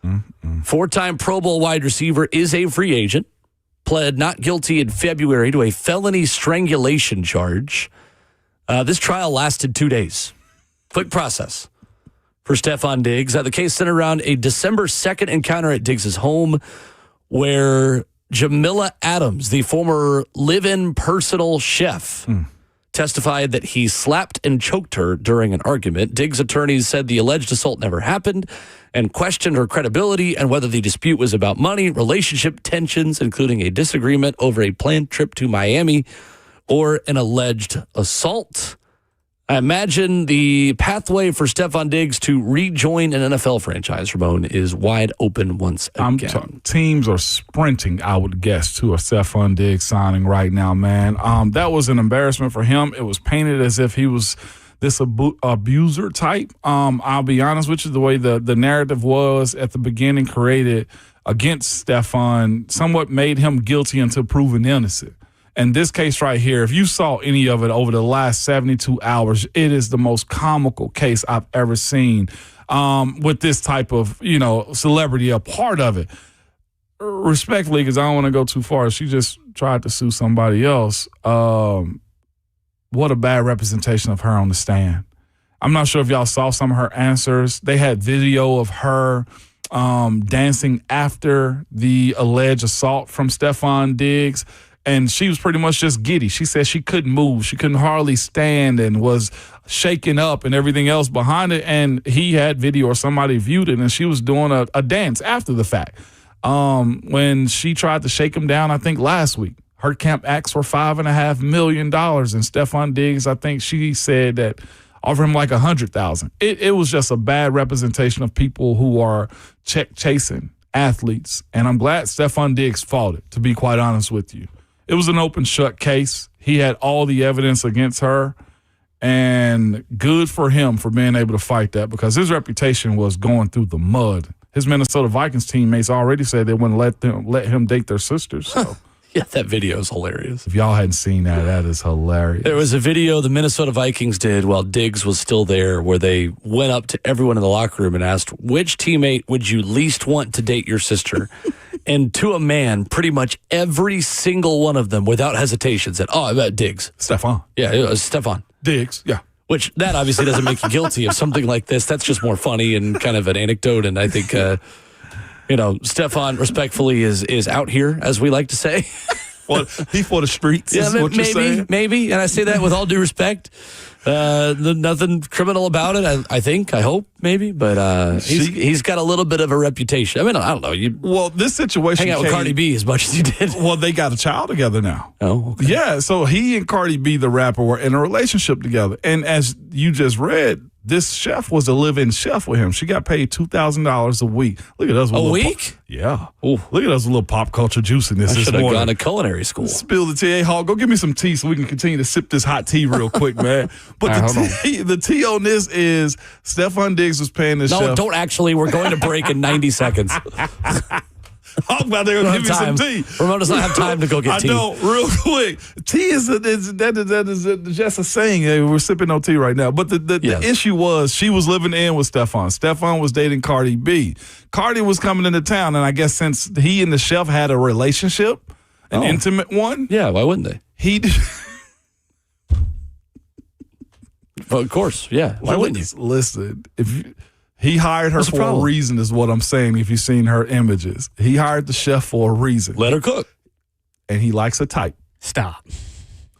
4-time Pro Bowl wide receiver is a free agent, pled not guilty in February to a felony strangulation charge. This trial lasted 2 days. Quick process for Stefon Diggs. The case centered around a December 2nd encounter at Diggs' home where Jamila Adams, the former live-in personal chef, testified that he slapped and choked her during an argument. Diggs' attorneys said the alleged assault never happened and questioned her credibility and whether the dispute was about money, relationship tensions, including a disagreement over a planned trip to Miami, or an alleged assault. I imagine the pathway for Stefon Diggs to rejoin an NFL franchise, Ramon, is wide open once again. Teams are sprinting, I would guess, to a Stefon Diggs signing right now, man. That was an embarrassment for him. It was painted as if he was this abuser type. I'll be honest with you, the way the narrative was at the beginning created against Stefon somewhat made him guilty until proven innocent. And this case right here, if you saw any of it over the last 72 hours, it is the most comical case I've ever seen with this type of, celebrity a part of it. Respectfully, because I don't want to go too far, she just tried to sue somebody else. What a bad representation of her on the stand. I'm not sure if y'all saw some of her answers. They had video of her dancing after the alleged assault from Stefon Diggs. And she was pretty much just giddy. She said she couldn't move. She couldn't hardly stand and was shaking up and everything else behind it. And he had video or somebody viewed it, and she was doing a dance after the fact. When she tried to shake him down, I think last week, her camp asked for $5.5 million. And Stefon Diggs, I think she said that offer him like $100,000. It was just a bad representation of people who are check chasing athletes. And I'm glad Stefon Diggs fought it, to be quite honest with you. It was an open shut case. He had all the evidence against her, and good for him for being able to fight that, because his reputation was going through the mud. His Minnesota Vikings teammates already said they wouldn't let him date their sisters. So. Yeah, that video is hilarious. If y'all hadn't seen that, that is hilarious. There was a video the Minnesota Vikings did while Diggs was still there where they went up to everyone in the locker room and asked, which teammate would you least want to date your sister? And to a man, pretty much every single one of them, without hesitation, said, I bet Diggs. Stefon. Yeah, it was Stefon. Diggs, yeah. Which, that obviously doesn't make you guilty of something like this. That's just more funny and kind of an anecdote. And I think, Stefon respectfully is out here, as we like to say. Well, he for the streets, is what you're saying. Maybe. And I say that with all due respect. Nothing criminal about it, I think, I hope, maybe. But he's got a little bit of a reputation. I mean, I don't know. Well, this situation hang out with Cardi B as much as you did. Well, they got a child together now. Oh, okay. Yeah, so he and Cardi B, the rapper, were in a relationship together. And as you just read, this chef was a live-in chef with him. She got paid $2,000 a week. Look at us. A week? Yeah. Ooh. Look at us, a little pop culture juice in this. I should have gone to culinary school. Spill the tea. Hey, Hall, go get me some tea so we can continue to sip this hot tea real quick, man. But the tea on this is Stefon Diggs was paying this chef. No, don't actually. We're going to break in 90 seconds. Hawk about there give me some tea. Ramon does not have time to go get tea. I know, real quick. Tea is just a saying. Hey, we're sipping on tea right now. But the issue was she was living in with Stefon. Stefon was dating Cardi B. Cardi was coming into town, and I guess since he and the chef had a relationship, an intimate one. Yeah, why wouldn't they? Well, of course, yeah. Why wouldn't you? Listen, he hired her for a reason, is what I'm saying, if you've seen her images. He hired the chef for a reason. Let her cook. And he likes a type. Stop.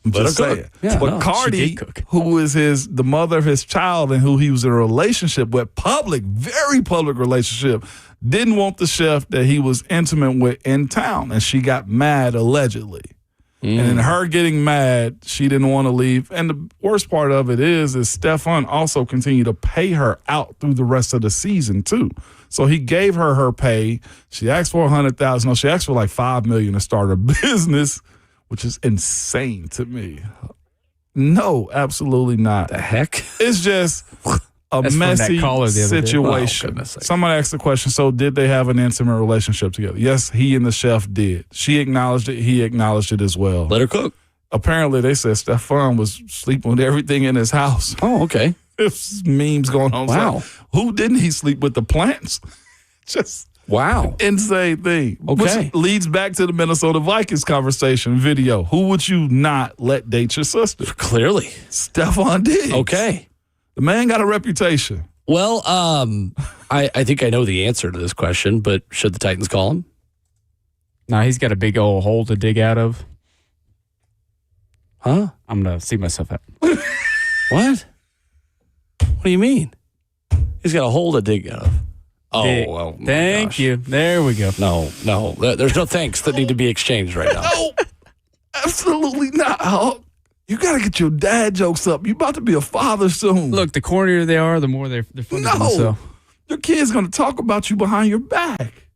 I'm just saying. Yeah, but Cardi, who is the mother of his child and who he was in a relationship with, very public relationship, didn't want the chef that he was intimate with in town. And she got mad, allegedly. And in her getting mad, she didn't want to leave. And the worst part of it is Stefon also continued to pay her out through the rest of the season, too. So he gave her pay. She asked for $100,000. No, she asked for like $5 million to start her business, which is insane to me. No, absolutely not. The heck? It's just a messy situation. Oh, somebody asked the question, so did they have an intimate relationship together? Yes, he and the chef did. She acknowledged it. He acknowledged it as well. Let her cook. Apparently, they said Stefon was sleeping with everything in his house. Oh, okay. There's memes going on. Wow. So, who didn't he sleep with? The plants? Just wow. Insane thing. Okay. Which leads back to the Minnesota Vikings conversation video. Who would you not let date your sister? Clearly. Stefon Diggs. Okay. The man got a reputation. Well, I think I know the answer to this question, but should the Titans call him? No, he's got a big old hole to dig out of. Huh? I'm going to see myself out. What? What do you mean? He's got a hole to dig out of. Oh, well. Thank you. There we go. No. There's no thanks that need to be exchanged right now. No, absolutely not. You got to get your dad jokes up. You about to be a father soon. Look, the cornier they are, the more they're funny to themselves. Your kid's going to talk about you behind your back.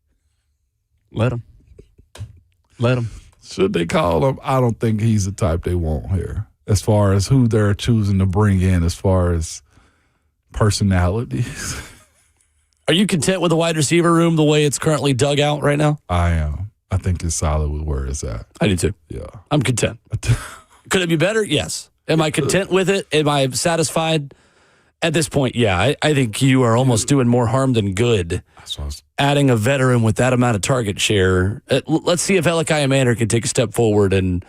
Let him. Should they call him? I don't think he's the type they want here. As far as who they're choosing to bring in, as far as personalities. Are you content with the wide receiver room the way it's currently dug out right now? I am. I think it's solid with where it's at. I do too. Yeah. I'm content. Could it be better? Yes. Am I content with it? Am I satisfied? At this point, yeah. I think you are almost doing more harm than good. Adding a veteran with that amount of target share. Let's see if Elikai Manor can take a step forward and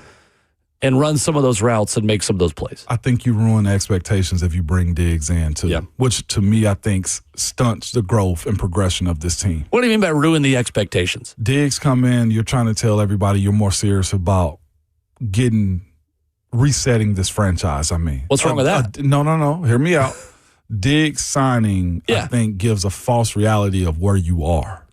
run some of those routes and make some of those plays. I think you ruin the expectations if you bring Diggs in, too. Yeah. Which, to me, I think stunts the growth and progression of this team. What do you mean by ruin the expectations? Diggs come in, you're trying to tell everybody you're more serious about resetting this franchise. I mean, What's wrong with that? No. Hear me out. Diggs signing, I think, gives a false reality of where you are.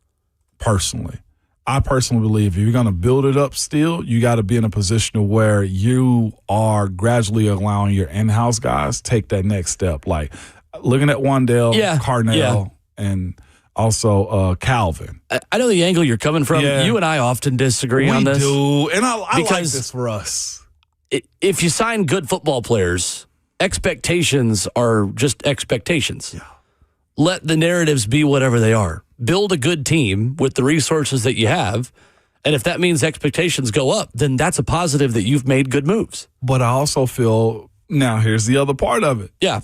Personally, I personally believe if you're going to build it up still, you got to be in a position where you are gradually allowing your in-house guys take that next step. Like looking at Wandale, Carnell, and also Calvin. I know the angle you're coming from. Yeah. You and I often disagree on this. We do, and I like this for us. If you sign good football players, expectations are just expectations. Yeah. Let the narratives be whatever they are. Build a good team with the resources that you have, and if that means expectations go up, then that's a positive that you've made good moves. But I also feel, now here's the other part of it. Yeah.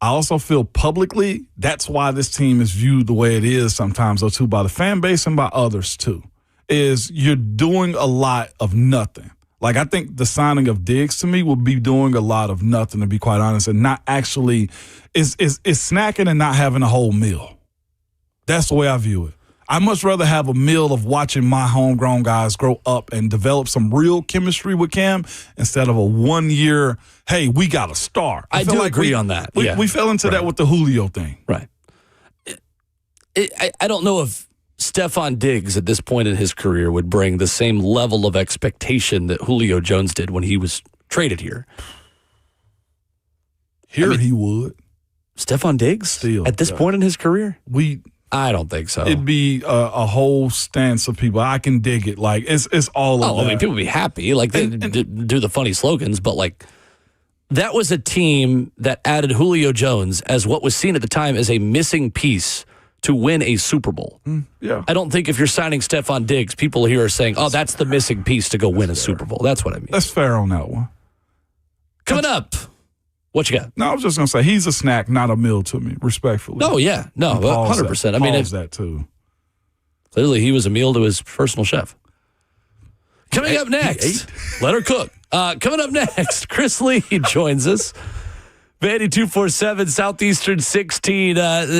I also feel publicly that's why this team is viewed the way it is sometimes, though, too, by the fan base and by others, too, is you're doing a lot of nothing. Like, I think the signing of Diggs to me will be doing a lot of nothing, to be quite honest, and not actually is snacking and not having a whole meal. That's the way I view it. I'd much rather have a meal of watching my homegrown guys grow up and develop some real chemistry with Cam instead of a 1 year, hey, we got a star. I do agree on that. We fell into that with the Julio thing. Right. I don't know if Stefon Diggs at this point in his career would bring the same level of expectation that Julio Jones did when he was traded here. He would. Stefon Diggs? Still. At this point in his career? I don't think so. It'd be a whole stance of people. I can dig it. Like, it's all of that. I mean, people would be happy. Like, they do the funny slogans, but, like, that was a team that added Julio Jones as what was seen at the time as a missing piece to win a Super Bowl. Yeah. I don't think if you're signing Stefon Diggs, people here are saying, oh, that's the missing piece to go win a Super Bowl. That's what I mean. That's fair on that one. Coming up, what you got? No, I was just going to say, he's a snack, not a meal to me, respectfully. Oh, yeah. No, 100%. I mean, that too. Clearly, he was a meal to his personal chef. Coming up next, let her cook. Coming up next, Chris Lee joins us. Vandy 247, Southeastern 16.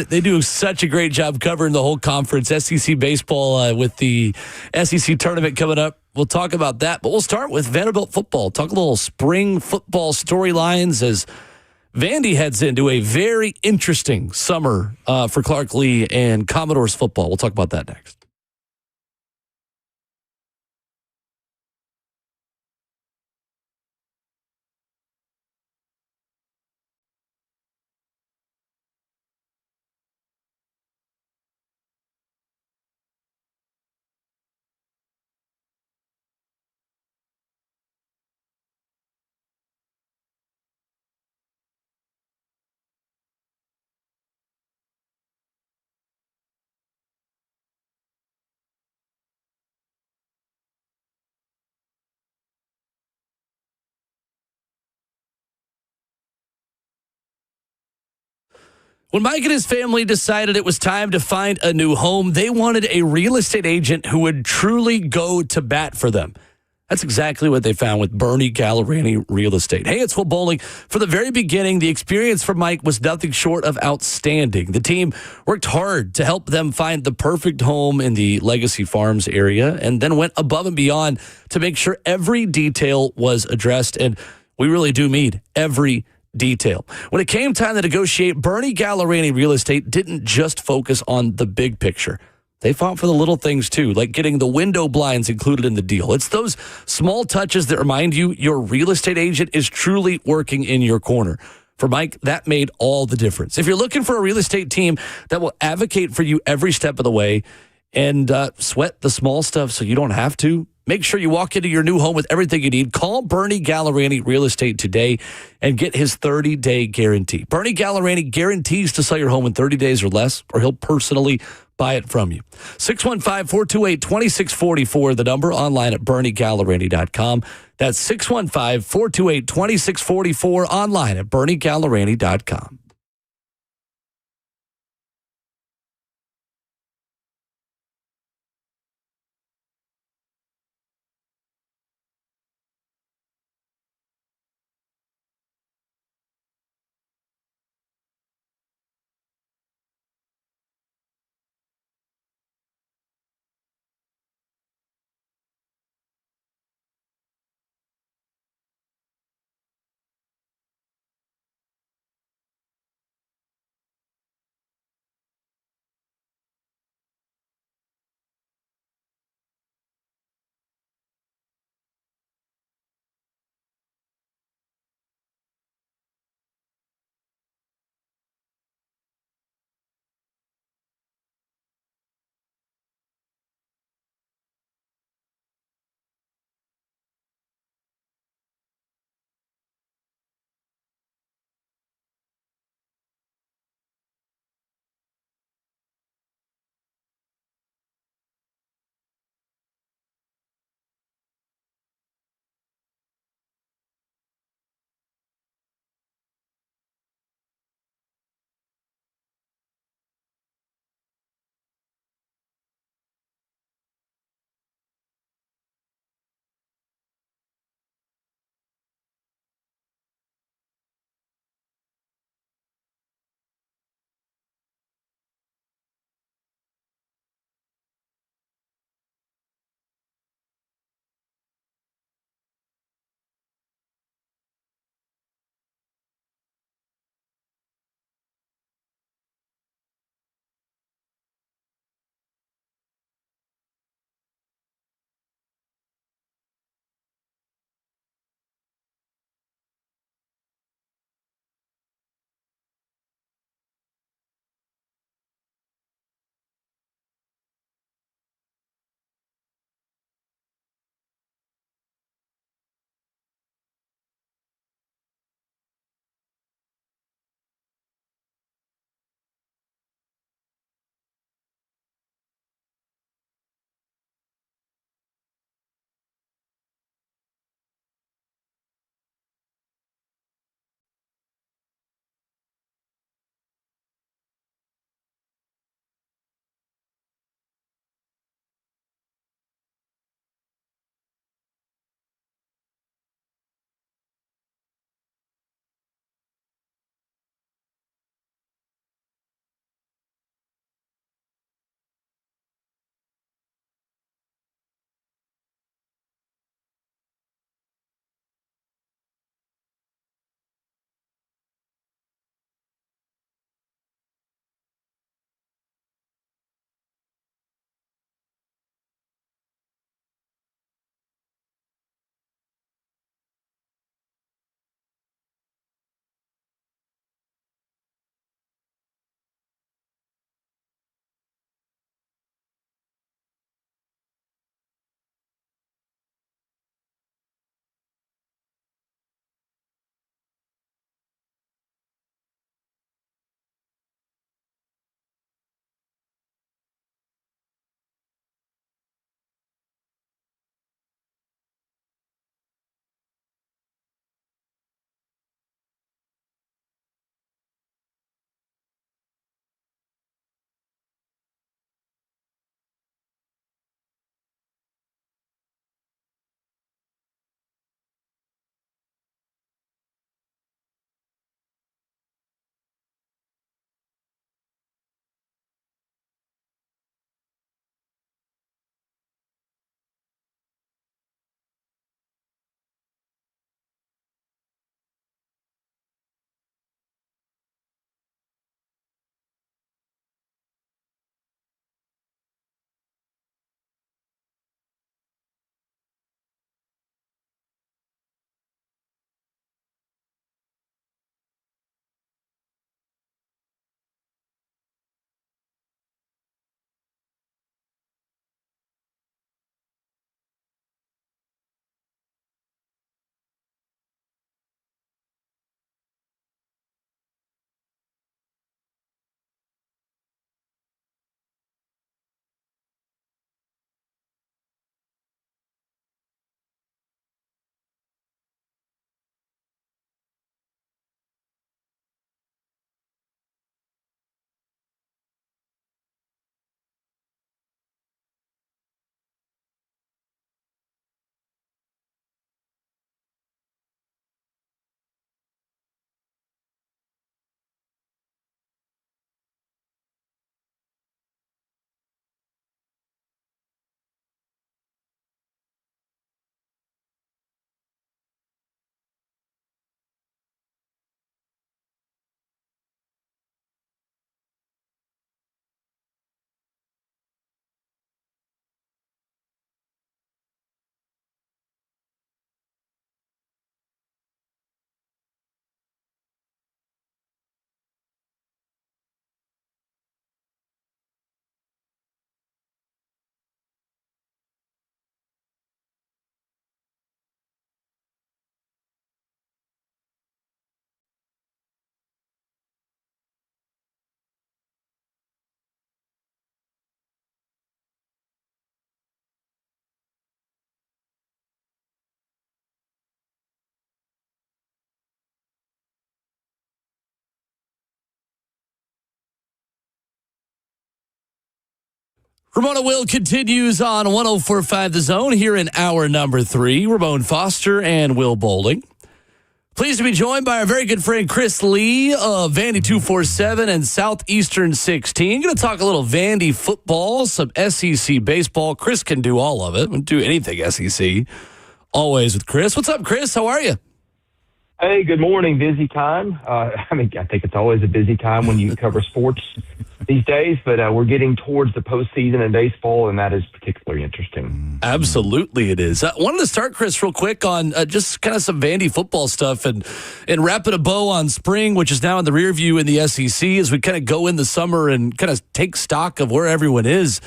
They do such a great job covering the whole conference. SEC baseball with the SEC tournament coming up. We'll talk about that, but we'll start with Vanderbilt football. Talk a little spring football storylines as Vandy heads into a very interesting summer for Clark Lee and Commodores football. We'll talk about that next. When Mike and his family decided it was time to find a new home, they wanted a real estate agent who would truly go to bat for them. That's exactly what they found with Bernie Gallerani Real Estate. Hey, it's Will Bowling. From the very beginning, the experience for Mike was nothing short of outstanding. The team worked hard to help them find the perfect home in the Legacy Farms area and then went above and beyond to make sure every detail was addressed. And we really do mean every detail. When it came time to negotiate, Bernie Gallerani Real Estate didn't just focus on the big picture. They fought for the little things too, like getting the window blinds included in the deal. It's those small touches that remind you your real estate agent is truly working in your corner. For Mike, that made all the difference. If you're looking for a real estate team that will advocate for you every step of the way and sweat the small stuff so you don't have to, make sure you walk into your new home with everything you need. Call Bernie Gallerani Real Estate today and get his 30-day guarantee. Bernie Gallerani guarantees to sell your home in 30 days or less, or he'll personally buy it from you. 615-428-2644, the number, online at BernieGallerani.com. That's 615-428-2644, online at BernieGallerani.com. Ramon Will continues on 104.5 The Zone here in hour number 3. Ramon Foster and Will Bowling. Pleased to be joined by our very good friend Chris Lee of Vandy 247 and Southeastern 16. Going to talk a little Vandy football, some SEC baseball. Chris can do all of it. We'll do anything SEC. Always with Chris. What's up, Chris? How are you? Hey, good morning. Busy time. I think it's always a busy time when you cover sports these days, but we're getting towards the postseason in baseball, and that is particularly interesting. Absolutely it is. I wanted to start, Chris, real quick on just kind of some Vandy football stuff and wrapping a bow on spring, which is now in the rear view in the SEC as we kind of go in the summer and kind of take stock of where everyone is.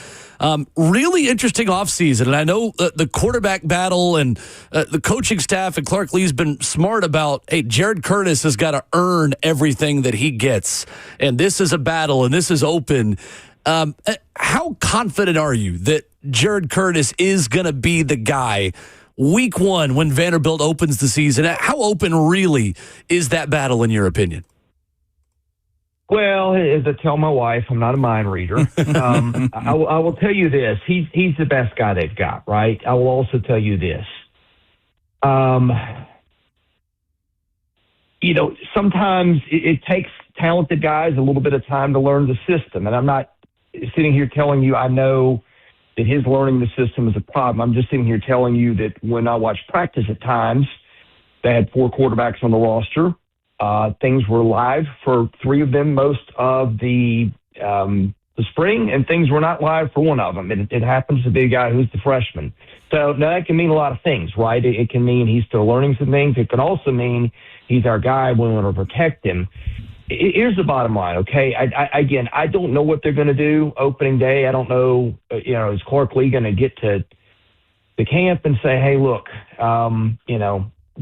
Really interesting offseason, and I know the quarterback battle and the coaching staff and Clark Lee's been smart about, hey, Jared Curtis has got to earn everything that he gets, and this is a battle, and this is open. How confident are you that Jared Curtis is going to be the guy week 1 when Vanderbilt opens the season? How open really is that battle in your opinion? Well, as I tell my wife, I'm not a mind reader. I will tell you this. He's the best guy they've got, right? I will also tell you this. Sometimes it takes talented guys a little bit of time to learn the system. And I'm not sitting here telling you I know that his learning the system is a problem. I'm just sitting here telling you that when I watch practice at times, they had 4 quarterbacks on the roster. Things were live for 3 of them most of the spring, and things were not live for one of them. It happens to be a guy who's the freshman. So now that can mean a lot of things, right? It can mean he's still learning some things. It can also mean he's our guy. We want to protect him. Here's the bottom line, okay? I don't know what they're going to do opening day. I don't know, is Clark Lee going to get to the camp and say, hey, look,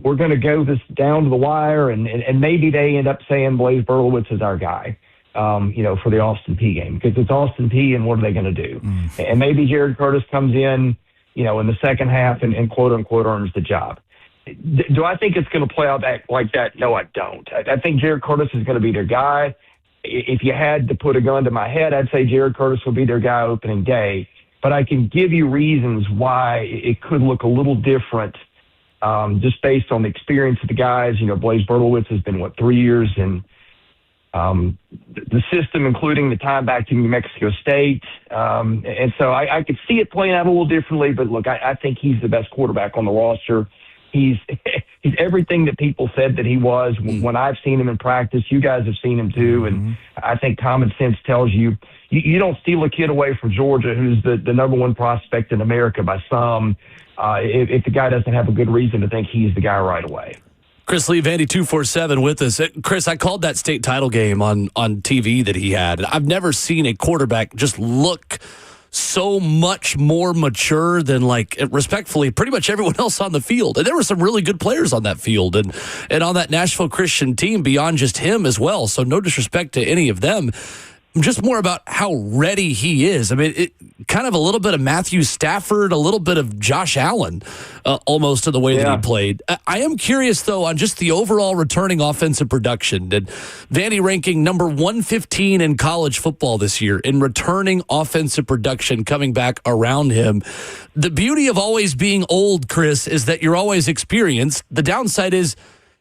we're going to go this down to the wire, and maybe they end up saying Blaise Berlowitz is our guy, for the Austin Peay game, because it's Austin Peay, and what are they going to do? And maybe Jared Curtis comes in, in the second half and quote unquote earns the job. Do I think it's going to play out like that? No, I don't. I think Jared Curtis is going to be their guy. If you had to put a gun to my head, I'd say Jared Curtis will be their guy opening day. But I can give you reasons why it could look a little different. Just based on the experience of the guys. Blaise Berlowitz has been, 3 years in the system, including the time back to New Mexico State. And so I could see it playing out a little differently, but look, I think he's the best quarterback on the roster. He's everything that people said that he was when I've seen him in practice. You guys have seen him too, and I think common sense tells you don't steal a kid away from Georgia, who's the number 1 prospect in America by some, if the guy doesn't have a good reason to think he's the guy right away. Chris Lee, Vandy 247 with us. Chris, I called that state title game on TV that he had. I've never seen a quarterback just look so much more mature than, respectfully, pretty much everyone else on the field. And there were some really good players on that field and on that Nashville Christian team beyond just him as well. So no disrespect to any of them. Just more about how ready he is. I mean, kind of a little bit of Matthew Stafford, a little bit of Josh Allen, almost in the way that he played. I am curious, though, on just the overall returning offensive production. And Vandy ranking number 115 in college football this year in returning offensive production coming back around him. The beauty of always being old, Chris, is that you're always experienced. The downside is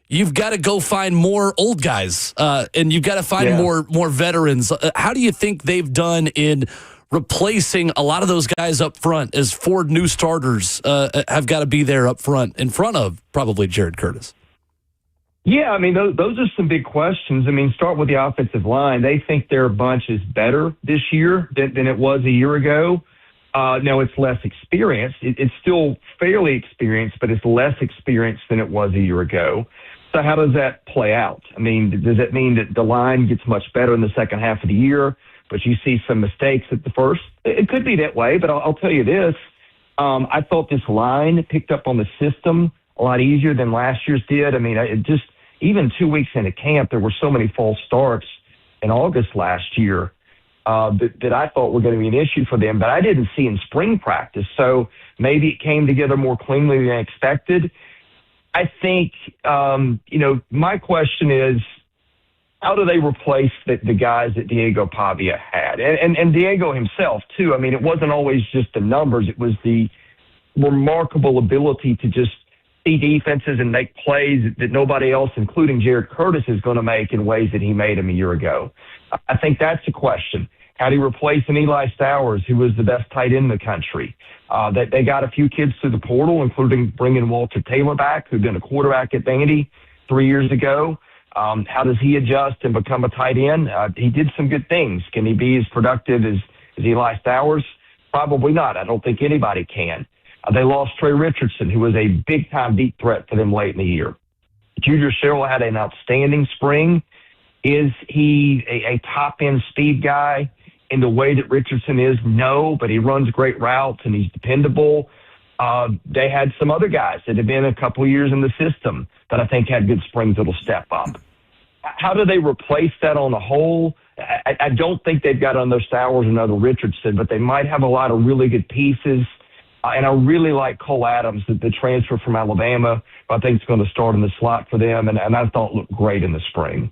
you've got to go find more old guys, and you've got to find more veterans. How do you think they've done in replacing a lot of those guys up front as 4 new starters have got to be there up front in front of probably Jared Curtis? Yeah, I mean, those are some big questions. I mean, start with the offensive line. They think their bunch is better this year than it was a year ago. No, it's less experienced. It's still fairly experienced, but it's less experienced than it was a year ago. So how does that play out? I mean, does that mean that the line gets much better in the second half of the year, but you see some mistakes at the first? It could be that way, but I'll tell you this. I thought this line picked up on the system a lot easier than last year's did. I mean, even 2 weeks into camp, there were so many false starts in August last year that I thought were going to be an issue for them, but I didn't see in spring practice. So maybe it came together more cleanly than expected. I think, my question is, how do they replace the guys that Diego Pavia had? And Diego himself, too. I mean, it wasn't always just the numbers. It was the remarkable ability to just see defenses and make plays that nobody else, including Jared Curtis, is going to make in ways that he made them a year ago. I think that's the question. How do you replace an Eli Stowers, who was the best tight end in the country? They got a few kids through the portal, including bringing Walter Taylor back, who'd been a quarterback at Vandy 3 years ago. How does he adjust and become a tight end? He did some good things. Can he be as productive as Eli Stowers? Probably not. I don't think anybody can. They lost Trey Richardson, who was a big-time deep threat for them late in the year. Junior Sherrill had an outstanding spring. Is he a top-end speed guy in the way that Richardson is? No, but he runs great routes and he's dependable. They had some other guys that have been a couple of years in the system that I think had good springs that'll step up. How do they replace that on the whole? I don't think they've got another Stowers or another Richardson, but they might have a lot of really good pieces. And I really like Cole Adams, the transfer from Alabama. I think it's going to start in the slot for them, and I thought looked great in the spring.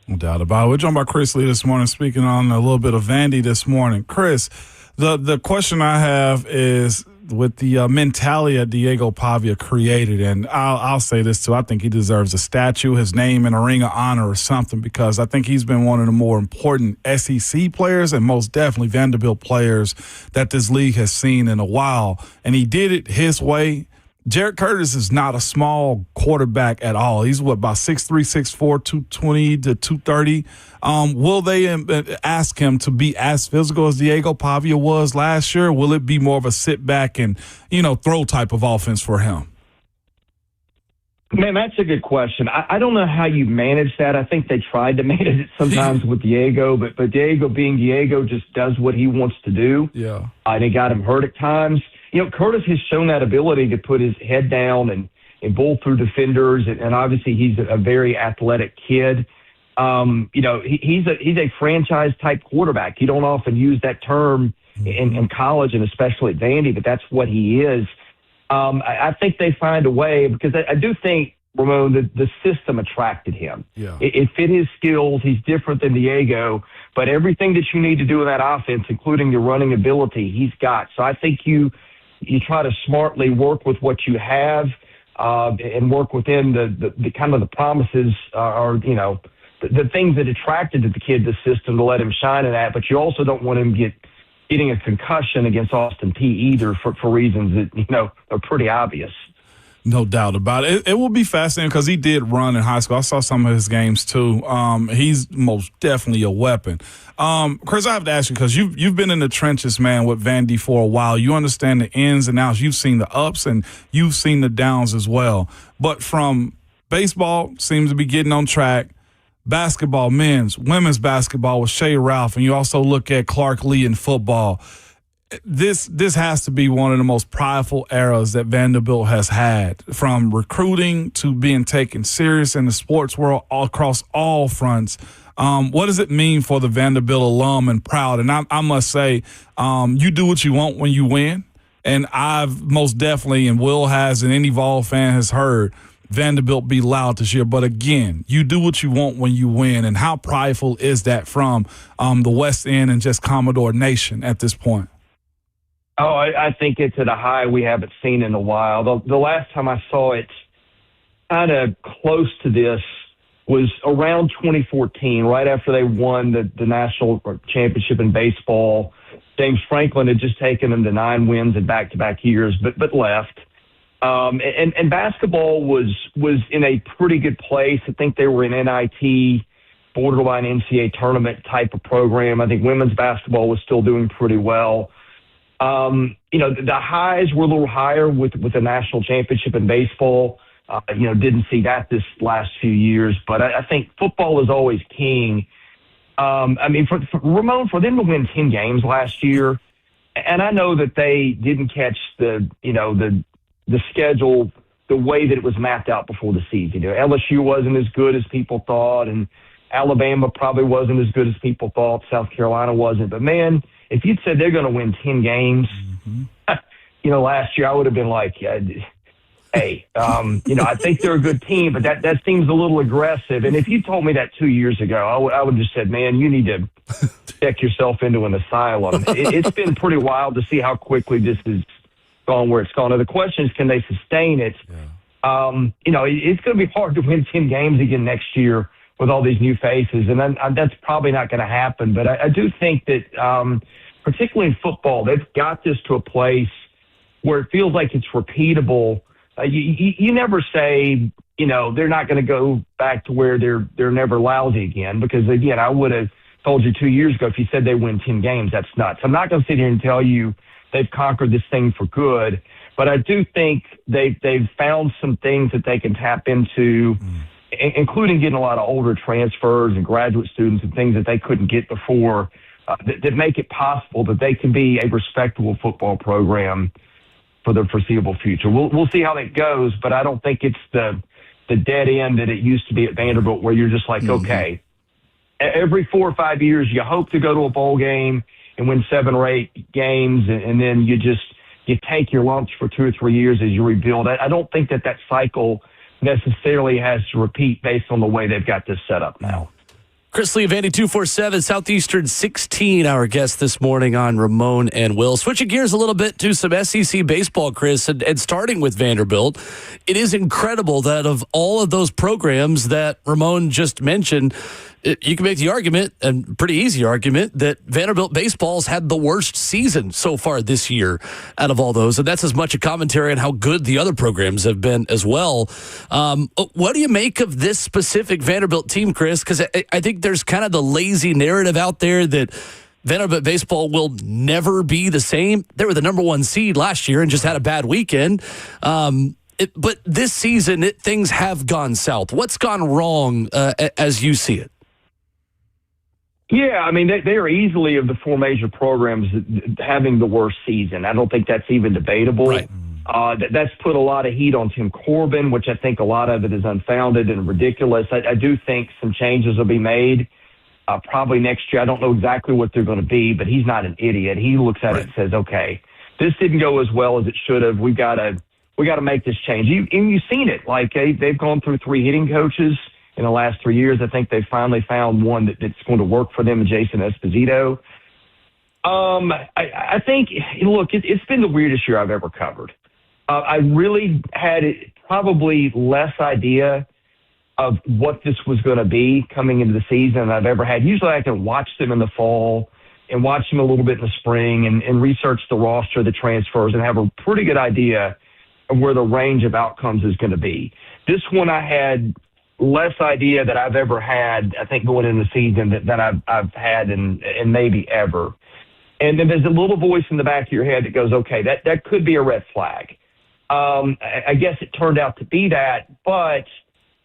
No doubt about it. We're joined by Chris Lee this morning, speaking on a little bit of Vandy this morning. Chris, the question I have is with the mentality that Diego Pavia created, and I'll say this too, I think he deserves a statue, his name in a ring of honor or something, because I think he's been one of the more important SEC players and most definitely Vanderbilt players that this league has seen in a while. And he did it his way. Jared Curtis is not a small quarterback at all. He's about 6'3", 6'4", 220 to 230. Will they ask him to be as physical as Diego Pavia was last year? Will it be more of a sit back and, throw type of offense for him? Man, that's a good question. I don't know how you manage that. I think they tried to manage it sometimes with Diego, but Diego being Diego just does what he wants to do. Yeah. And it got him hurt at times. Curtis has shown that ability to put his head down and bowl through defenders, and obviously he's a very athletic kid. He's a franchise-type quarterback. You don't often use that term in college and especially at Vandy, but that's what he is. I think they find a way, because I do think, Ramon, that the system attracted him. Yeah. It fit his skills. He's different than Diego, but everything that you need to do in that offense, including your running ability, he's got. So I think you try to smartly work with what you have and work within the kind of the promises the things that attracted the kid to the system to let him shine in that. But you also don't want him getting a concussion against Austin Peay either for reasons that, are pretty obvious. No doubt about it. It will be fascinating because he did run in high school. I saw some of his games too. He's most definitely a weapon. Chris, I have to ask you, because you've been in the trenches, man, with Vandy for a while. You understand the ins and outs. You've seen the ups and you've seen the downs as well. But from baseball, seems to be getting on track. Basketball, women's basketball with Shea Ralph, and you also look at Clark Lee in football. This has to be one of the most prideful eras that Vanderbilt has had, from recruiting to being taken serious in the sports world all across all fronts. What does it mean for the Vanderbilt alum and proud? And I must say, you do what you want when you win. And I've most definitely, and Will has, and any Vol fan has heard, Vanderbilt be loud this year. But again, you do what you want when you win. And how prideful is that from the West End and just Commodore Nation at this point? Oh, I think it's at a high we haven't seen in a while. The last time I saw it kind of close to this was around 2014, right after they won the national championship in baseball. James Franklin had just taken them to 9 wins in back-to-back years, but left. And basketball was in a pretty good place. I think they were an NIT, borderline NCAA tournament type of program. I think women's basketball was still doing pretty well. The highs were a little higher with the national championship in baseball. Didn't see that this last few years, but I think football is always king. For Ramon, for them to win 10 games last year, and I know that they didn't catch the schedule the way that it was mapped out before the season. LSU wasn't as good as people thought, and Alabama probably wasn't as good as people thought. South Carolina wasn't. But, man, if you'd said they're going to win 10 games, last year, I would have been like, hey, I think they're a good team, but that seems a little aggressive. And if you told me that 2 years ago, I would have just said, man, you need to check yourself into an asylum. It's been pretty wild to see how quickly this has gone where it's gone. Now, the question is, can they sustain it? Yeah. It's going to be hard to win 10 games again next year with all these new faces, and that's probably not going to happen. But I do think that, particularly in football, they've got this to a place where it feels like it's repeatable. You never say, they're not going to go back to where they're never lousy again, because, again, I would have told you 2 years ago if you said they win 10 games, that's nuts. I'm not going to sit here and tell you they've conquered this thing for good, but I do think they've found some things that they can tap into, including getting a lot of older transfers and graduate students and things that they couldn't get before, that make it possible that they can be a respectable football program for the foreseeable future. We'll see how that goes, but I don't think it's the dead end that it used to be at Vanderbilt, where you're just like, okay, every 4 or 5 years you hope to go to a bowl game and win 7 or 8 games, and then you take your lumps for 2 or 3 years as you rebuild. I don't think that cycle necessarily has to repeat based on the way they've got this set up now. Chris Lee, Vandy 247, Southeastern 16, our guest this morning on Ramon and Will. Switching gears a little bit to some SEC baseball, Chris, and starting with Vanderbilt. It is incredible that of all of those programs that Ramon just mentioned, you can make the argument, and pretty easy argument, that Vanderbilt baseball's had the worst season so far this year out of all those. And that's as much a commentary on how good the other programs have been as well. What do you make of this specific Vanderbilt team, Chris? Because I think there's kind of the lazy narrative out there that Vanderbilt baseball will never be the same. They were the number 1 seed last year and just had a bad weekend. But this season, things have gone south. What's gone wrong as you see it? Yeah, I mean, they are easily, of the 4 major programs, having the worst season. I don't think that's even debatable. Right. That's put a lot of heat on Tim Corbin, which I think a lot of it is unfounded and ridiculous. I do think some changes will be made probably next year. I don't know exactly what they're going to be, but he's not an idiot. He looks at it and says, okay, this didn't go as well as it should have. We got to make this change. And you've seen it. Like, they've gone through 3 hitting coaches in the last 3 years. I think they finally found one that's going to work for them, Jason Esposito. I think, look, it's been the weirdest year I've ever covered. I really had probably less idea of what this was going to be coming into the season than I've ever had. Usually I can watch them in the fall and watch them a little bit in the spring and research the roster, the transfers, and have a pretty good idea of where the range of outcomes is going to be. This one I had less idea that I've ever had, I think, going into the season that I've had and maybe ever. And then there's a little voice in the back of your head that goes, okay, that could be a red flag. I guess it turned out to be that, but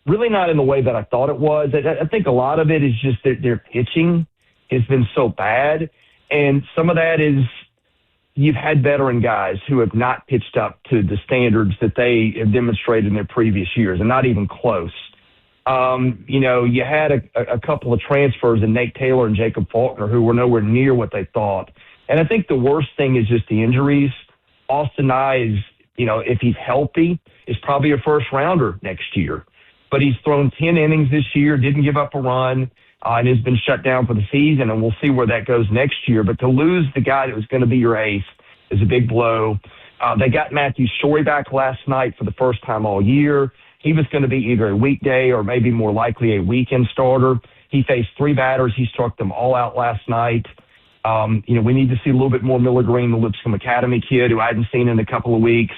really not in the way that I thought it was. I think a lot of it is just that their pitching has been so bad. And some of that is you've had veteran guys who have not pitched up to the standards that they have demonstrated in their previous years, and not even close. You had a couple of transfers in Nate Taylor and Jacob Faulkner who were nowhere near what they thought. And I think the worst thing is just the injuries. Austin Nye is, if he's healthy, is probably a first rounder next year. But he's thrown 10 innings this year, didn't give up a run, and has been shut down for the season, and we'll see where that goes next year. But to lose the guy that was going to be your ace is a big blow. They got Matthew Shorey back last night for the first time all year. He was going to be either a weekday or maybe more likely a weekend starter. He faced 3 batters. He struck them all out last night. We need to see a little bit more Miller Green, the Lipscomb Academy kid who I hadn't seen in a couple of weeks.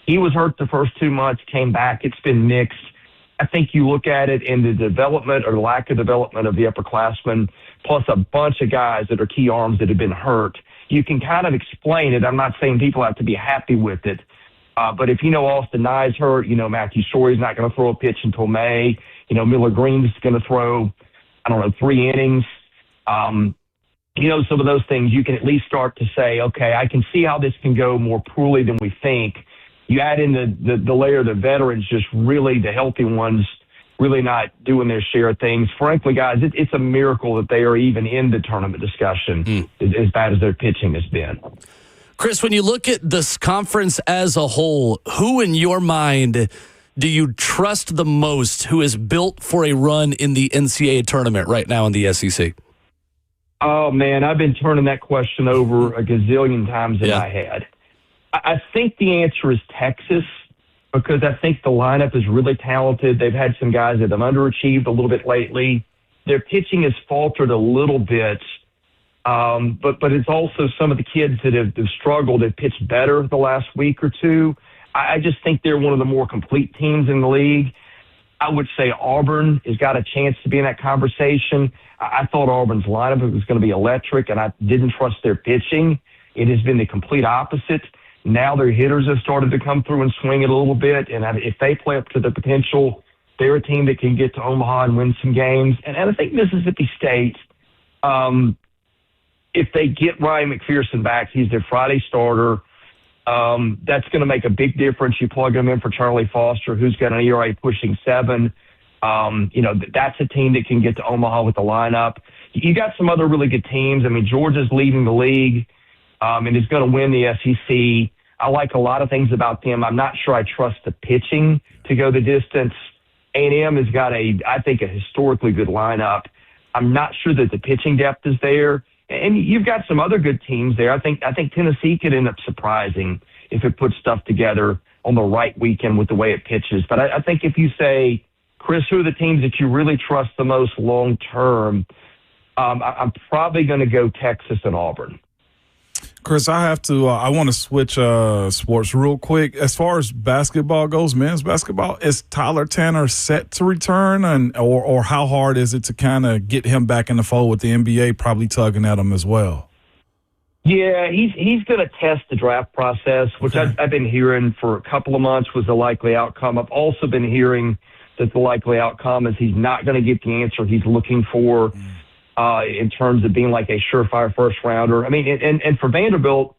He was hurt the first 2 months, came back. It's been mixed. I think you look at it in the development or lack of development of the upperclassmen, plus a bunch of guys that are key arms that have been hurt. You can kind of explain it. I'm not saying people have to be happy with it. But if Austin Nye's hurt, Matthew Shorey's not going to throw a pitch until May. Miller Green's going to throw, 3 innings. Some of those things you can at least start to say, okay, I can see how this can go more poorly than we think. You add in the layer of the veterans, just really the healthy ones, really not doing their share of things. Frankly, guys, it's a miracle that they are even in the tournament discussion as bad as their pitching has been. Chris, when you look at this conference as a whole, who in your mind do you trust the most who is built for a run in the NCAA tournament right now in the SEC? Oh, man, I've been turning that question over a gazillion times in my head. I think the answer is Texas, because I think the lineup is really talented. They've had some guys that have underachieved a little bit lately. Their pitching has faltered a little bit, but it's also some of the kids that have struggled have pitched better the last week or two. I just think they're one of the more complete teams in the league. I would say Auburn has got a chance to be in that conversation. I thought Auburn's lineup was going to be electric, and I didn't trust their pitching. It has been the complete opposite. Now their hitters have started to come through and swing it a little bit, and if they play up to the potential, they're a team that can get to Omaha and win some games. And I think Mississippi State, if they get Ryan McPherson back, he's their Friday starter. That's going to make a big difference. You plug him in for Charlie Foster, who's got an ERA pushing 7. That's a team that can get to Omaha with the lineup. You got some other really good teams. I mean, Georgia's leading the league and is going to win the SEC. I like a lot of things about them. I'm not sure I trust the pitching to go the distance. A&M has got I think, a historically good lineup. I'm not sure that the pitching depth is there. And you've got some other good teams there. I think Tennessee could end up surprising if it puts stuff together on the right weekend with the way it pitches. But I think if you say, Chris, who are the teams that you really trust the most long term, I'm probably going to go Texas and Auburn. Chris, I want to switch sports real quick. As far as basketball goes, men's basketball, is Tyler Tanner set to return, or how hard is it to kind of get him back in the fold with the NBA probably tugging at him as well? Yeah, he's going to test the draft process, which I've been hearing for a couple of months was the likely outcome. I've also been hearing that the likely outcome is he's not going to get the answer he's looking for. In terms of being like a surefire first rounder. I mean, and for Vanderbilt,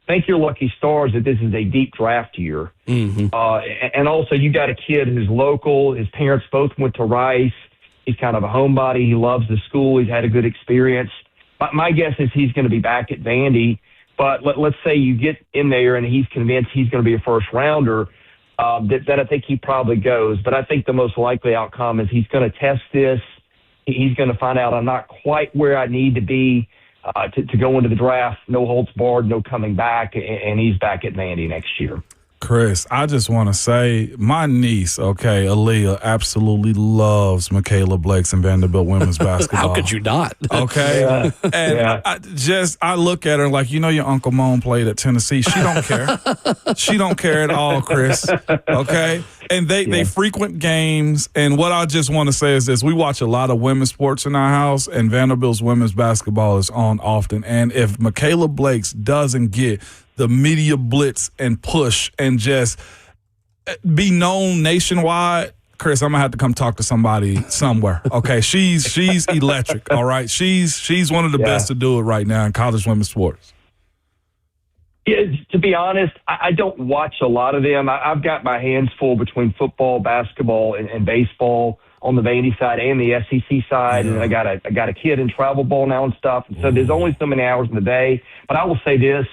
thank your lucky stars that this is a deep draft year. Mm-hmm. And also you got a kid who's local. His parents both went to Rice. He's kind of a homebody. He loves the school. He's had a good experience. My guess is he's going to be back at Vandy. But let's say you get in there and he's convinced he's going to be a first rounder, then I think he probably goes. But I think the most likely outcome is he's going to test this. He's going to find out I'm not quite where I need to be to go into the draft. No holds barred, no coming back, and he's back at Vandy next year. Chris, I just want to say my niece, Aaliyah, absolutely loves Michaela Blake's and Vanderbilt women's basketball. How could you not? Okay. Yeah. And I look at her like, your Uncle Moan played at Tennessee. She don't care. She don't care at all, Chris. Okay. And they frequent games. And what I just want to say is this. We watch a lot of women's sports in our house, and Vanderbilt's women's basketball is on often. And if Michaela Blake's doesn't get the media blitz and push and just be known nationwide, Chris, I'm gonna have to come talk to somebody somewhere. Okay, she's electric. All right, she's one of the best to do it right now in college women's sports. Yeah, to be honest, I don't watch a lot of them. I've got my hands full between football, basketball, and baseball on the Vandy side and the SEC side, and I got a kid in travel ball now and stuff. And so there's only so many hours in the day. But I will say this.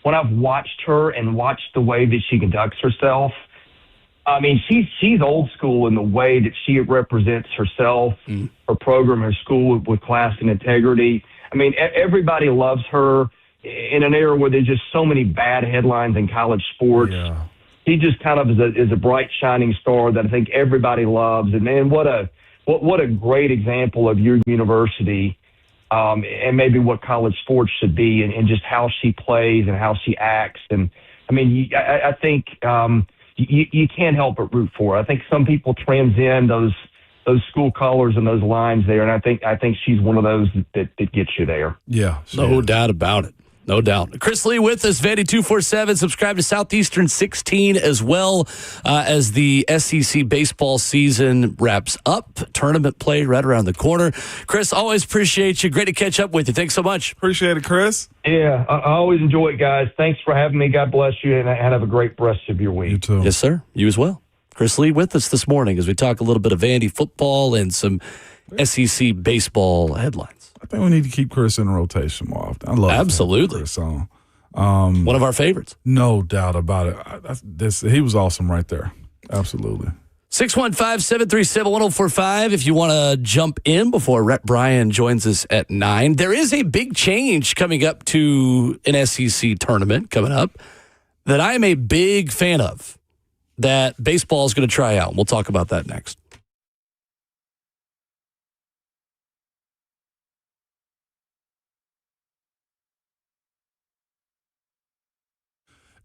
When I've watched her and watched the way that she conducts herself, I mean, she's old school in the way that she represents herself, her program, her school with class and integrity. I mean, everybody loves her in an era where there's just so many bad headlines in college sports. Yeah. She just kind of is a bright, shining star that I think everybody loves. And, man, what a great example of your university. And maybe what college sports should be, and just how she plays and how she acts. And I mean, I think you can't help but root for her. I think some people transcend those school colors and those lines there, and I think she's one of those that gets you there. Yeah, no doubt about it. No doubt. Chris Lee with us, Vandy 247. Subscribe to Southeastern 16 as well as the SEC baseball season wraps up. Tournament play right around the corner. Chris, always appreciate you. Great to catch up with you. Thanks so much. Appreciate it, Chris. Yeah, I always enjoy it, guys. Thanks for having me. God bless you, and have a great rest of your week. You too. Yes, sir. You as well. Chris Lee with us this morning as we talk a little bit of Vandy football and some SEC baseball headlines. I think we need to keep Chris in rotation more often. I love absolutely Chris on. One of our favorites. No doubt about it. He was awesome right there. Absolutely. 615-737-1045 if you want to jump in before Rhett Bryan joins us at 9. There is a big change coming up to an SEC tournament coming up that I am a big fan of that baseball is going to try out. We'll talk about that next.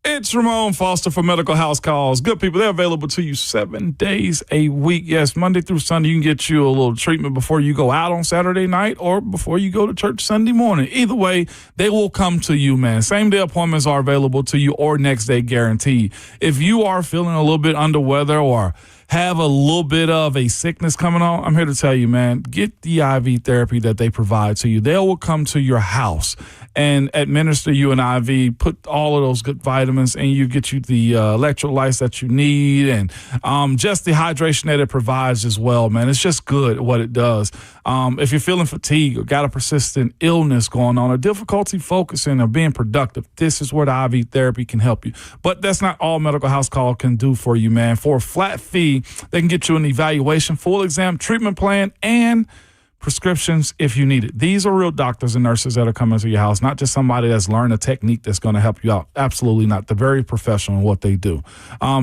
It's Ramon Foster for Medical House Calls. Good people, they're available to you 7 days a week. Yes, Monday through Sunday, you can get you a little treatment before you go out on Saturday night or before you go to church Sunday morning. Either way, they will come to you, man. Same day appointments are available to you or next day guaranteed. If you are feeling a little bit under weather or have a little bit of a sickness coming on, I'm here to tell you, man, get the IV therapy that they provide to you. They will come to your house and administer you an IV, put all of those good vitamins, and you get you the electrolytes that you need and just the hydration that it provides as well, man. It's just good what it does. If you're feeling fatigue or got a persistent illness going on or difficulty focusing or being productive, this is where the IV therapy can help you. But that's not all Medical House Call can do for you, man. For a flat fee, they can get you an evaluation, full exam, treatment plan, and prescriptions if you need it. These are real doctors and nurses that are coming to your house, not just somebody that's learned a technique that's going to help you out. Absolutely not. They're very professional in what they do.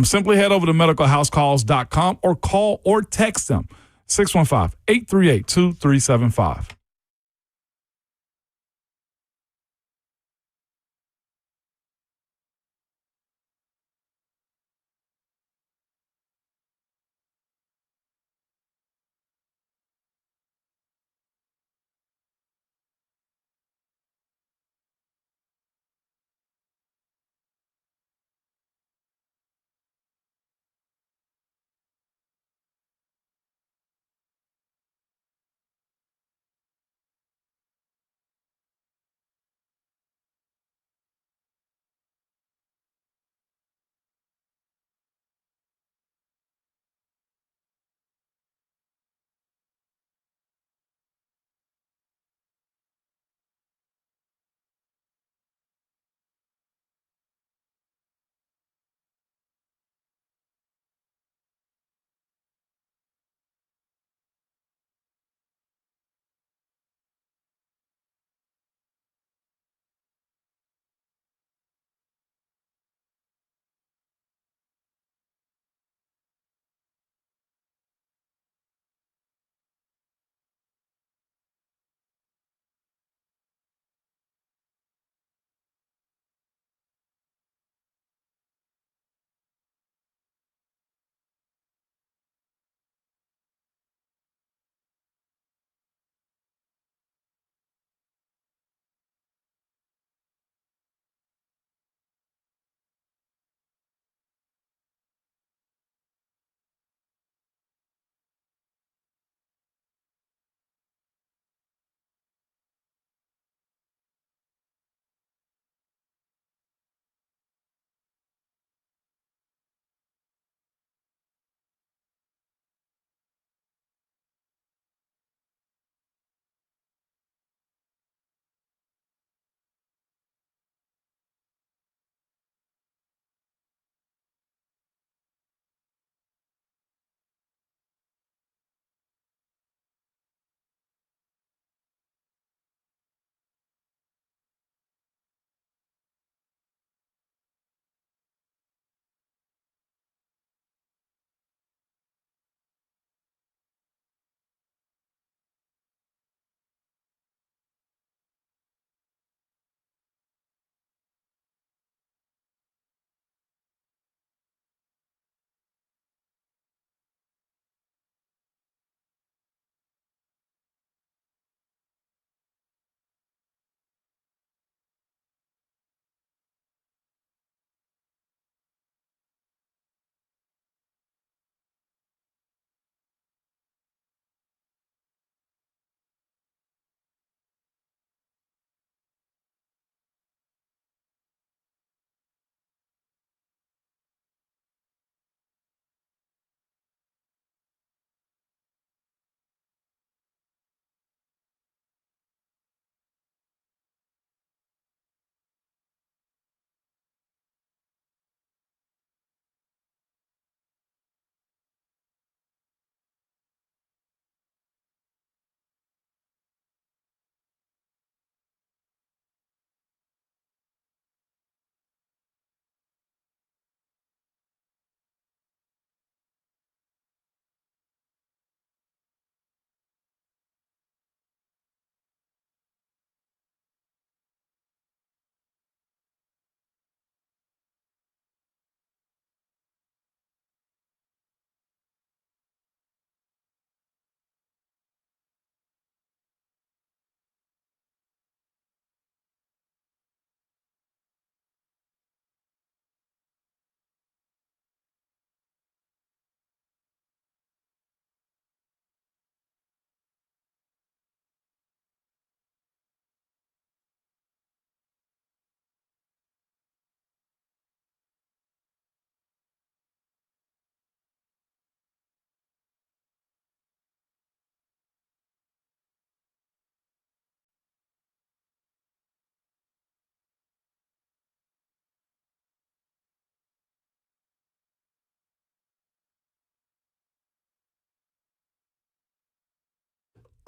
Simply head over to medicalhousecalls.com or call or text them 615-838-2375.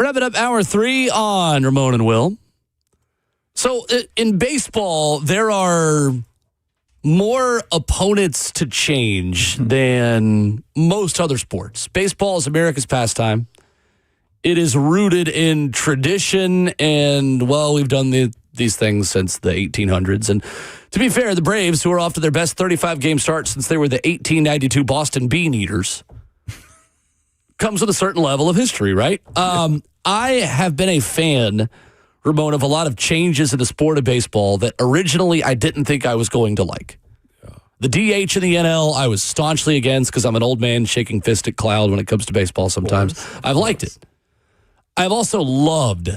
Wrapping up hour 3 on Ramon and Will. So in baseball, there are more opponents to change than most other sports. Baseball is America's pastime. It is rooted in tradition, and, well, we've done these things since the 1800s. And to be fair, the Braves, who are off to their best 35-game start since they were the 1892 Boston Bean Eaters, comes with a certain level of history, right? I have been a fan, Ramon, of a lot of changes in the sport of baseball that originally I didn't think I was going to like. The DH in the NL, I was staunchly against because I'm an old man shaking fist at cloud when it comes to baseball sometimes. I've liked it. I've also loved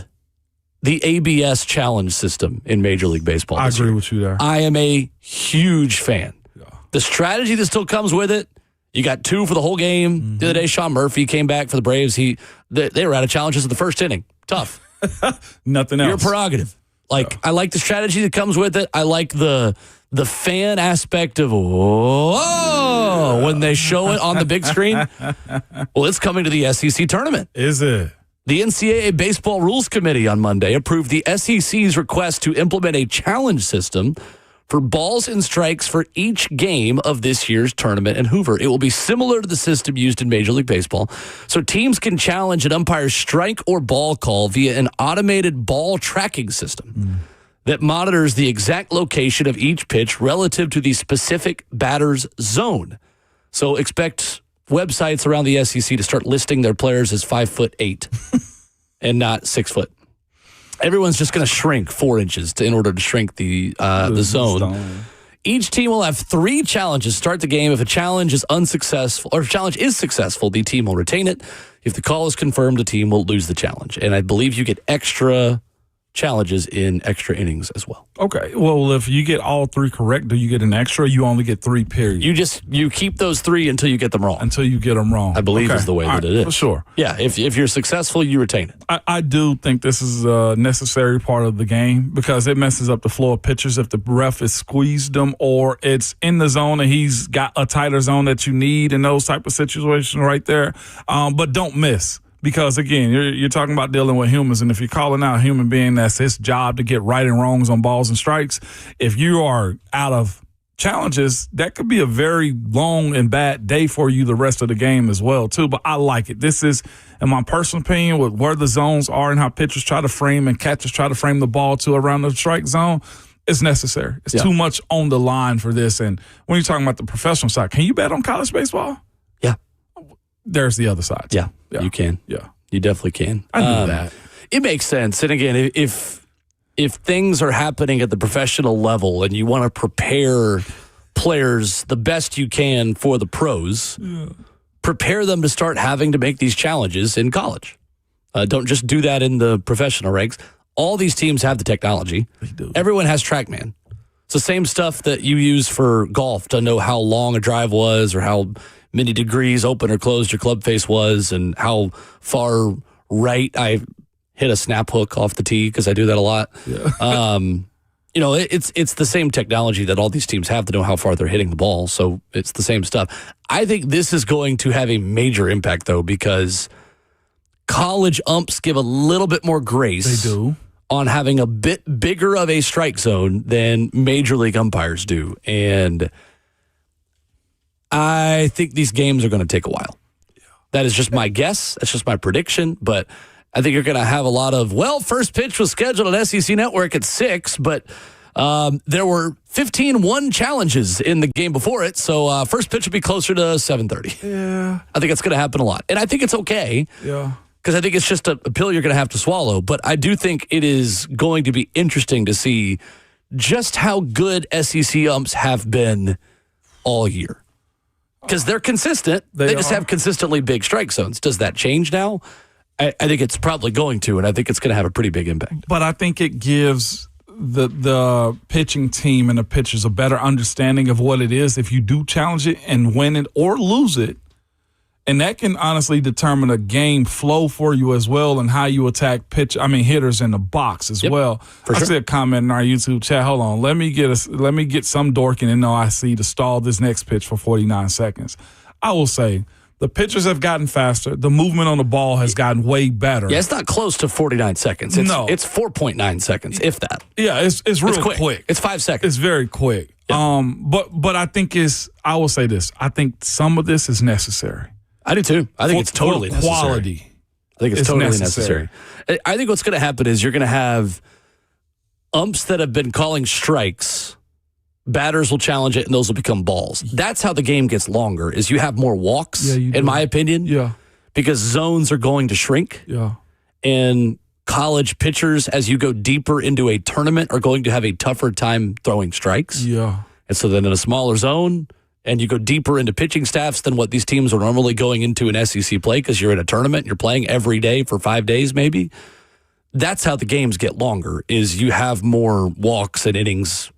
the ABS challenge system in Major League Baseball. I agree with you there. I am a huge fan. Yeah. The strategy that still comes with it, you got 2 for the whole game. The other day, Sean Murphy came back for the Braves. They were out of challenges in the first inning. Tough. Nothing else. Your prerogative. I like the strategy that comes with it. I like the fan aspect of, when they show it on the big screen. Well, it's coming to the SEC tournament. Is it? The NCAA Baseball Rules Committee on Monday approved the SEC's request to implement a challenge system for balls and strikes for each game of this year's tournament in Hoover. It will be similar to the system used in Major League Baseball, so teams can challenge an umpire's strike or ball call via an automated ball tracking system that monitors the exact location of each pitch relative to the specific batter's zone. So expect websites around the SEC to start listing their players as 5'8" and not 6 foot. Everyone's just going to shrink 4 inches in order to shrink the zone. Each team will have 3 challenges to start the game. If a challenge is unsuccessful, or if a challenge is successful, the team will retain it. If the call is confirmed, the team will lose the challenge. And I believe you get extra challenges in extra innings as well. Okay. Well, if you get all 3 correct, do you get an extra? You only get 3, period. You keep those 3 until you get them wrong. Until you get them wrong. I believe is the way that it is. For sure. Yeah. If you're successful, you retain it. I do think this is a necessary part of the game because it messes up the flow of pitchers if the ref has squeezed them or it's in the zone and he's got a tighter zone that you need in those type of situations right there. But don't miss. Because, again, you're talking about dealing with humans, and if you're calling out a human being, that's his job to get right and wrongs on balls and strikes. If you are out of challenges, that could be a very long and bad day for you the rest of the game as well, too. But I like it. This is, in my personal opinion, with where the zones are and how pitchers try to frame and catchers try to frame the ball to around the strike zone, it's necessary. It's too much on the line for this. And when you're talking about the professional side, can you bet on college baseball? Yeah. There's the other side. Yeah. You can. Yeah. You definitely can. I knew that. It makes sense. And again, if things are happening at the professional level and you want to prepare players the best you can for the pros, prepare them to start having to make these challenges in college. Don't just do that in the professional ranks. All these teams have the technology. They do. Everyone has TrackMan. It's the same stuff that you use for golf to know how long a drive was or how many degrees open or closed your club face was and how far right I hit a snap hook off the tee because I do that a lot. Yeah. It's the same technology that all these teams have to know how far they're hitting the ball. So it's the same stuff. I think this is going to have a major impact, though, because college umps give a little bit more grace. They do. On having a bit bigger of a strike zone than major league umpires do. And I think these games are going to take a while. That is just my guess. That's just my prediction. But I think you're going to have a lot of, first pitch was scheduled on SEC Network at 6, but there were 15-1 challenges in the game before it. So first pitch will be closer to 7:30. Yeah. I think it's going to happen a lot. And I think it's okay. Yeah. Because I think it's just a pill you're going to have to swallow. But I do think it is going to be interesting to see just how good SEC umps have been all year. Because they're consistent. They just have consistently big strike zones. Does that change now? I think it's probably going to, and I think it's going to have a pretty big impact. But I think it gives the pitching team and the pitchers a better understanding of what it is if you do challenge it and win it or lose it. And that can honestly determine a game flow for you as well and how you attack hitters in the box as well. I see a comment in our YouTube chat. Hold on. Let me get some dork in NOIC to stall this next pitch for 49 seconds. I will say The pitchers have gotten faster. The movement on the ball has gotten way better. Yeah, it's not close to 49 seconds. It's 4.9 seconds, if that. Yeah, it's real quick. It's 5 seconds. It's very quick. Yeah. But I think I will say this. I think some of this is necessary. I do too. I think it's totally necessary. Quality. I think it's totally necessary. I think what's going to happen is you're going to have umps that have been calling strikes. Batters will challenge it, and those will become balls. That's how the game gets longer, is you have more walks, in my opinion. Yeah. Because zones are going to shrink. Yeah. And college pitchers, as you go deeper into a tournament, are going to have a tougher time throwing strikes. Yeah. And so then in a smaller zone, and you go deeper into pitching staffs than what these teams are normally going into an SEC play because you're in a tournament, you're playing every day for 5 days maybe. That's how the games get longer, is you have more walks and innings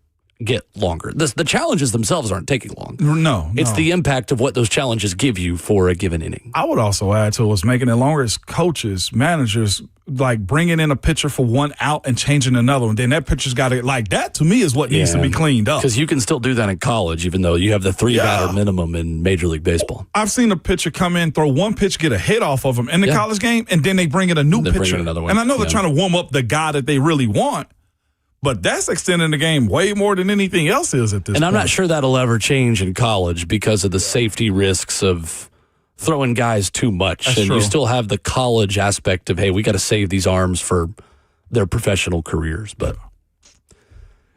get longer. The challenges themselves aren't taking long. No. It's the impact of what those challenges give you for a given inning. I would also add to what's making it longer is coaches, managers, like bringing in a pitcher for one out and changing another one. Then that pitcher's got to, like, that to me is what needs to be cleaned up. Because you can still do that in college, even though you have the 3-batter minimum in Major League Baseball. I've seen a pitcher come in, throw one pitch, get a hit off of him in the college game, and then they bring in a new pitcher. Bring in another one. And I know they're trying to warm up the guy that they really want. But that's extending the game way more than anything else is at this point. And I'm not sure that'll ever change in college because of the safety risks of throwing guys too much. That's and true. You still have the college aspect of, hey, we got to save these arms for their professional careers. But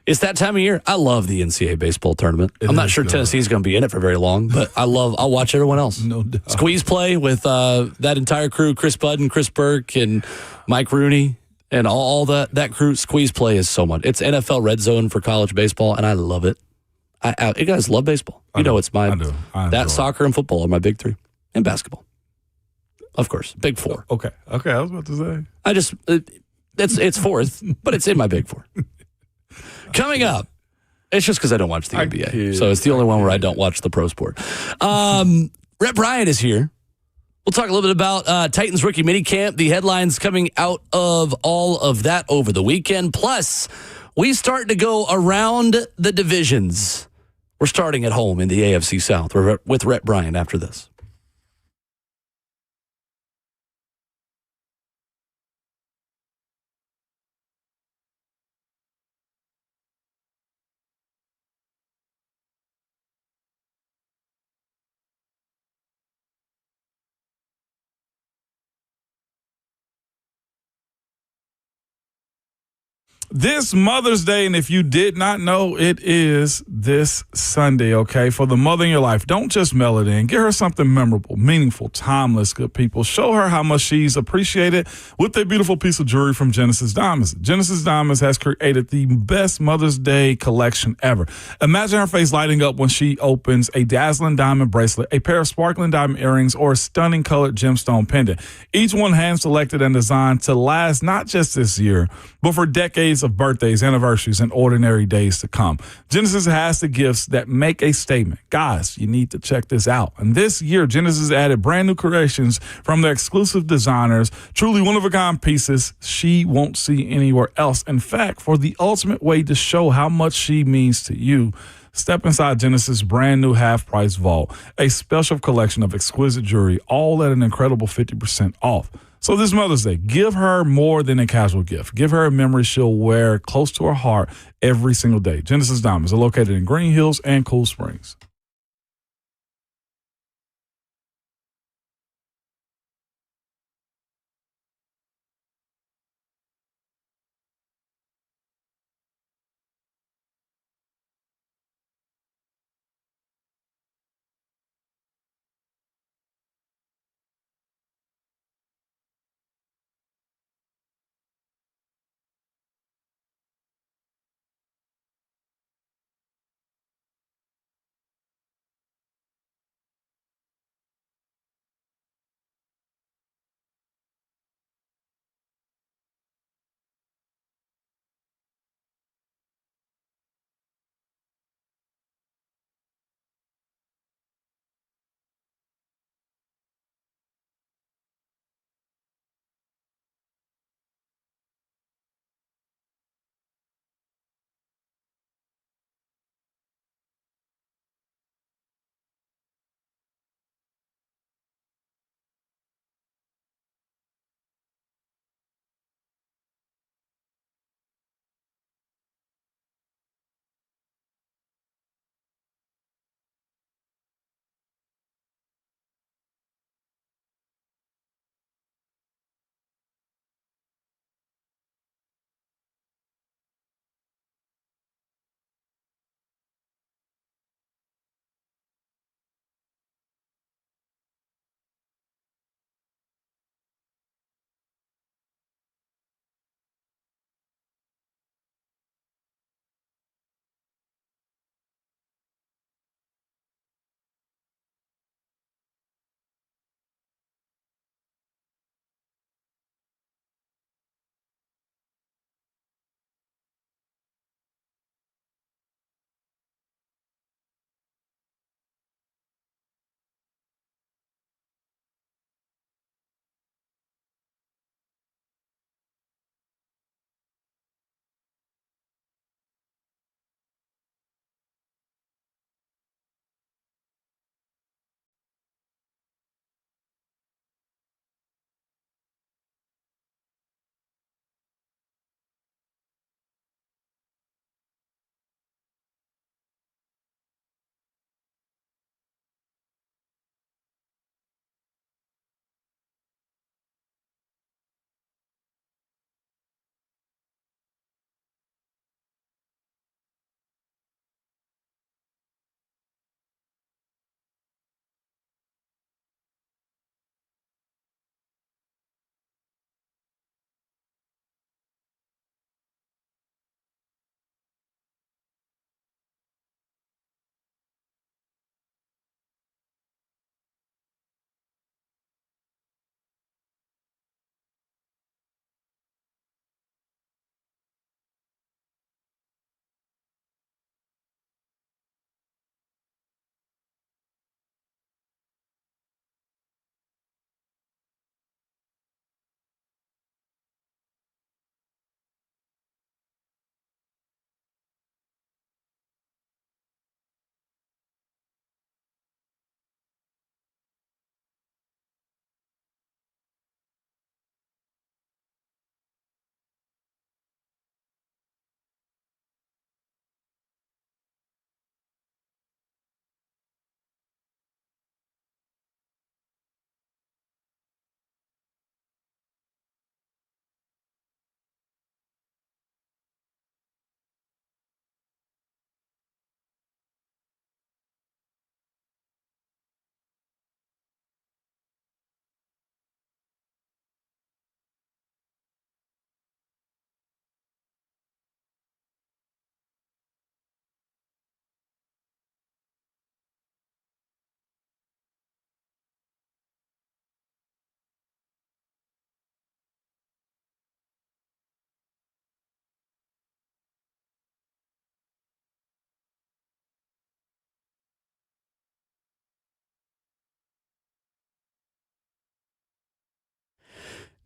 it's that time of year. I love the NCAA baseball tournament. I'm not sure Tennessee's going to be in it for very long, but I'll watch everyone else. No doubt. Squeeze play with that entire crew, Chris Budd and Chris Burke and Mike Rooney. And all that crew, squeeze play is so much. It's NFL red zone for college baseball, and I love it. You guys love baseball. It's my I do. soccer and football are my big three, and basketball, of course, big four. Okay, I was about to say. It's fourth, but it's in my big four. Coming up, it's just because I don't watch the NBA, so it's the only one where I don't watch the pro sport. Rhett Bryant is here. We'll talk a little bit about Titans rookie minicamp, the headlines coming out of all of that over the weekend. Plus, we start to go around the divisions. We're starting at home in the AFC South. We're with Rhett Bryant after this. This Mother's Day, and if you did not know, it is this Sunday, okay? For the mother in your life, don't just mail it in. Get her something memorable, meaningful, timeless, good people. Show her how much she's appreciated with a beautiful piece of jewelry from Genesis Diamonds. Genesis Diamonds has created the best Mother's Day collection ever. Imagine her face lighting up when she opens a dazzling diamond bracelet, a pair of sparkling diamond earrings, or a stunning colored gemstone pendant. Each one hand-selected and designed to last not just this year, but for decades of birthdays, anniversaries, and ordinary days to come. Genesis has the gifts that make a statement. Guys, you need to check this out. And this year, Genesis added brand new creations from their exclusive designers, truly one-of-a-kind pieces she won't see anywhere else. In fact, for the ultimate way to show how much she means to you, step inside Genesis' brand new half-price vault, a special collection of exquisite jewelry, all at an incredible 50% off. So this Mother's Day, give her more than a casual gift. Give her a memory she'll wear close to her heart every single day. Genesis Diamonds are located in Green Hills and Cool Springs.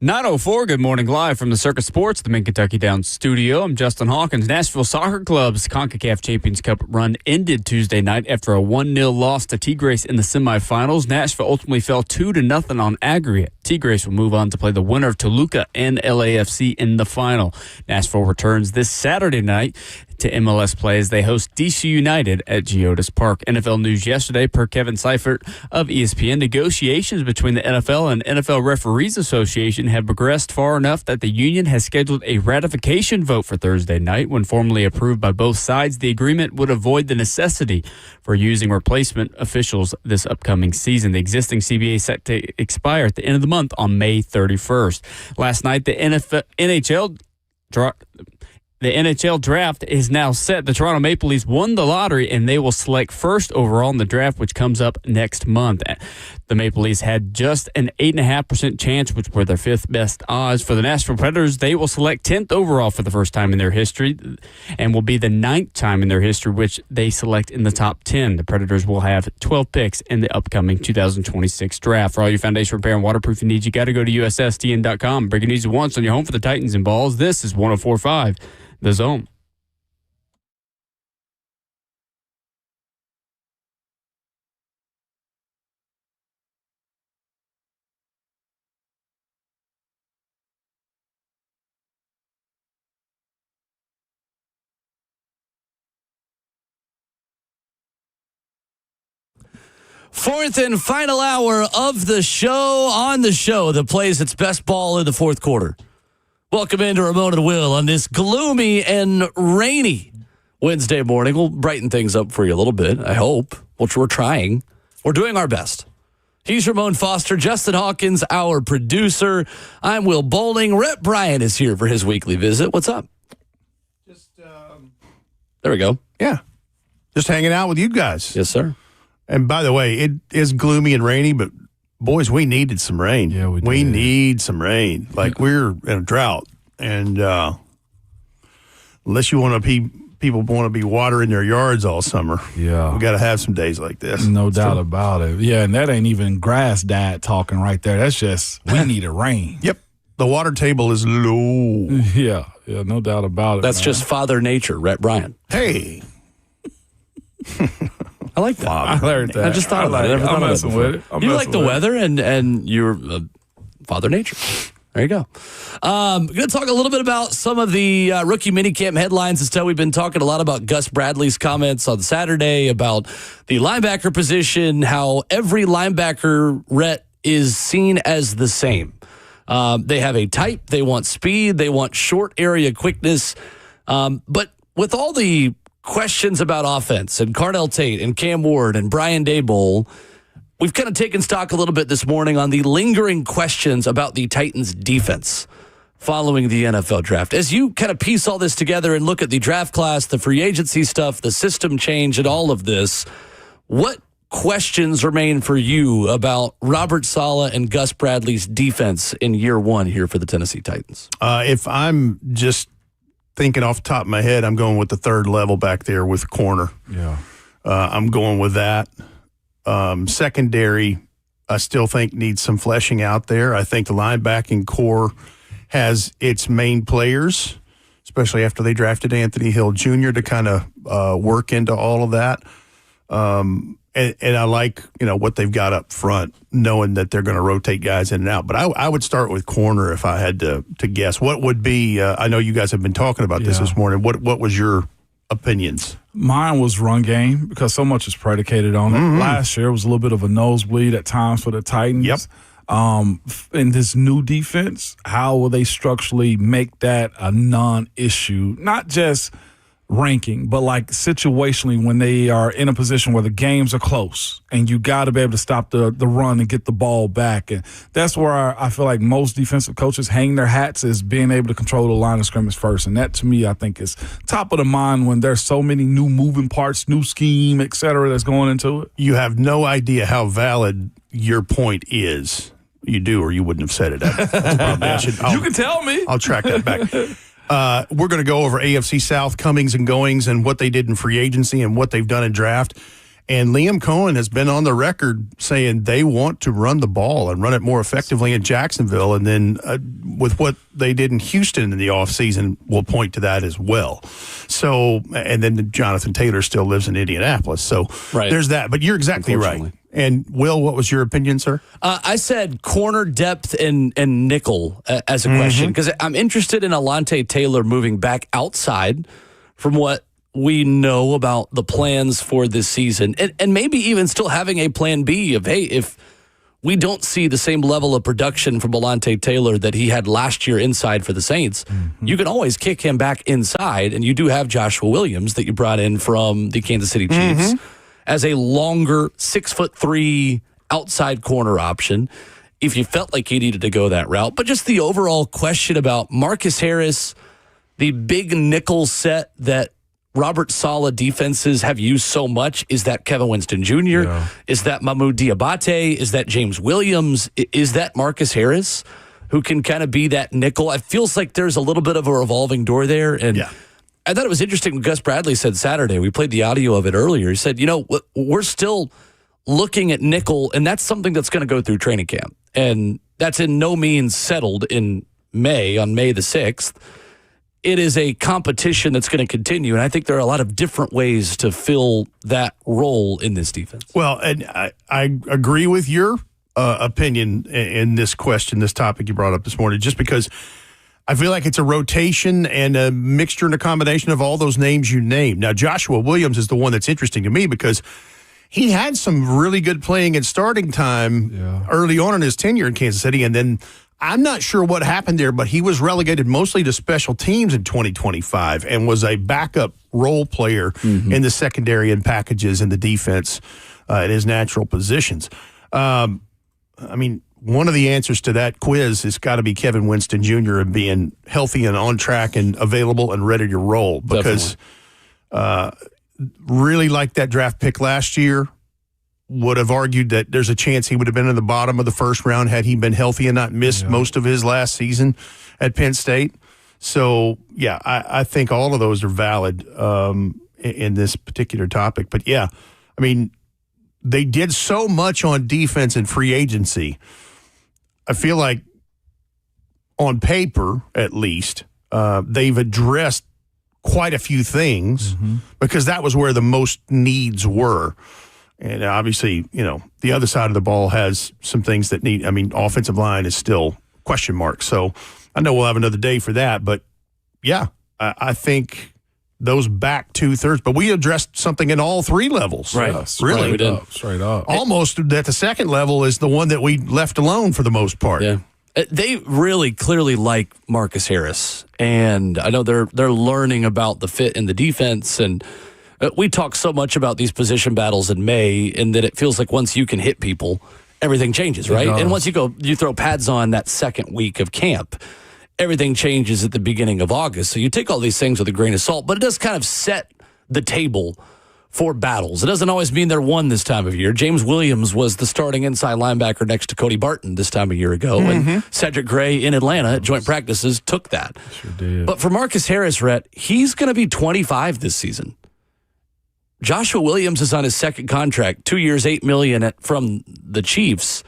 9:04, good morning, live from the Circus Sports, the Mid-Kentucky Downs studio. I'm Justin Hawkins. Nashville Soccer Club's CONCACAF Champions Cup run ended Tuesday night after a 1-0 loss to Tigres in the semifinals. Nashville ultimately fell 2-0 on aggregate. Tigres will move on to play the winner of Toluca and LAFC in the final. Nashville returns this Saturday night to MLS play as they host DC United at Geodis Park. NFL news yesterday, per Kevin Seifert of ESPN, negotiations between the NFL and NFL Referees Association have progressed far enough that the union has scheduled a ratification vote for Thursday night. When formally approved by both sides, the agreement would avoid the necessity for using replacement officials this upcoming season. The existing CBA is set to expire at the end of the month on May 31st. Last night, the NHL draft is now set. The Toronto Maple Leafs won the lottery, and they will select first overall in the draft, which comes up next month. The Maple Leafs had just an 8.5% chance, which were their fifth best odds. For the Nashville Predators, they will select 10th overall for the first time in their history and will be the 9th time in their history which they select in the top 10. The Predators will have 12 picks in the upcoming 2026 draft. For all your foundation repair and waterproofing needs, you got to go to USSTN.com. Breaking news at once on your home for the Titans and Balls. This is 104.5. The Zone. Fourth and final hour of the show, on the show that plays its best ball in the fourth quarter. Welcome into Ramon and Will on this gloomy and rainy Wednesday morning. We'll brighten things up for you a little bit, I hope, which we're trying. We're doing our best. He's Ramon Foster, Justin Hawkins, our producer. I'm Will Bowling. Rhett Bryan is here for his weekly visit. What's up? There we go. Yeah. Just hanging out with you guys. Yes, sir. And by the way, it is gloomy and rainy, but boys, we needed some rain. Yeah, we did. We need some rain. Like, we're in a drought. And unless you want to be, people want to be watering their yards all summer. Yeah. We got to have some days like this. No doubt about it. Yeah, and that ain't even grass dad talking right there. That's just, we need a rain. Yep. The water table is low. Yeah, no doubt about it. That's man. just Father Nature, Rhett Bryan. Hey. I like that. I learned that. I just thought about it. I'm Never thought messing about with it. it. I'm You messing like the with it. weather, and you're Father Nature. There you go. Going to talk a little bit about some of the rookie minicamp headlines. Instead, we've been talking a lot about Gus Bradley's comments on Saturday about the linebacker position, how every linebacker, Rhett, is seen as the same. They have a type. They want speed. They want short area quickness. But with all the questions about offense and Carnell Tate and Cam Ward and Brian Daboll, we've kind of taken stock a little bit this morning on the lingering questions about the Titans' defense following the NFL draft. As you kind of piece all this together and look at the draft class, the free agency stuff, the system change, and all of this, what questions remain for you about Robert Saleh and Gus Bradley's defense in year one here for the Tennessee Titans? If I'm just thinking off the top of my head, I'm going with the third level back there with corner. Yeah. I'm going with that. Secondary, I still think needs some fleshing out there. I think the linebacking core has its main players, especially after they drafted Anthony Hill Jr. to kind of work into all of that. And I like, what they've got up front, knowing that they're going to rotate guys in and out. But I would start with corner if I had to guess. What would be, I know you guys have been talking about this morning. What was your opinions? Mine was run game because so much is predicated on it. Last year was a little bit of a nosebleed at times for the Titans. Yep. In this new defense, how will they structurally make that a non-issue? Not just ranking, but like situationally when they are in a position where the games are close and you got to be able to stop the run and get the ball back. And that's where I feel like most defensive coaches hang their hats, is being able to control the line of scrimmage first. And that, to me, I think is top of the mind when there's so many new moving parts, new scheme, et cetera, that's going into it. You have no idea how valid your point is. You do, or you wouldn't have said it. You can tell me. I'll track that back. We're going to go over AFC South comings and goings and what they did in free agency and what they've done in draft. And Liam Cohen has been on the record saying they want to run the ball and run it more effectively in Jacksonville. And then with what they did in Houston in the offseason, we'll point to that as well. So, and then Jonathan Taylor still lives in Indianapolis. So there's that. But you're exactly right. And Will, what was your opinion, sir? I said corner depth and nickel as a question because I'm interested in Alontae Taylor moving back outside from what we know about the plans for this season, and maybe even still having a plan B of, hey, if we don't see the same level of production from Alontae Taylor that he had last year inside for the Saints, you can always kick him back inside, and you do have Joshua Williams that you brought in from the Kansas City Chiefs as a longer 6'3" outside corner option if you felt like he needed to go that route. But just the overall question about Marcus Harris, the big nickel set that Robert Saleh defenses have used so much. Is that Kevin Winston Jr.? Yeah. Is that Mahmoud Diabate? Is that James Williams? Is that Marcus Harris, who can kind of be that nickel? It feels like there's a little bit of a revolving door there. And I thought it was interesting what Gus Bradley said Saturday. We played the audio of it earlier. He said, we're still looking at nickel, and that's something that's going to go through training camp. And that's in no means settled in May, on May the 6th. It is a competition that's going to continue, and I think there are a lot of different ways to fill that role in this defense. Well, and I agree with your opinion in this question, this topic you brought up this morning, just because I feel like it's a rotation and a mixture and a combination of all those names you named. Now, Joshua Williams is the one that's interesting to me because he had some really good playing and starting time early on in his tenure in Kansas City, and then I'm not sure what happened there, but he was relegated mostly to special teams in 2025 and was a backup role player in the secondary and packages in the defense in his natural positions. I mean, one of the answers to that quiz has got to be Kevin Winston Jr. and being healthy and on track and available and ready to roll because really like that draft pick last year. Would have argued that there's a chance he would have been in the bottom of the first round had he been healthy and not missed most of his last season at Penn State. So, I think all of those are valid in this particular topic. But, I mean, they did so much on defense and free agency. I feel like on paper, at least, they've addressed quite a few things because that was where the most needs were. And obviously, the other side of the ball has some things that need, offensive line is still question mark. So I know we'll have another day for that. But, I think those back 2/3. But we addressed something in all three levels. Right. Really. Straight up. Almost at the second level is the one that we left alone for the most part. Yeah. They really clearly like Marcus Harris. And I know they're learning about the fit in the defense, and we talk so much about these position battles in May, and that it feels like once you can hit people, everything changes, right? And once you throw pads on that second week of camp, everything changes at the beginning of August. So you take all these things with a grain of salt, but it does kind of set the table for battles. It doesn't always mean they're won this time of year. James Williams was the starting inside linebacker next to Cody Barton this time a year ago, and Cedric Gray in Atlanta at joint practices took that. Sure did. But for Marcus Harris, Rhett, he's going to be 25 this season. Joshua Williams is on his second contract, 2 years, $8 million from the Chiefs,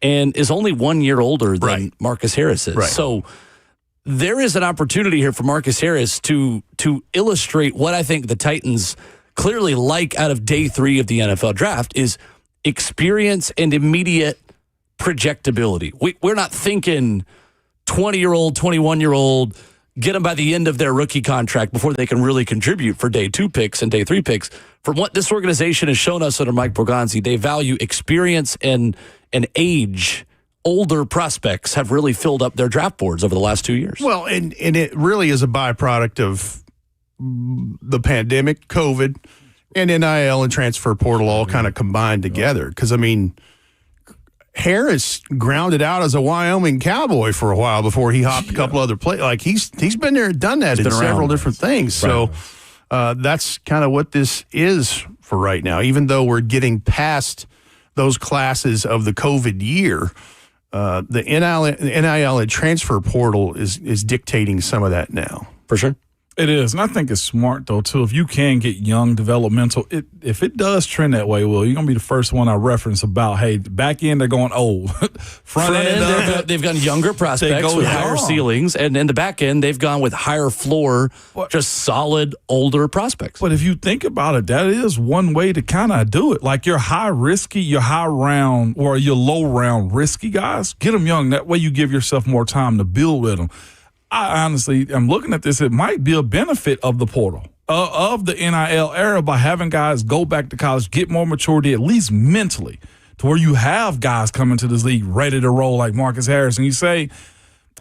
and is only 1 year older than Marcus Harris is. Right. So there is an opportunity here for Marcus Harris to illustrate what I think the Titans clearly like out of day 3 of the NFL draft is experience and immediate projectability. We're not thinking 20-year-old, 21-year-old, get them by the end of their rookie contract before they can really contribute for day 2 picks and day 3 picks. From what this organization has shown us under Mike Borgonzi, they value experience and age. Older prospects have really filled up their draft boards over the last 2 years. Well, and it really is a byproduct of the pandemic, COVID, and NIL and transfer portal all kind of combined together. Because, Harris grounded out as a Wyoming Cowboy for a while before he hopped a couple other plays. Like he's been there and done that in several different things. Right. So that's kind of what this is for right now. Even though we're getting past those classes of the COVID year, the NIL and transfer portal is dictating some of that now. For sure. It is, and I think it's smart, though, too. If you can get young developmental, if it does trend that way, Will, you're going to be the first one I reference about, hey, back end, they're going old. Front end, they've gone younger prospects with higher ceilings, and in the back end, they've gone with higher floor, just solid, older prospects. But if you think about it, that is one way to kind of do it. Like your high risky, your high round, or your low round risky guys, get them young. That way you give yourself more time to build with them. I honestly am looking at this. It might be a benefit of the portal, of the NIL era, by having guys go back to college, get more maturity, at least mentally, to where you have guys coming to this league ready to roll like Marcus Harris. And you say,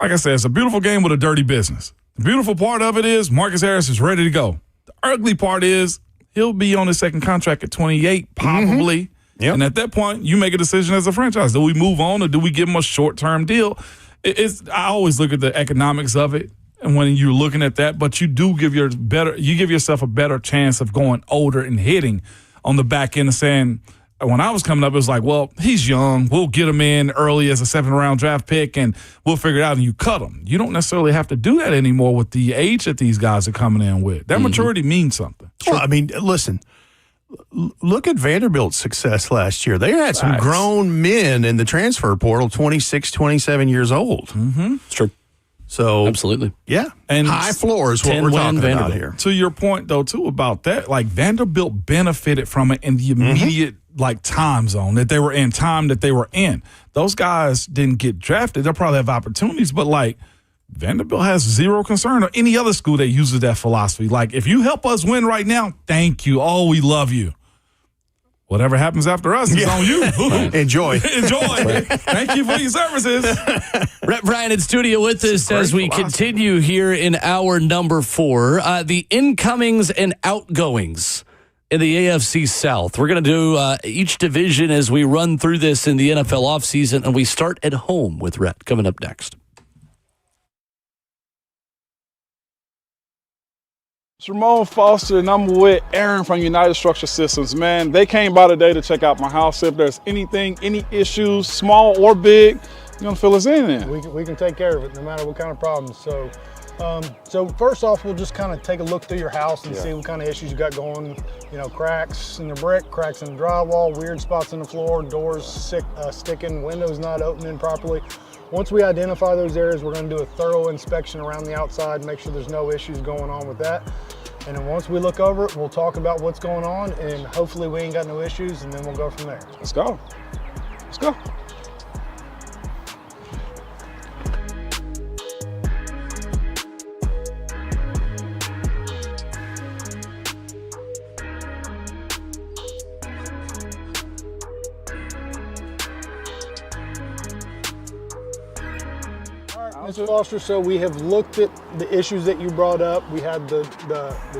like I said, it's a beautiful game with a dirty business. The beautiful part of it is Marcus Harris is ready to go. The ugly part is he'll be on his second contract at 28, probably. Mm-hmm. Yep. And at that point, you make a decision as a franchise. Do we move on or do we give him a short-term deal? I always look at the economics of it, and when you're looking at that, but you do give yourself a better chance of going older and hitting on the back end and saying, when I was coming up, it was like, well, he's young. We'll get him in early as a 7th-round draft pick, and we'll figure it out, and you cut him. You don't necessarily have to do that anymore with the age that these guys are coming in with. That maturity means something. Well, I mean, listen. Look at Vanderbilt's success last year. They had some grown men in the transfer portal, 26, 27 years old. Mm-hmm. It's true. So absolutely. Yeah. And high floor is what we're talking about here. To your point, though, too, about that, like Vanderbilt benefited from it in the immediate time zone that they were in, Those guys didn't get drafted. They'll probably have opportunities, but like Vanderbilt has zero concern, or any other school that uses that philosophy. Like, if you help us win right now, thank you. Oh, we love you. Whatever happens after us is on you. Enjoy. Enjoy. Thank you for your services. Rhett Bryant in studio with us as we continue here in hour number 4. The incomings and outgoings in the AFC South. We're going to do each division as we run through this in the NFL offseason, and we start at home with Rhett coming up next. It's Ramon Foster, and I'm with Aaron from United Structure Systems. Man, they came by today to check out my house. If there's anything, any issues, small or big, you're going to fill us in there. We can take care of it no matter what kind of problems. So first off, we'll just kind of take a look through your house and see what kind of issues you got going. You know, cracks in the brick, cracks in the drywall, weird spots in the floor, doors sticking, windows not opening properly. Once we identify those areas, we're going to do a thorough inspection around the outside, make sure there's no issues going on with that. And then once we look over it, we'll talk about what's going on, and hopefully we ain't got no issues, and then we'll go from there. Let's go. Let's go. Mr. Foster, so we have looked at the issues that you brought up. We had the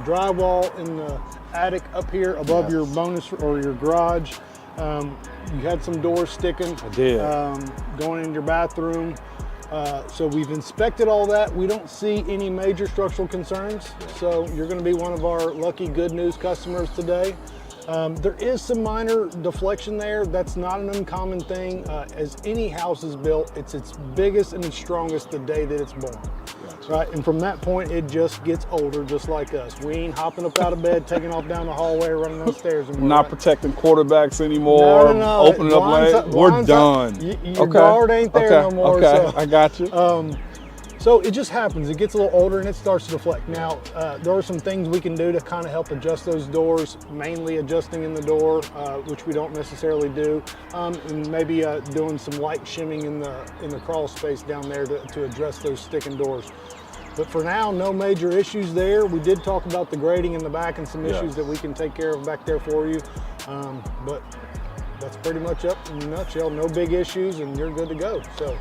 drywall in the attic up here above your bonus or your garage. You had some doors sticking. I did. Going in your bathroom. So we've inspected all that. We don't see any major structural concerns. So you're going to be one of our lucky good news customers today. There is some minor deflection there. That's not an uncommon thing. As any house is built, it's its biggest and its strongest the day that it's born. Right? And from that point, it just gets older, just like us. We ain't hopping up out of bed, taking off down the hallway, running upstairs. Not protecting quarterbacks anymore. No. Opening up late. We're done. Your guard ain't there no more. Okay, so, I got you. So it just happens. It gets a little older and it starts to deflect. Now, there are some things we can do to kind of help adjust those doors, mainly adjusting in the door, which we don't necessarily do, and maybe doing some light shimming in the crawl space down there to address those sticking doors. But for now, no major issues there. We did talk about the grading in the back and some issues that we can take care of back there for you. But that's pretty much up in a nutshell. No big issues, and you're good to go. So.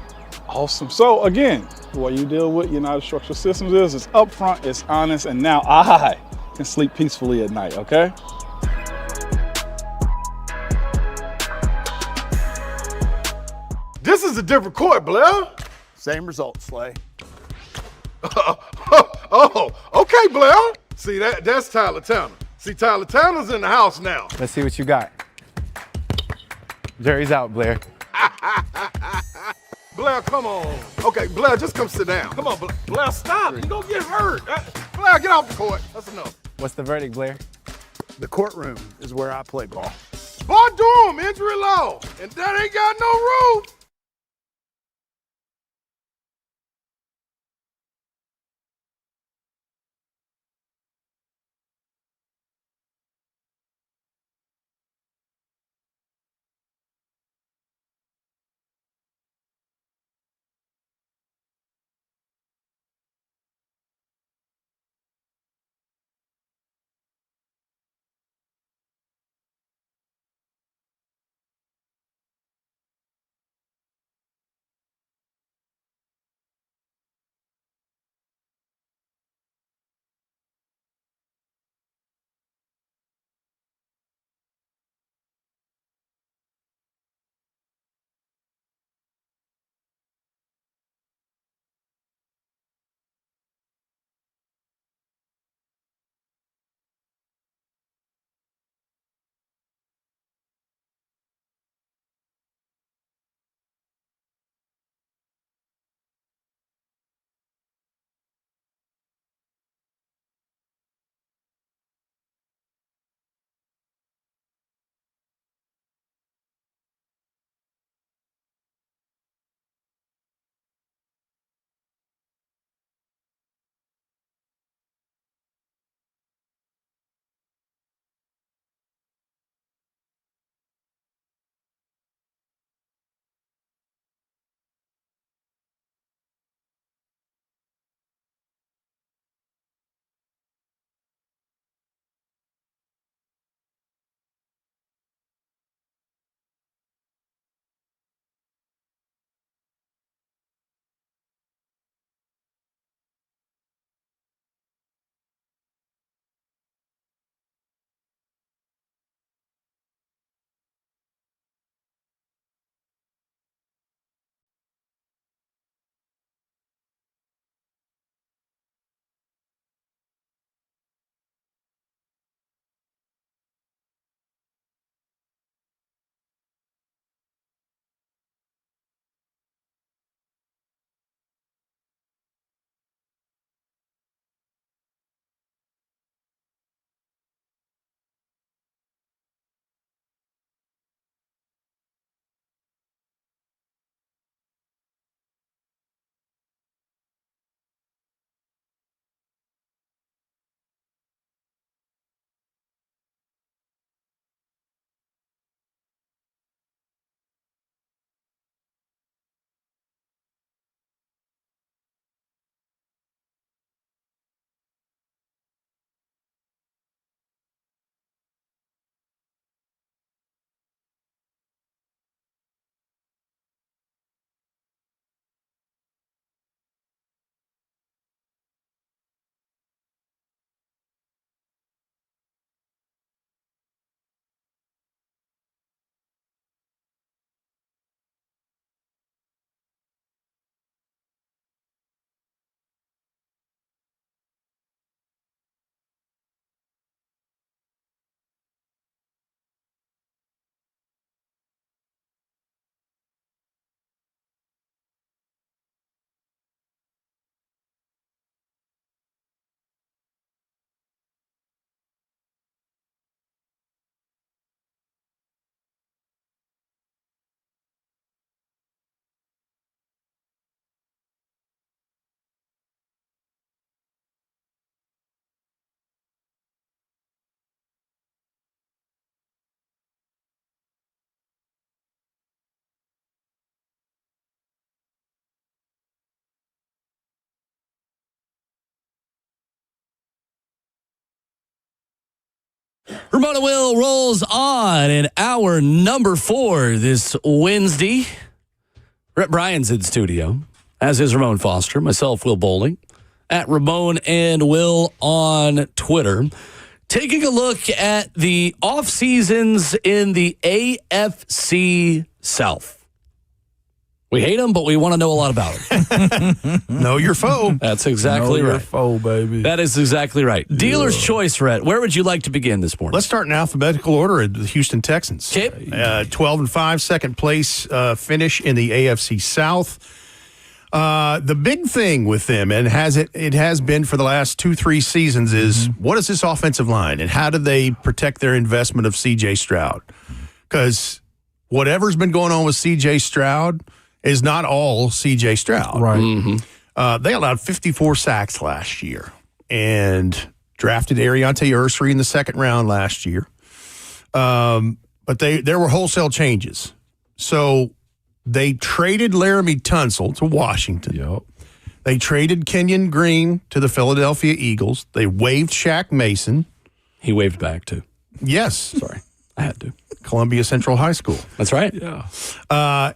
Awesome. So again, what you deal with United Structural Systems is it's upfront, it's honest, and now I can sleep peacefully at night, okay? This is a different court, Blair. Same result, Slay. Oh, okay, Blair. See, that's Tyler Tanner. See, Tyler Tanner's in the house now. Let's see what you got. Jerry's out, Blair. Blair, come on. Okay, Blair, just come sit down. Come on, Blair, stop. You're going to get hurt. Blair, get off the court. That's enough. What's the verdict, Blair? The courtroom is where I play ball. Boy, Durham, injury law. And that ain't got no rules. Ramon Will rolls on in hour number 4 this Wednesday. Rhett Bryan's in studio, as is Ramon Foster, myself, Will Bowling, at Ramon and Will on Twitter. Taking a look at the off seasons in the AFC South. We hate them, but we want to know a lot about them. Know your foe. That's exactly know right. Your foe, baby. That is exactly right. Dealer's choice, Rhett. Where would you like to begin this morning? Let's start in alphabetical order at the Houston Texans. Okay. 12-5, second place finish in the AFC South. The big thing with them, and it has been for the last 2-3 seasons, is what is this offensive line and how do they protect their investment of C.J. Stroud? Because whatever's been going on with C.J. Stroud is not all C.J. Stroud. Right. They allowed 54 sacks last year and drafted Ariante Ursary in the second round last year. But there were wholesale changes. So they traded Laramie Tunsil to Washington. Yep. They traded Kenyon Green to the Philadelphia Eagles. They waived Shaq Mason. He waved back, too. Yes. Sorry. I had to. Columbia Central High School. That's right. Yeah.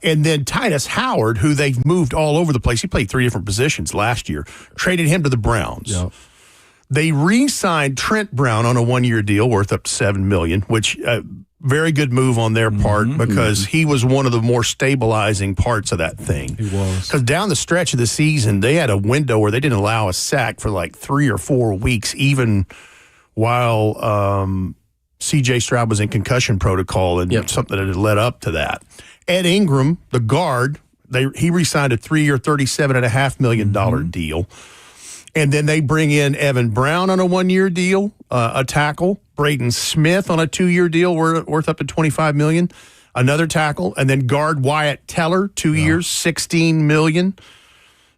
And then Titus Howard, who they've moved all over the place. He played 3 different positions last year. Traded him to the Browns. Yep. They re-signed Trent Brown on a 1-year deal worth up to $7 million, which very good move on their part because he was one of the more stabilizing parts of that thing. He was. Because down the stretch of the season, they had a window where they didn't allow a sack for like 3 or 4 weeks, even while C.J. Stroud was in concussion protocol and something that had led up to that. Ed Ingram, the guard, he re-signed a 3-year, $37.5 million deal. And then they bring in Evan Brown on a 1-year deal, a tackle. Braden Smith on a 2-year deal worth up to $25 million, another tackle. And then guard Wyatt Teller, 2 years, $16 million.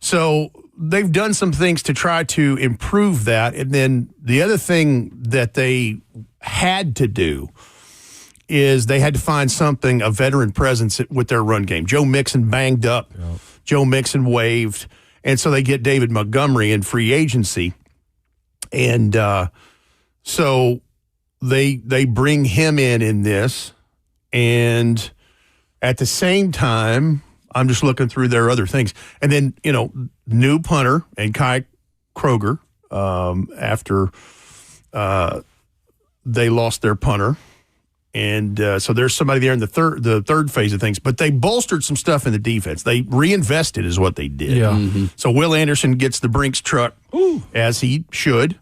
So they've done some things to try to improve that. And then the other thing that they had to do is they had to find something, a veteran presence with their run game. Joe Mixon banged up. Yep. Joe Mixon waived. And so they get David Montgomery in free agency. And so they bring him in this. And at the same time, I'm just looking through their other things. And then, new punter and Kai Kroger after they lost their punter. And so there's somebody there in the third phase of things. But they bolstered some stuff in the defense. They reinvested is what they did. Yeah. So Will Anderson gets the Brinks truck, as he should.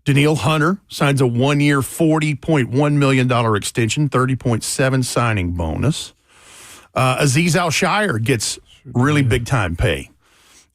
Daniil Hunter signs a 1-year, $40.1 million extension, 30.7 signing bonus. Azeez Al-Shire gets really big-time pay.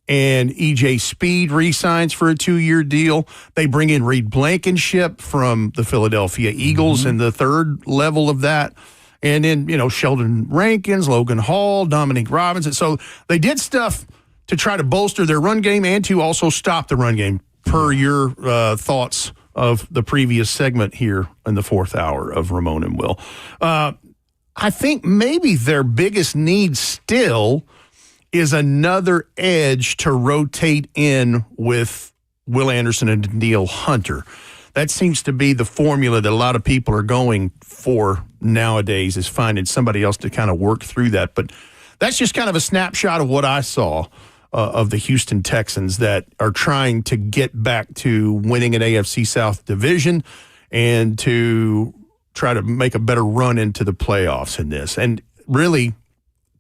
And E.J. Speed re-signs for a 2-year deal. They bring in Reed Blankenship from the Philadelphia Eagles in the third level of that. And then, Sheldon Rankins, Logan Hall, Dominique Robinson. So they did stuff to try to bolster their run game and to also stop the run game, per your thoughts of the previous segment here in the fourth hour of Ramon and Will. I think maybe their biggest need still is another edge to rotate in with Will Anderson and Daniil Hunter. That seems to be the formula that a lot of people are going for nowadays, is finding somebody else to kind of work through that. But that's just kind of a snapshot of what I saw of the Houston Texans that are trying to get back to winning an AFC South division and to try to make a better run into the playoffs in this. And really,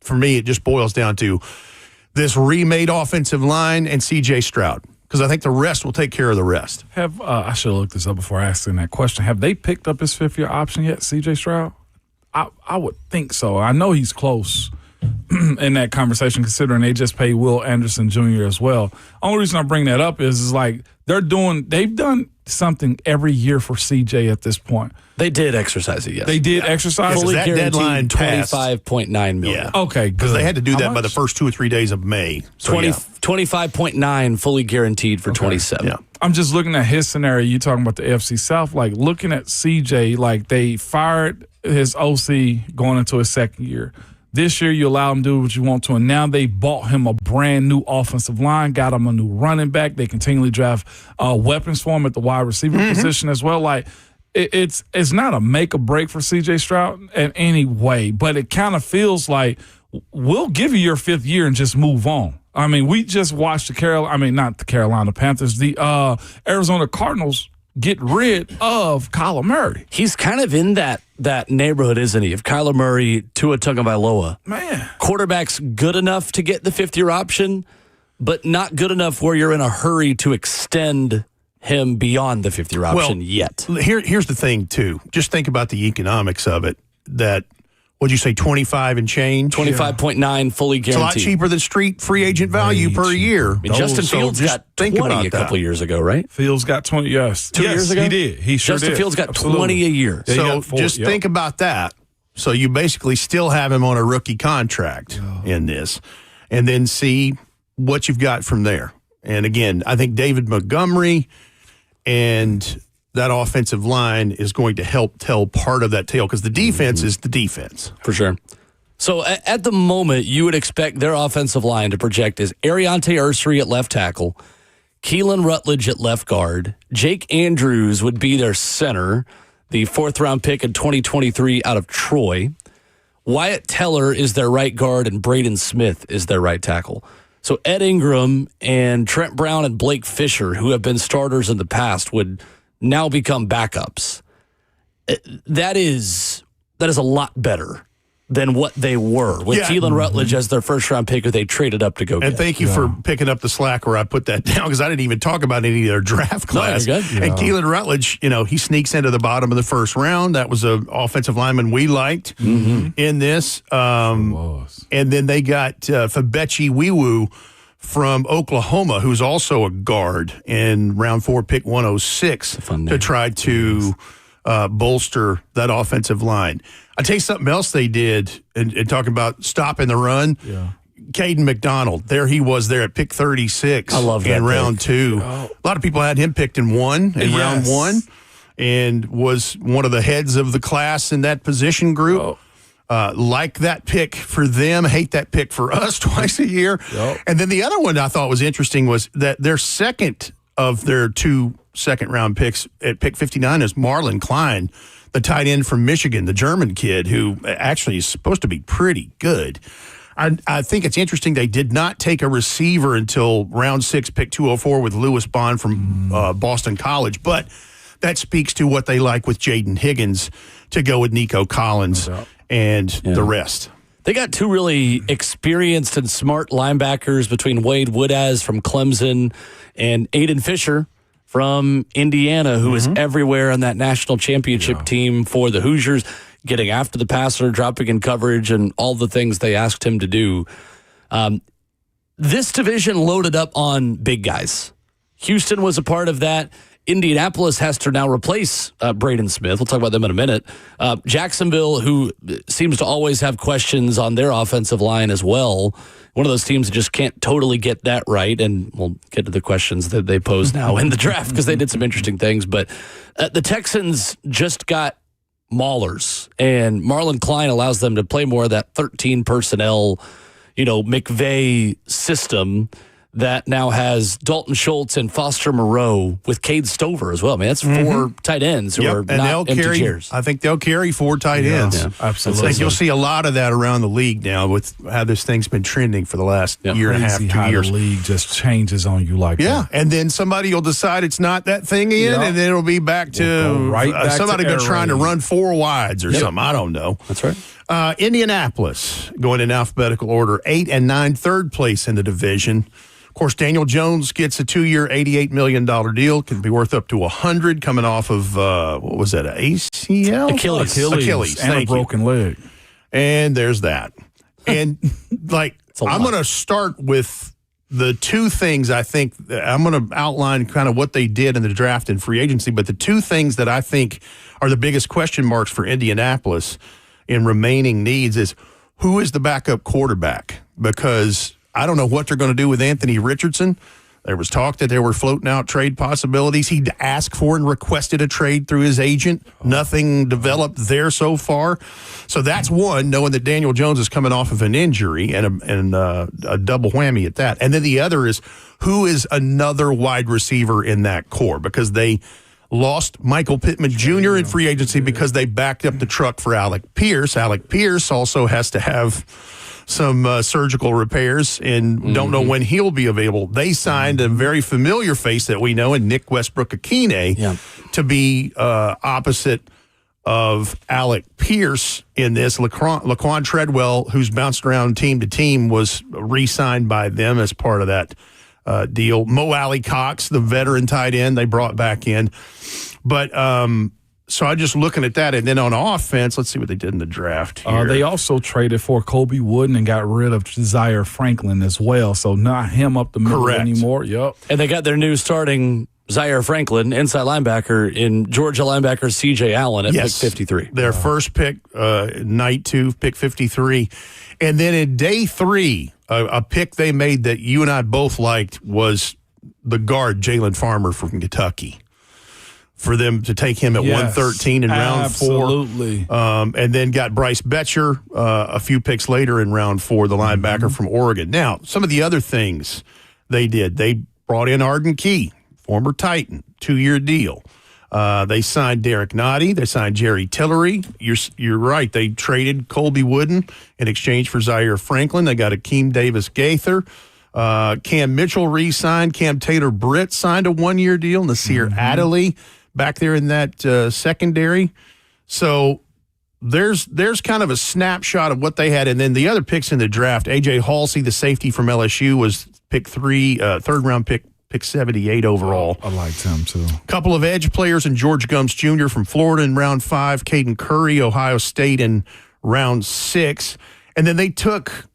for me, it just boils down to this remade offensive line and C.J. Stroud, because I think the rest will take care of the rest. I should have looked this up before asking that question. Have they picked up his 5th-year option yet, C.J. Stroud? I would think so. I know he's close in that conversation, considering they just paid Will Anderson Jr. as well. Only reason I bring that up is like they've done something every year for CJ at this point. They did exercise it, yes. They did exercise fully that guaranteed deadline $25.9 million. Yeah. Okay, because they had to do that by the first 2 or 3 days of May. So 25.9 fully guaranteed for 27. Yeah. I'm just looking at his scenario. You talking about the AFC South, like looking at CJ, like they fired his OC going into his second year. This year, you allow him to do what you want to, and now they bought him a brand new offensive line, got him a new running back. They continually draft weapons for him at the wide receiver position as well. Like it's not a make or break for C.J. Stroud in any way, but it kind of feels like we'll give you your 5th year and just move on. I mean, we just watched not the Carolina Panthers, the Arizona Cardinals get rid of Kyler Murray. He's kind of in that neighborhood, isn't he? Of Kyler Murray, Tua Tagovailoa. Man. Quarterback's good enough to get the 5th-year option, but not good enough where you're in a hurry to extend him beyond the 5th-year option yet. Here's the thing, too. Just think about the economics of it, that What'd you say, 25 and change? 25.9 fully guaranteed. It's a lot cheaper than street free agent value per year. I mean, Justin Fields got 20 a couple years ago, right? Fields got 20, yes. 2 years ago? He did. He sure Justin did. Fields got Absolutely. 20 a year. So just think about that. So you basically still have him on a rookie contract in this, and then see what you've got from there. And again, I think David Montgomery and that offensive line is going to help tell part of that tale because the defense is the defense. For sure. So at the moment, you would expect their offensive line to project as Ariante Ursery at left tackle, Keelan Rutledge at left guard, Jake Andrews would be their center, the 4th-round pick in 2023 out of Troy. Wyatt Teller is their right guard, and Braden Smith is their right tackle. So Ed Ingram and Trent Brown and Blake Fisher, who have been starters in the past, would now become backups. That is a lot better than what they were with Keelan Rutledge as their first-round pick, who they traded up to go get. And thank you for picking up the slack where I put that down because I didn't even talk about any of their draft class. No, you're good. And Keelan Rutledge, he sneaks into the bottom of the first round. That was an offensive lineman we liked in this. And then they got Fabechi Wiwu from Oklahoma, who's also a guard in round 4, pick 106, to try to bolster that offensive line. I'll tell you something else they did in talking about stopping the run. Yeah. Caden McDonald, there he was there at pick 36 I love that in round pick. 2. A lot of people had him picked in round 1, and was one of the heads of the class in that position group. Like that pick for them, hate that pick for us twice a year. And then the other one I thought was interesting was that their second of their 2 second-round picks at pick 59 is Marlon Klein, the tight end from Michigan, the German kid who actually is supposed to be pretty good. I think it's interesting they did not take a receiver until round 6, pick 204 with Lewis Bond from Boston College, but that speaks to what they like with Jaden Higgins to go with Nico Collins and the rest. They got 2 really experienced and smart linebackers between Wade Woodaz from Clemson and Aiden Fisher from Indiana, who is everywhere on that national championship team for the Hoosiers, getting after the passer, dropping in coverage, and all the things they asked him to do. This division loaded up on big guys. Houston was a part of that. Indianapolis has to now replace Braden Smith. We'll talk about them in a minute. Jacksonville, who seems to always have questions on their offensive line as well. One of those teams that just can't totally get that right. And we'll get to the questions that they pose now in the draft because they did some interesting things. But the Texans just got maulers, and Marlon Klein allows them to play more of that 13 personnel, McVay system that now has Dalton Schultz and Foster Moreau with Cade Stover as well. I mean, that's 4 tight ends who are not empty chairs. I think they'll carry 4 tight ends. Yeah, absolutely. I think you'll see a lot of that around the league now with how this thing's been trending for the last year and a half, 2 years. The league just changes on you like that. And then somebody will decide it's not that thing again, and then it'll be back to somebody been trying to run 4 wides or something. I don't know. That's right. Indianapolis, going in alphabetical order, 8 and 9, third place in the division. Of course, Daniel Jones gets a 2-year, $88 million deal. Can be worth up to $100 coming off of, what was that, ACL? Achilles. And a broken leg. And there's that. And, I'm going to start with the 2 things I think. I'm going to outline kind of what they did in the draft and free agency, but the 2 things that I think are the biggest question marks for Indianapolis in remaining needs is who is the backup quarterback? Because I don't know what they're going to do with Anthony Richardson. There was talk that they were floating out trade possibilities. He asked for and requested a trade through his agent. Nothing developed there so far. So that's one, knowing that Daniel Jones is coming off of an injury and a double whammy at that. And then the other is who is another wide receiver in that core, because they lost Michael Pittman Jr. in free agency because they backed up the truck for Alec Pierce. Alec Pierce also has to have some surgical repairs and don't know when he'll be available. They signed a very familiar face that we know in Nick Westbrook-Akine to be opposite of Alec Pierce in this. Laquan Treadwell, who's bounced around team to team, was re-signed by them as part of that deal. Mo Alley Cox, the veteran tight end, they brought back in. But So I'm just looking at that. And then on offense, let's see what they did in the draft here. They also traded for Kobe Wooden and got rid of Zaire Franklin as well. So not him up the middle anymore. Yep. And they got their new starting Zaire Franklin, inside linebacker, in Georgia linebacker C.J. Allen at pick 53. Their first pick, night 2, pick 53. And then in day 3, a pick they made that you and I both liked was the guard, Jalen Farmer from Kentucky. For them to take him at 113 in round 4. Absolutely. And then got Bryce Betcher a few picks later in round 4, the linebacker from Oregon. Now, some of the other things they did, they brought in Arden Key, former Titan, 2-year deal. They signed Derek Nottie. They signed Jerry Tillery. You're right. They traded Colby Wooden in exchange for Zaire Franklin. They got Akeem Davis-Gaither. Cam Mitchell re-signed. Cam Taylor-Britt signed a 1-year deal. Nasir Adderley back there in that secondary. So there's kind of a snapshot of what they had. And then the other picks in the draft, A.J. Halsey, the safety from LSU, was pick 3, third-round pick 78 overall. I liked him, too. Couple of edge players in George Gums Jr. from Florida in round 5, Caden Curry, Ohio State in round 6. And then they took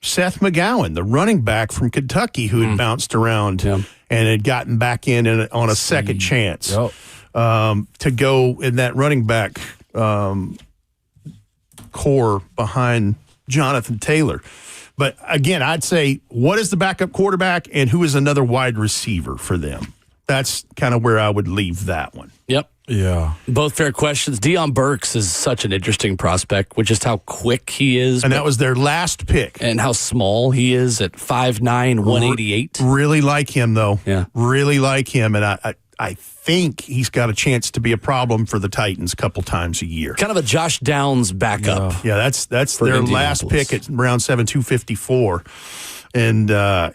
Seth McGowan, the running back from Kentucky, who had bounced around and had gotten back in on a second chance to go in that running back core behind Jonathan Taylor. But again, I'd say, what is the backup quarterback and who is another wide receiver for them? That's kind of where I would leave that one. Yep. Yeah. Both fair questions. Deion Burks is such an interesting prospect, with just how quick he is. And that was their last pick. And how small he is at 5'9", 188. Really like him, though. Yeah. Really like him. And I think he's got a chance to be a problem for the Titans a couple times a year. Kind of a Josh Downs backup. Yeah, that's their last pick at round 7, 254. And, I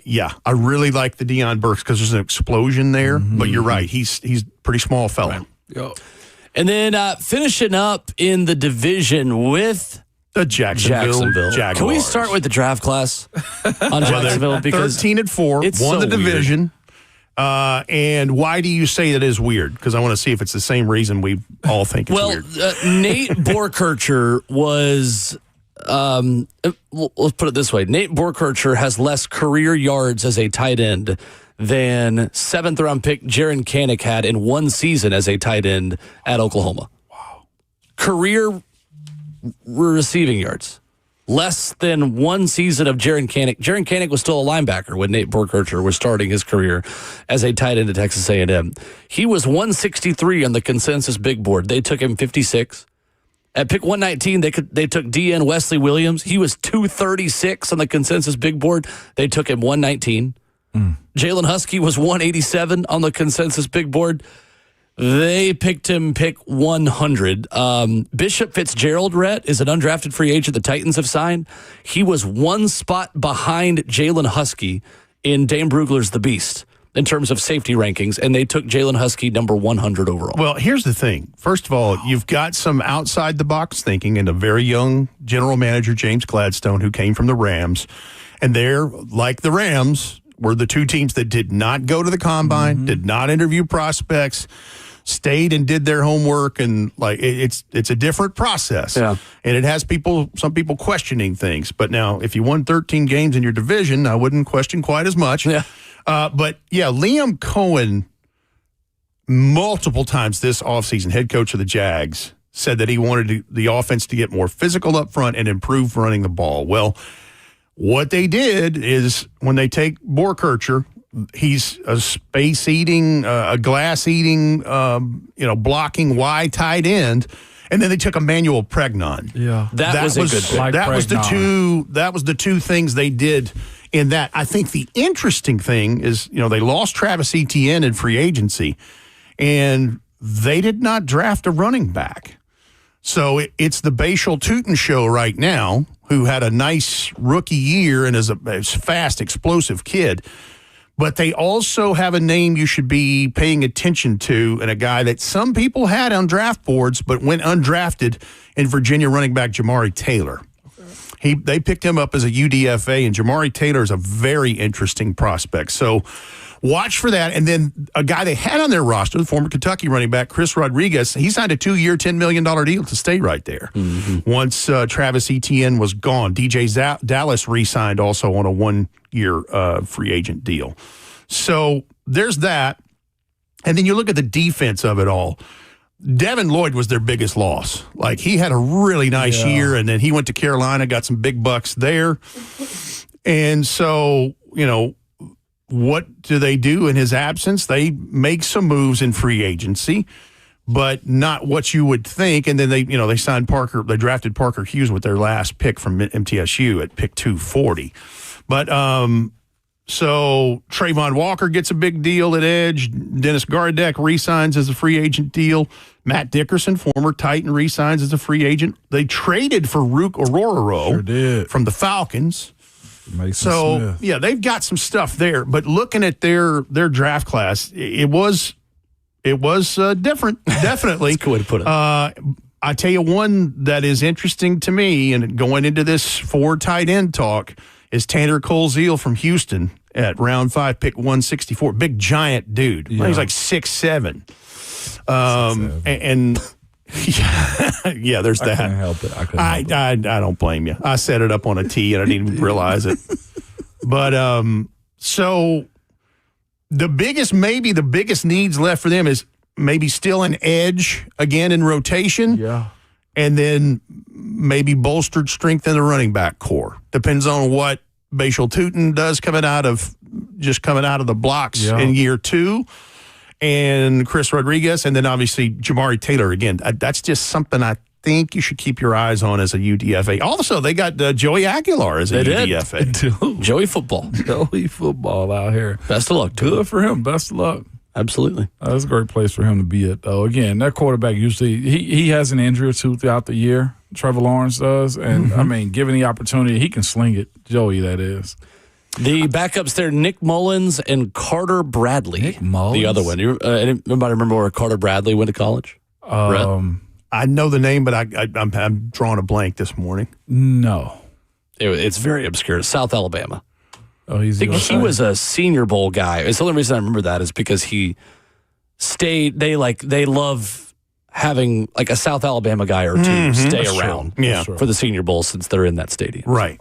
really like the Deion Burks because there's an explosion there. But you're right. He's pretty small fella. Right. And then finishing up in the division with the Jacksonville Jaguars. Can we start with the draft class on Jacksonville? Because 13-4, won the division. And why do you say that is weird? Because I want to see if it's the same reason we all think it's weird. Nate Borkircher was, let's put it this way. Nate Borkircher has less career yards as a tight end than 7th-round pick Jaron Kanak had in one season as a tight end at Oklahoma. Wow. Career receiving yards. Less than one season of Jaron Kanak. Jaron Kanak was still a linebacker when Nate Borkircher was starting his career as a tight end at Texas A&M. He was 163 on the consensus big board. They took him 56. At pick 119, they took DN Wesley Williams. He was 236 on the consensus big board. They took him 119. Jalen Husky was 187 on the consensus big board. They picked him pick 100. Bishop Fitzgerald, Rhett, is an undrafted free agent the Titans have signed. He was one spot behind Jalen Husky in Dane Brugler's The Beast in terms of safety rankings, and they took Jalen Husky number 100 overall. Well, here's the thing. First of all, you've got some outside-the-box thinking and a very young general manager, James Gladstone, who came from the Rams. And they're, like the Rams, were the two teams that did not go to the combine, did not interview prospects, stayed and did their homework, and like it's a different process. Yeah. And it has some people questioning things. But now, if you won 13 games in your division, I wouldn't question quite as much. Yeah. Liam Cohen, multiple times this offseason, head coach of the Jags, said that he wanted the offense to get more physical up front and improve running the ball. Well, what they did is when they take Borkircher, he's a space-eating, a glass-eating, blocking wide tight end, and then they took Emmanuel Pregnon. Yeah, that was a good pick. That was the two things they did in that. I think the interesting thing is, they lost Travis Etienne in free agency, and they did not draft a running back. So it's the Bashal Tootin show right now, who had a nice rookie year and is a fast, explosive kid. But they also have a name you should be paying attention to, and a guy that some people had on draft boards but went undrafted in Virginia running back Jamari Taylor. They picked him up as a UDFA, and Jamari Taylor is a very interesting prospect. So watch for that. And then a guy they had on their roster, the former Kentucky running back, Chris Rodriguez, he signed a 2-year, $10 million deal to stay right there. Once Travis Etienne was gone, DJ Dallas re-signed also on a 1-year free agent deal. So there's that. And then you look at the defense of it all. Devin Lloyd was their biggest loss. Like, he had a really nice year, and then he went to Carolina, got some big bucks there. And so, what do they do in his absence? They make some moves in free agency, but not what you would think. And then they signed Parker. They drafted Parker Hughes with their last pick from MTSU at pick 240. But so Trayvon Walker gets a big deal at edge. Dennis Gardeck re-signs as a free agent deal. Matt Dickerson, former Titan, re-signs as a free agent. They traded for Rook Orororo from the Falcons. Mason Smith. They've got some stuff there. But looking at their draft class, it was different, definitely. That's a good way to put it. I tell you one that is interesting to me, and going into this 4 tight end talk, is Tanner Coleshill from Houston at round 5, pick 164. Big giant dude. He's like 6'7". And there's that. I couldn't help it. I don't blame you. I set it up on a tee and I didn't even realize it. But so the biggest needs left for them is maybe still an edge again in rotation. Yeah. And then maybe bolstered strength in the running back core. Depends on what Bashal Tootin does coming out of the blocks in year 2. And Chris Rodriguez, and then obviously Jamari Taylor again. That's just something I think you should keep your eyes on as a UDFA. Also, they got Joey Aguilar as a UDFA. Joey football. Joey football out here. Best of luck. Good for him. Best of luck. Absolutely. That's a great place for him to be at, though. Again, that quarterback usually, he has an injury or two throughout the year. Trevor Lawrence does. And, given the opportunity, he can sling it. Joey, that is. The backups there, Nick Mullins and Carter Bradley. Nick Mullins? The other one. Anybody remember where Carter Bradley went to college? I know the name, but I'm drawing a blank this morning. No. It's very obscure. South Alabama. Oh, he was a Senior Bowl guy. It's the only reason I remember that is because he stayed. They love having like a South Alabama guy or two stay around for the Senior Bowl since they're in that stadium. Right.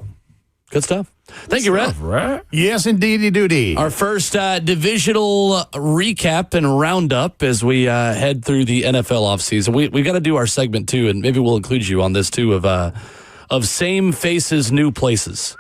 Good stuff. Thank you, Rhett. Right? Yes, indeedy doody. Our first divisional recap and roundup as we head through the NFL offseason. We got to do our segment too, and maybe we'll include you on this too of same faces, new places,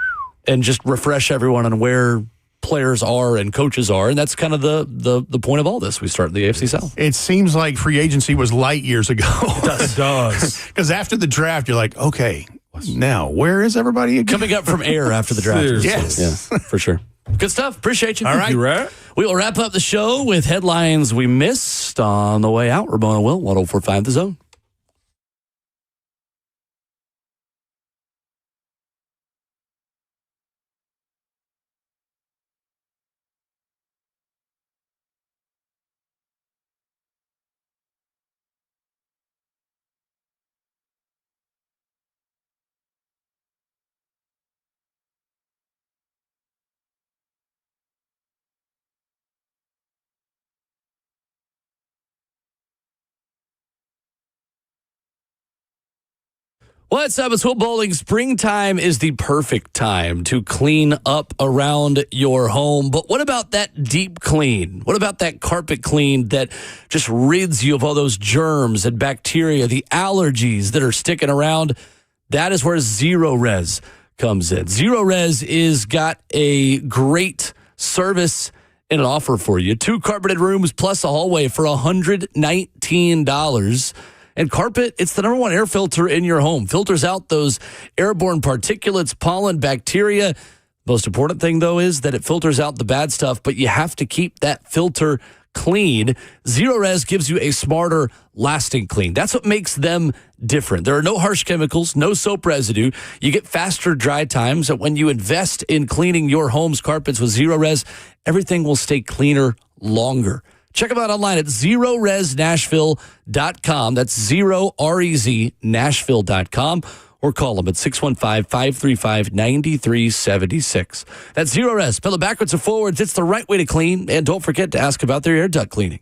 and just refresh everyone on where players are and coaches are, and that's kind of the point of all this. We start in the AFC South. It seems like free agency was light years ago. It does. Because after the draft, you're like, okay, now where is everybody again? Coming up from air after the draft. Yes. Yeah, for sure. Good stuff. Appreciate you. All right. We will wrap up the show with headlines we missed on the way out. Ramon Will, 104.5 The Zone. What's up? It's Will Bowling. Springtime is the perfect time to clean up around your home. But what about that deep clean? What about that carpet clean that just rids you of all those germs and bacteria, the allergies that are sticking around? That is where Zero Res comes in. Zero Res is got a great service and an offer for you. 2 carpeted rooms plus a hallway for $119. And carpet, it's the #1 air filter in your home. Filters out those airborne particulates, pollen, bacteria. Most important thing, though, is that it filters out the bad stuff, but you have to keep that filter clean. Zero Res gives you a smarter, lasting clean. That's what makes them different. There are no harsh chemicals, no soap residue. You get faster dry times. And when you invest in cleaning your home's carpets with Zero Res, everything will stay cleaner longer. Check them out online at ZeroResNashville.com. That's ZeroRez Nashville.com. or call them at 615-535-9376. That's Zero Rest. Pedal backwards or forwards. It's the right way to clean. And don't forget to ask about their air duct cleaning.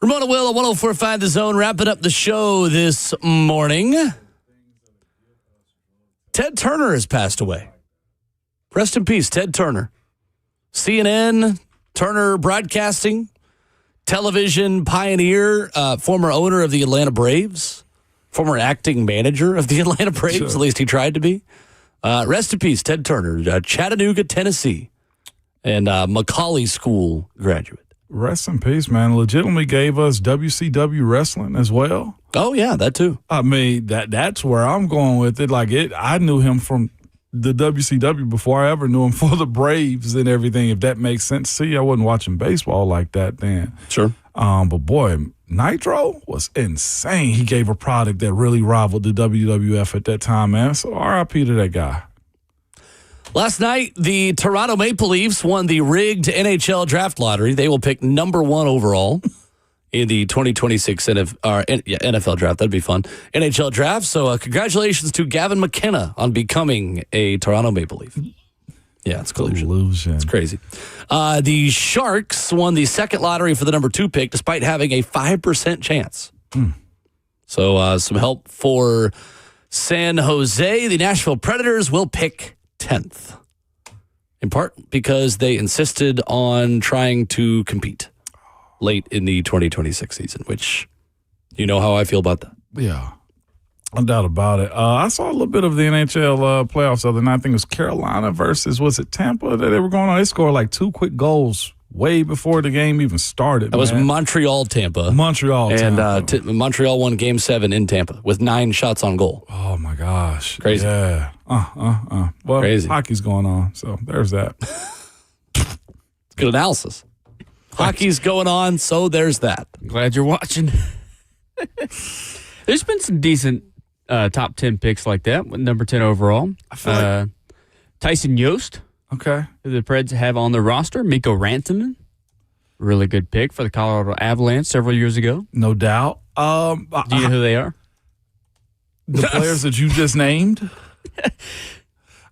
Ramon Will at 104.5 The Zone, wrapping up the show this morning. Ted Turner has passed away. Rest in peace, Ted Turner. CNN, Turner Broadcasting, television pioneer, former owner of the Atlanta Braves, former acting manager of the Atlanta Braves, at least he tried to be. Rest in peace, Ted Turner, Chattanooga, Tennessee, and Macaulay School graduate. Rest in peace, man. Legitimately gave us WCW wrestling as well. Oh, yeah, that too. I mean, that's where I'm going with it. I knew him from the WCW before I ever knew him for the Braves and everything, if that makes sense to you. I wasn't watching baseball like that then. Sure. But boy, Nitro was insane. He gave a product that really rivaled the WWF at that time, man. So RIP to that guy. Last night, the Toronto Maple Leafs won the rigged NHL draft lottery. They will pick number 1 overall in the 2026 NFL draft. That'd be fun. NHL draft. So congratulations to Gavin McKenna on becoming a Toronto Maple Leaf. Yeah, it's collusion. It's crazy. The Sharks won the second lottery for the number 2 pick, despite having a 5% chance. So some help for San Jose. The Nashville Predators will pick 10th, in part because they insisted on trying to compete late in the 2026 season, which you know how I feel about that. Yeah, no doubt about it. I saw a little bit of the NHL playoffs the other night. I think it was Carolina versus, was it Tampa that they were going on? They scored like 2 quick goals way before the game even started. That was Montreal, Tampa. And Montreal won Game 7 in Tampa with 9 shots on goal. Oh, my gosh. Crazy. Yeah. Well, crazy. Hockey's going on, so there's that. Good analysis. Hockey's going on, so there's that. Glad you're watching. There's been some decent top 10 picks like that, with number 10 overall. I feel like Tyson Yost. Okay. Who the Preds have on their roster. Mikko Rantanen. Really good pick for the Colorado Avalanche several years ago. No doubt. Do you know who they are? The players that you just named?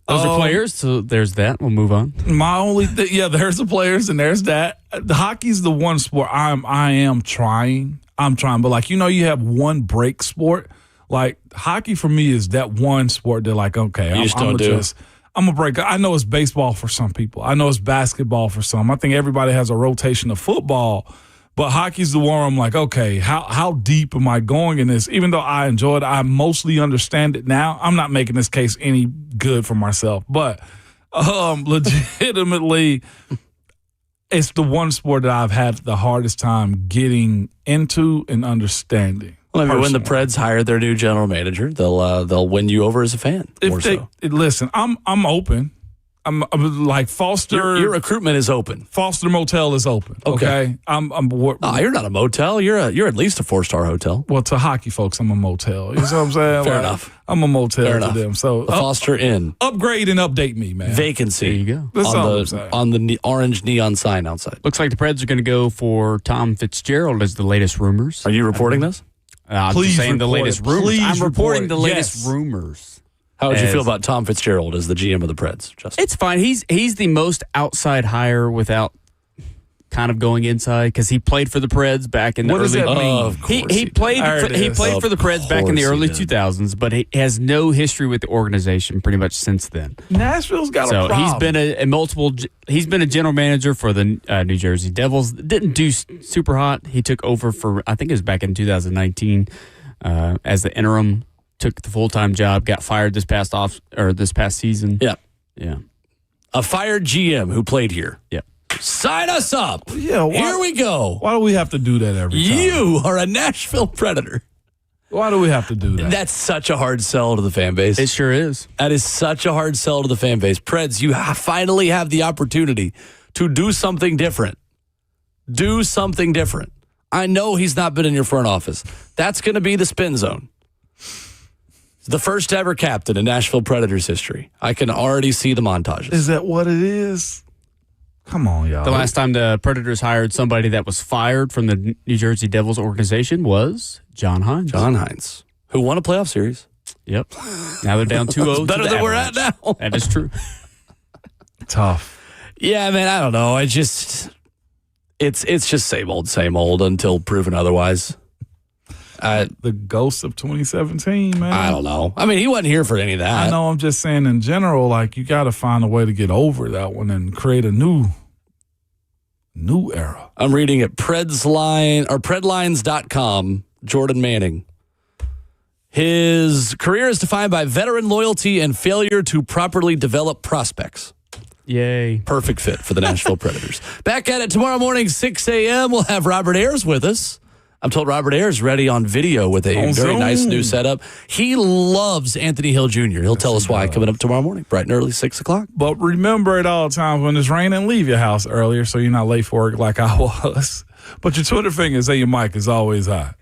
Those are players, so there's that. We'll move on. My only there's the players and there's that. The hockey's the one sport I am trying. But you have one break sport. Like hockey for me is that one sport that I'm a break. I know it's baseball for some people. I know it's basketball for some. I think everybody has a rotation of football. But hockey's the one where I'm like, okay, how deep am I going in this? Even though I enjoy it, I mostly understand it now. I'm not making this case any good for myself. But legitimately, it's the one sport that I've had the hardest time getting into and understanding. Well, when the Preds hire their new general manager, they'll win you over as a fan. Listen, I'm open. I'm like Foster. Your recruitment is open. Foster Motel is open. Okay. You're not a motel. You're at least a 4-star hotel. Well, to hockey folks, I'm a motel. You know what I'm saying? Fair enough. I'm a motel to them. So the Foster Inn. Upgrade and update me, man. Vacancy. There you go. That's on the orange neon sign outside. Looks like the Preds are going to go for Tom Fitzgerald as the latest rumors. Are you reporting this? I'm just saying the latest rumors. I'm reporting the latest rumors. How would you feel about Tom Fitzgerald as the GM of the Preds, Justin? It's fine. He's the most outside hire without kind of going inside because he played for the Preds back in the early. What does that mean? He played for the Preds back in the early 2000s, but he has no history with the organization pretty much since then. Nashville's got a problem. He's been a general manager for the New Jersey Devils. Didn't do super hot. He took over for, I think it was back in 2019 as the interim. Took the full-time job, got fired this past season. Yeah. A fired GM who played here. Yeah. Sign us up. Yeah. Here we go. Why do we have to do that every time? You are a Nashville Predator. Why do we have to do that? That's such a hard sell to the fan base. It sure is. That is such a hard sell to the fan base. Preds, you finally have the opportunity to do something different. Do something different. I know he's not been in your front office. That's going to be the spin zone. The first ever captain in Nashville Predators history. I can already see the montages. Is that what it is? Come on, y'all. The last time the Predators hired somebody that was fired from the New Jersey Devils organization was John Hines. John Hines, who won a playoff series. Yep. Now they're down 2-0. Better than we're at now. That is true. Tough. Yeah, man, I don't know. It's just same old until proven otherwise. The ghost of 2017, man. I don't know. I mean, he wasn't here for any of that. I know. I'm just saying in general, like, you got to find a way to get over that one and create a new era. I'm reading at Predlines.com, Jordan Manning. His career is defined by veteran loyalty and failure to properly develop prospects. Yay. Perfect fit for the Nashville Predators. Back at it tomorrow morning, 6 a.m. We'll have Robert Ayers with us. I'm told Robert Ayers ready on video with a very nice new setup. He loves Anthony Hill Jr. He'll tell us why coming up tomorrow morning, bright and early, 6 o'clock. But remember at all times when it's raining, leave your house earlier so you're not late for work like I was. But your Twitter fingers and your mic is always hot.